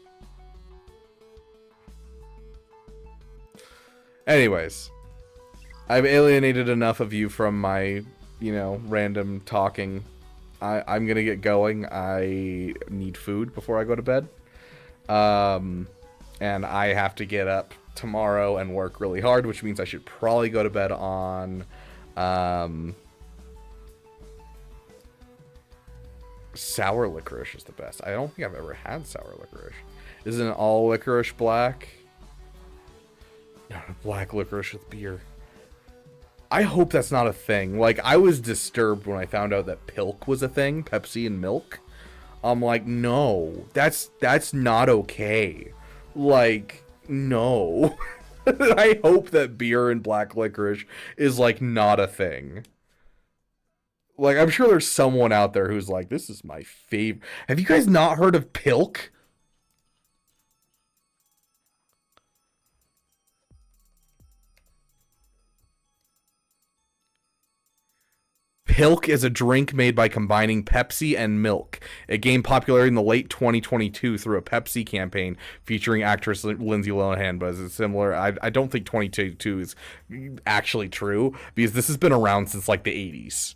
Anyways. I've alienated enough of you from my, you know, random talking. I'm gonna get going. I need food before I go to bed. And I have to get up tomorrow and work really hard, which means I should probably go to bed on sour licorice is the best. I don't think I've ever had sour licorice. Isn't it all licorice black? No, black licorice with beer. I hope that's not a thing. Like, I was disturbed when I found out that Pilk was a thing, Pepsi and milk. I'm like, no, that's not okay. Like, no. I hope that beer and black licorice is like not a thing. Like, I'm sure there's someone out there who's like, this is my favorite. Have you guys not heard of Pilk? Pilk is a drink made by combining Pepsi and milk. It gained popularity in the late 2022 through a Pepsi campaign featuring actress Lindsay Lohan, but it's similar. I don't think 2022 is actually true, because this has been around since like the 80s.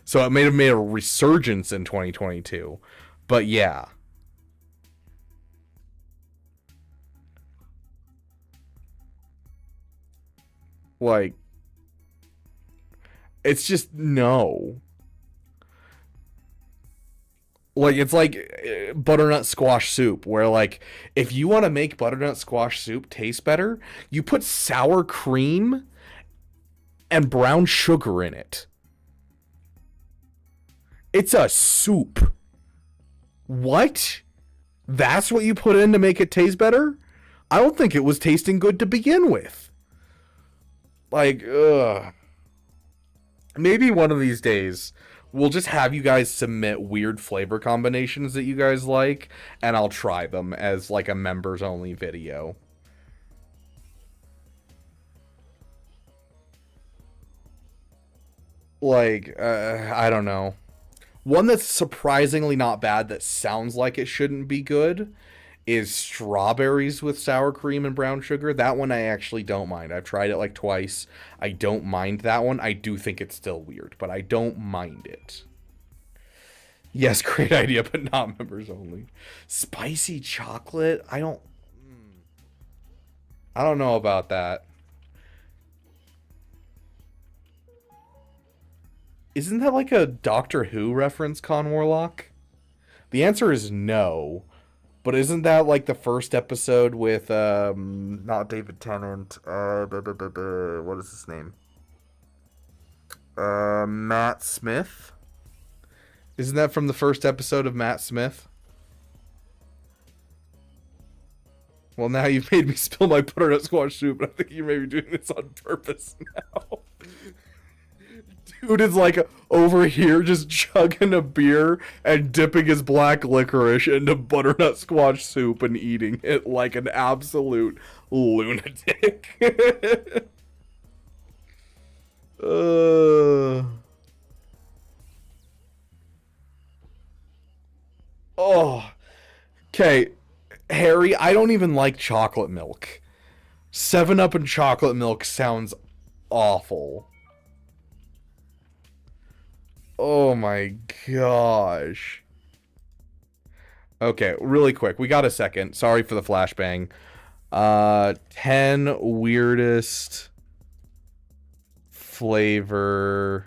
So it may have made a resurgence in 2022. But yeah. Like, it's just no. Like, it's like butternut squash soup, where like, if you want to make butternut squash soup taste better, you put sour cream and brown sugar in it. It's a soup. What? That's what you put in to make it taste better? I don't think it was tasting good to begin with. Like, ugh. Maybe one of these days, we'll just have you guys submit weird flavor combinations that you guys like, and I'll try them as like a members only video. Like, I don't know. One that's surprisingly not bad that sounds like it shouldn't be good is strawberries with sour cream and brown sugar. That one I actually don't mind. I've tried it like twice. I don't mind that one. I do think it's still weird, but I don't mind it. Yes, great idea, but not members only. Spicy chocolate? I don't know about that. Isn't that like a Doctor Who reference, Con Warlock? The answer is no. But isn't that like the first episode with, not David Tennant, what is his name? Matt Smith? Isn't that from the first episode of Matt Smith? Well, now you've made me spill my butternut squash soup, and I think you may be doing this on purpose now. Dude is like over here just chugging a beer and dipping his black licorice into butternut squash soup and eating it like an absolute lunatic. Oh. Okay, Harry, I don't even like chocolate milk. 7-Up and chocolate milk sounds awful. Oh my gosh. Okay, really quick. We got a second. Sorry for the flashbang. 10 weirdest flavor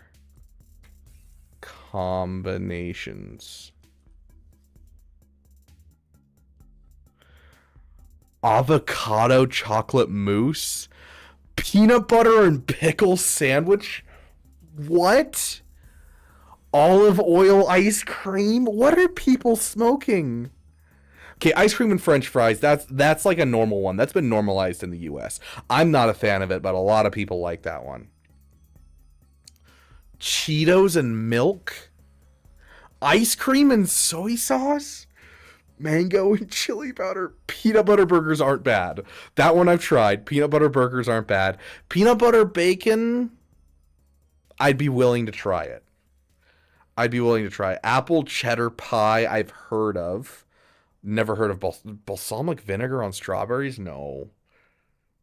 combinations. Avocado chocolate mousse? Peanut butter and pickle sandwich? What? Olive oil ice cream? What are people smoking? Okay, ice cream and french fries, that's like a normal one. That's been normalized in the US. I'm not a fan of it, but a lot of people like that one. Cheetos and milk? Ice cream and soy sauce? Mango and chili powder? Peanut butter burgers aren't bad. That one I've tried. Peanut butter burgers aren't bad. Peanut butter bacon? I'd be willing to try it. Apple cheddar pie, I've heard of. Never heard of balsamic vinegar on strawberries? No.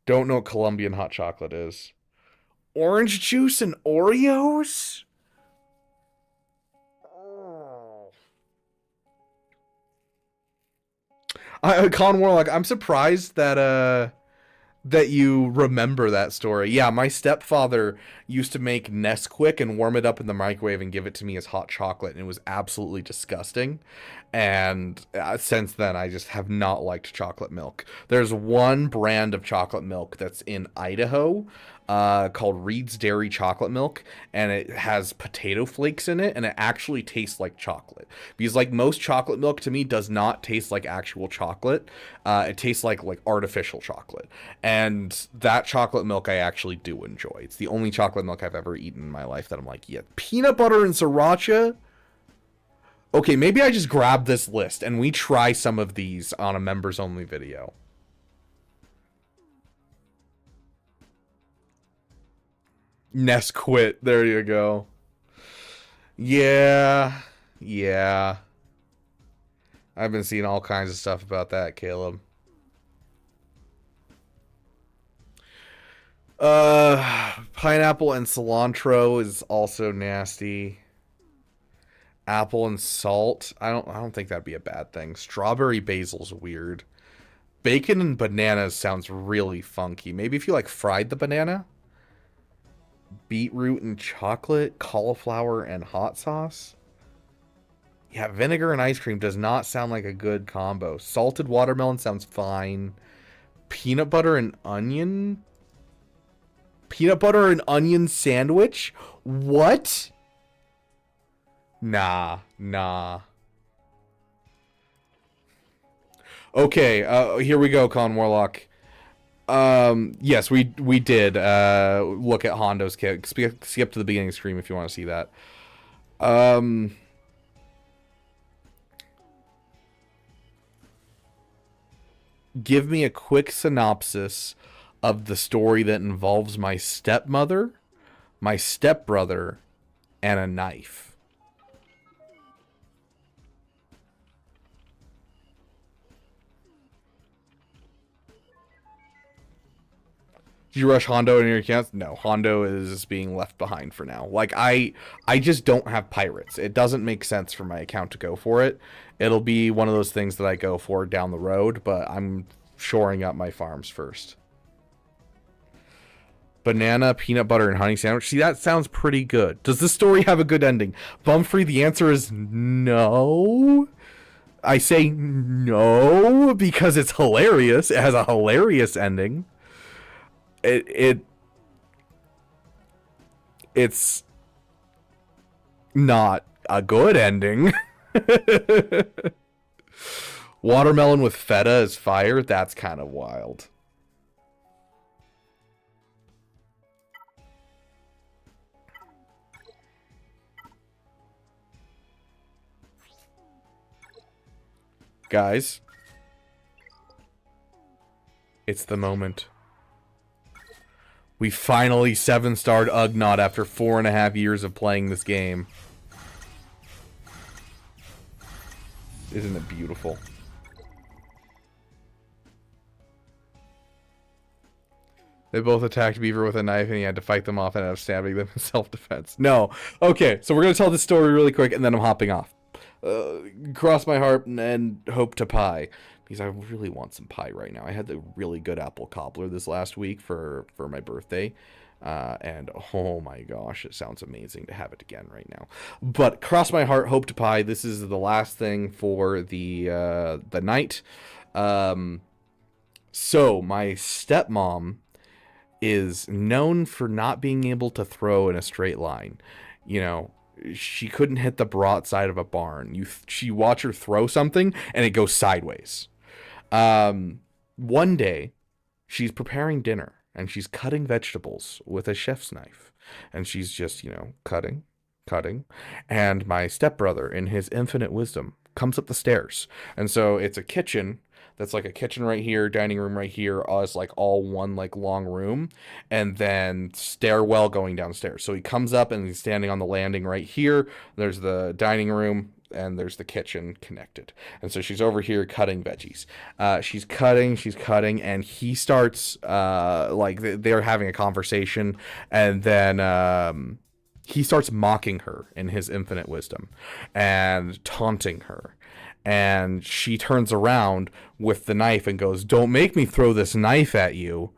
Don't know what Colombian hot chocolate is. Orange juice and Oreos? Con Warlock, I'm surprised that that you remember that story. Yeah, my stepfather used to make Nesquik and warm it up in the microwave and give it to me as hot chocolate, and it was absolutely disgusting. And since then, I just have not liked chocolate milk. There's one brand of chocolate milk that's in Idaho called Reed's Dairy Chocolate Milk, and it has potato flakes in it, and it actually tastes like chocolate. Because like most chocolate milk to me does not taste like actual chocolate. It tastes like artificial chocolate. And that chocolate milk I actually do enjoy. It's the only chocolate milk I've ever eaten in my life that I'm like, yeah, peanut butter and sriracha. Okay, maybe I just grab this list and we try some of these on a members only video. Nesquik, there you go. Yeah. I've been seeing all kinds of stuff about that, Caleb. Pineapple and cilantro is also nasty. Apple and salt. I don't think that'd be a bad thing. Strawberry basil's weird. Bacon and bananas sounds really funky. Maybe if you like fried the banana. Beetroot and chocolate, cauliflower and hot sauce. Yeah, vinegar and ice cream does not sound like a good combo. Salted watermelon sounds fine. Peanut butter and onion? Peanut butter and onion sandwich? What? Nah. Okay, here we go, Con Warlock. Yes, we did look at Hondo's kit. Skip to the beginning screen if you want to see that. Give me a quick synopsis of the story that involves my stepmother, my stepbrother, and a knife. Did you rush Hondo in your accounts? No, Hondo is being left behind for now. Like, I just don't have pirates. It doesn't make sense for my account to go for it. It'll be one of those things that I go for down the road, but I'm shoring up my farms first. Banana, peanut butter, and honey sandwich. See, that sounds pretty good. Does this story have a good ending? Bumfrey, the answer is no. I say no because it's hilarious. It has a hilarious ending. It's not a good ending. Watermelon with feta is fire. That's kind of wild. Guys, it's the moment. We finally 7-starred Ugnaught after 4.5 years of playing this game. Isn't it beautiful? They both attacked Beaver with a knife and he had to fight them off and ended up stabbing them in self-defense. No. Okay, so we're going to tell this story really quick and then I'm hopping off. Cross my heart and hope to pie. Because I really want some pie right now. I had the really good apple cobbler this last week for my birthday. And oh my gosh, it sounds amazing to have it again right now. But cross my heart, hope to pie. This is the last thing for the night. So my stepmom is known for not being able to throw in a straight line. You know, she couldn't hit the broadside of a barn. She watch her throw something and it goes sideways. One day she's preparing dinner and she's cutting vegetables with a chef's knife and she's just, you know, cutting. And my stepbrother in his infinite wisdom comes up the stairs. And so it's a kitchen that's like a kitchen right here, dining room right here, is like all one like long room, and then stairwell going downstairs. So he comes up and he's standing on the landing right here. There's the dining room and there's the kitchen connected. And so she's over here cutting veggies. She's cutting, and he starts like they're having a conversation, and then he starts mocking her in his infinite wisdom and taunting her. And she turns around with the knife and goes, "Don't make me throw this knife at you,"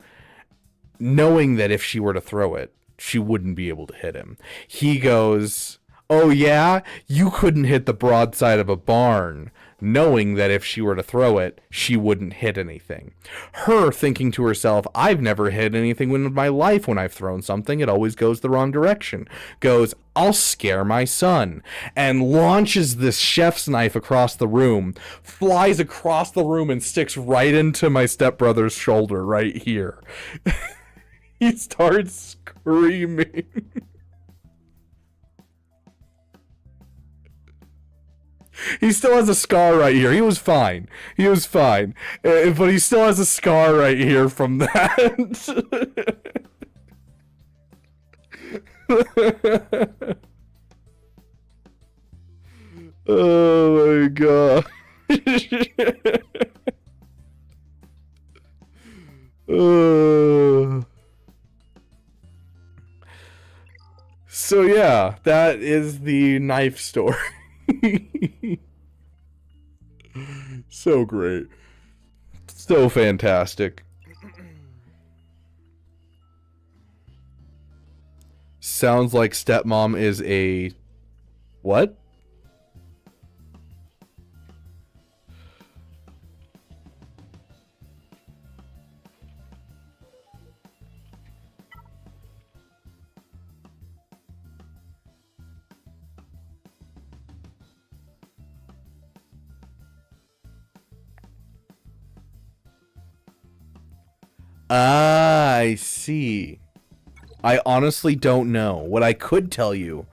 knowing that if she were to throw it, she wouldn't be able to hit him. He goes, "Oh yeah? You couldn't hit the broadside of a barn. knowing that if she were to throw it, she wouldn't hit anything. Her thinking to herself, I've never hit anything in my life when I've thrown something. It always goes the wrong direction. Goes, I'll scare my son. And launches this chef's knife across the room. Flies across the room and sticks right into my stepbrother's shoulder right here. He starts screaming. He still has a scar right here. He was fine. He was fine. But he still has a scar right here from that. Oh my god. So yeah, that is the knife story. So great. So fantastic. Sounds like stepmom is a... What? I see. I honestly don't know. What I could tell you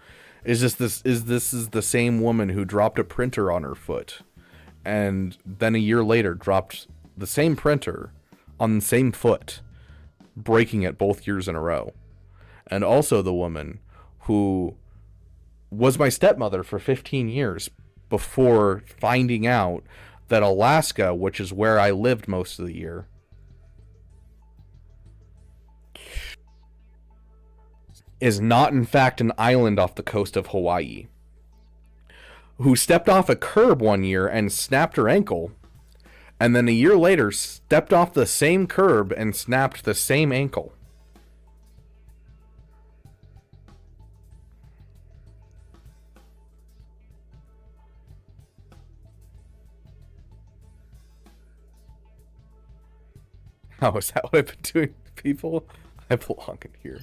is this is the same woman who dropped a printer on her foot, and then a year later dropped the same printer on the same foot, breaking it both years in a row. And also the woman who was my stepmother for 15 years before finding out that Alaska, which is where I lived most of the year, is not in fact an island off the coast of Hawaii, who stepped off a curb one year and snapped her ankle, and then a year later stepped off the same curb and snapped the same ankle. Oh, is that what I've been doing to people? I belong in here.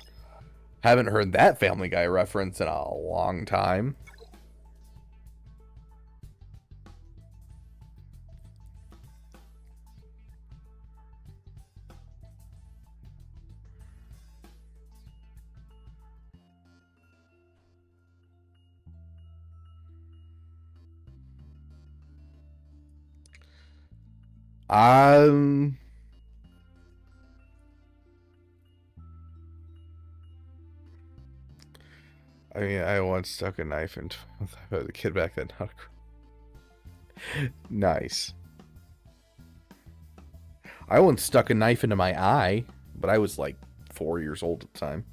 Haven't heard that Family Guy reference in a long time. I mean, I once stuck a knife into I was a kid back then. Nice. I once stuck a knife into my eye, but I was like 4 years old at the time.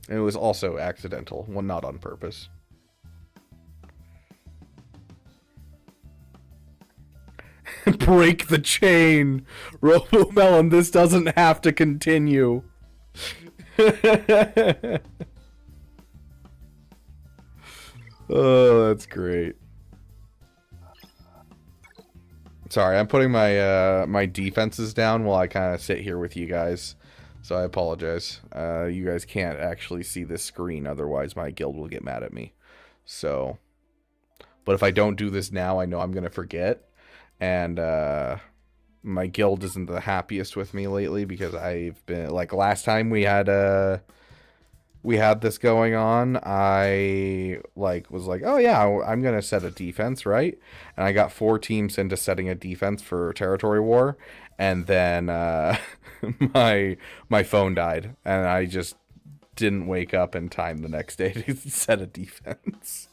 And it was also accidental, well, not on purpose. Break the chain! RoboMelon, this doesn't have to continue. Oh, that's great. Sorry, I'm putting my my defenses down while I kind of sit here with you guys. So I apologize. You guys can't actually see this screen, otherwise my guild will get mad at me. So, but if I don't do this now, I know I'm gonna forget. And my guild isn't the happiest with me lately because I've been, like, last time we had this going on, I was like, oh yeah, I'm gonna set a defense, right? And I got 4 teams into setting a defense for territory war, and then my phone died, and I just didn't wake up in time the next day to set a defense.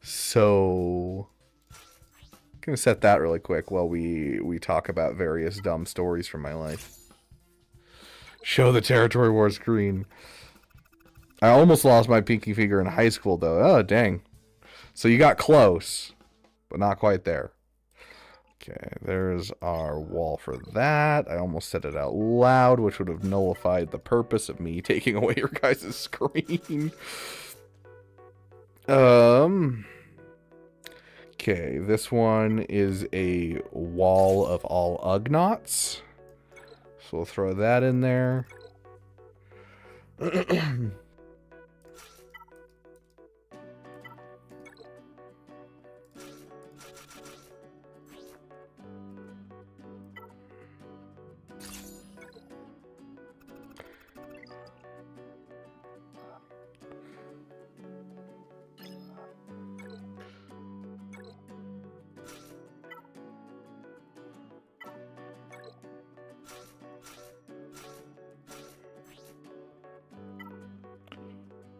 So I'm gonna set that really quick while we talk about various dumb stories from my life. Show the territory war screen. I almost lost my pinky finger in high school, though. Oh, dang. So you got close, but not quite there. Okay, there's our wall for that. I almost said it out loud, which would have nullified the purpose of me taking away your guys' screen. Okay, this one is a wall of all Ugnaughts. So we'll throw that in there.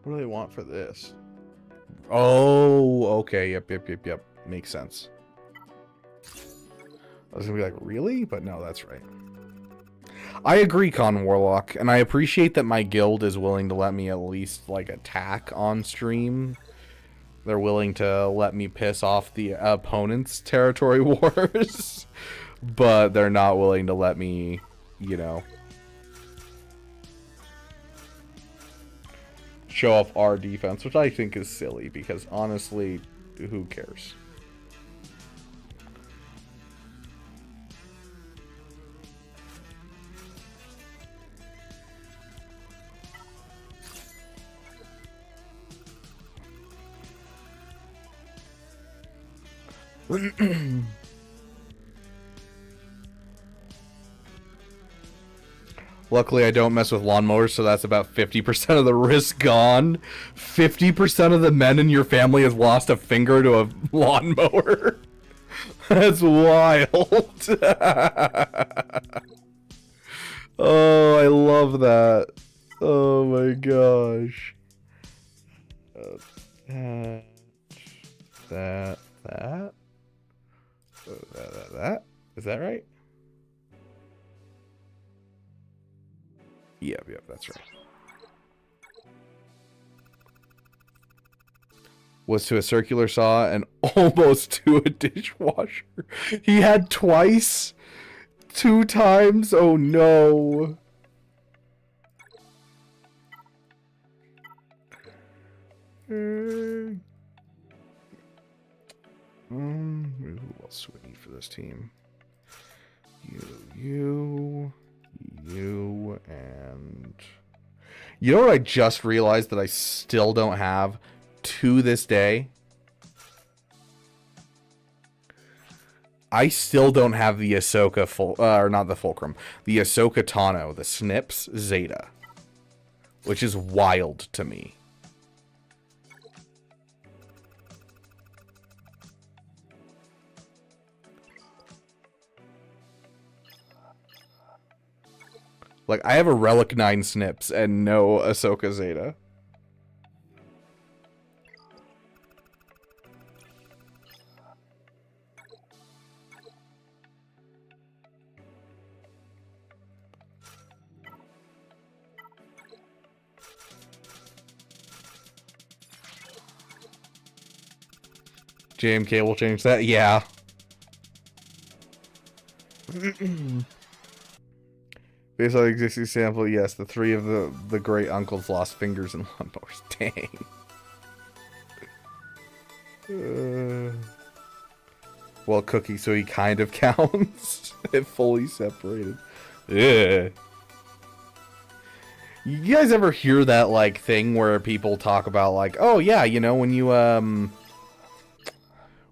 What do they want for this? Oh, okay. Yep. Makes sense. I was gonna be like, really? But no, that's right. I agree, Con Warlock, and I appreciate that my guild is willing to let me at least, like, attack on stream. They're willing to let me piss off the opponent's territory wars. But they're not willing to let me, you know, show off our defense, which I think is silly, because honestly, who cares? Luckily, I don't mess with lawnmowers, so that's about 50% of the risk gone. 50% of the men in your family has lost a finger to a lawnmower. That's wild. Oh, I love that. Oh my gosh. That. Is that right? Yep, that's right. Was to a circular saw and almost to a dishwasher. He had twice? 2 times? Oh no. Who else do we need for this team? You, and... You know what I just realized that I still don't have to this day? I still don't have the Ahsoka or not the Fulcrum. The Ahsoka Tano, the Snips Zeta. Which is wild to me. Like, I have a Relic 9 Snips and no Ahsoka Zeta. JMK will change that? Yeah. Based on the existing sample, yes, the 3 of the great uncles lost fingers in lawnmowers. Dang. Well, Cookie, so he kind of counts. It fully separated. Ugh. You guys ever hear that, like, thing where people talk about, like, oh, yeah, you know, when you,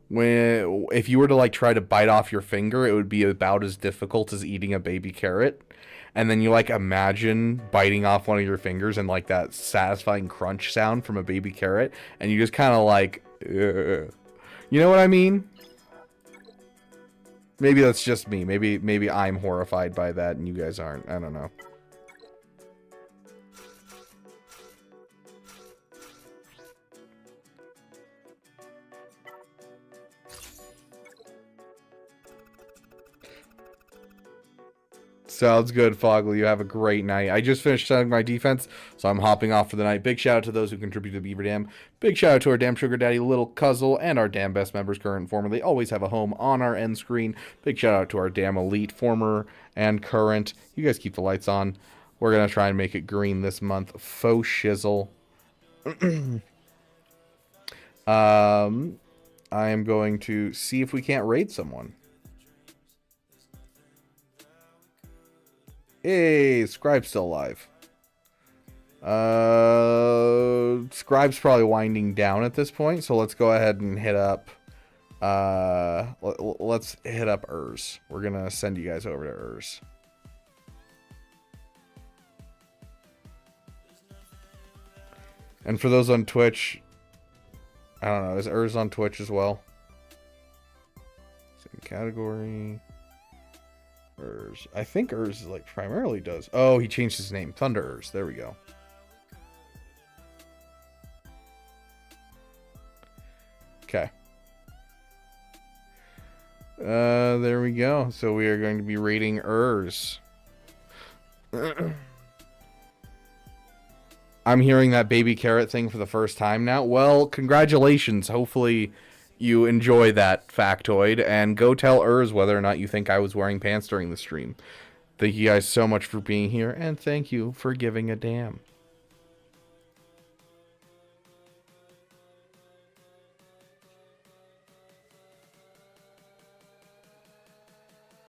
if you were to, like, try to bite off your finger, it would be about as difficult as eating a baby carrot. And then you, like, imagine biting off one of your fingers and, like, that satisfying crunch sound from a baby carrot. And you just kind of, like, ugh. You know what I mean? Maybe that's just me. Maybe I'm horrified by that and you guys aren't. I don't know. Sounds good, Foggle. You have a great night. I just finished setting my defense, so I'm hopping off for the night. Big shout out to those who contribute to Beaver Dam. Big shout out to our damn sugar daddy, Little Cuzzle, and our damn best members, current and former. They always have a home on our end screen. Big shout out to our damn elite, former and current. You guys keep the lights on. We're going to try and make it green this month. Faux shizzle. I am going to see if we can't raid someone. Hey, Scribe's still alive. Scribe's probably winding down at this point, so let's go ahead and hit up. Let's hit up Urs. We're gonna send you guys over to Urs. And for those on Twitch, I don't know, is Urs on Twitch as well? Same category. Urs. I think Urs like primarily does. Oh, he changed his name. Thunder Urs. There we go. Okay. There we go. So we are going to be rating Urs. I'm hearing that baby carrot thing for the first time now. Well, congratulations. Hopefully you enjoy that factoid, and go tell Urs whether or not you think I was wearing pants during the stream. Thank you guys so much for being here, and thank you for giving a damn.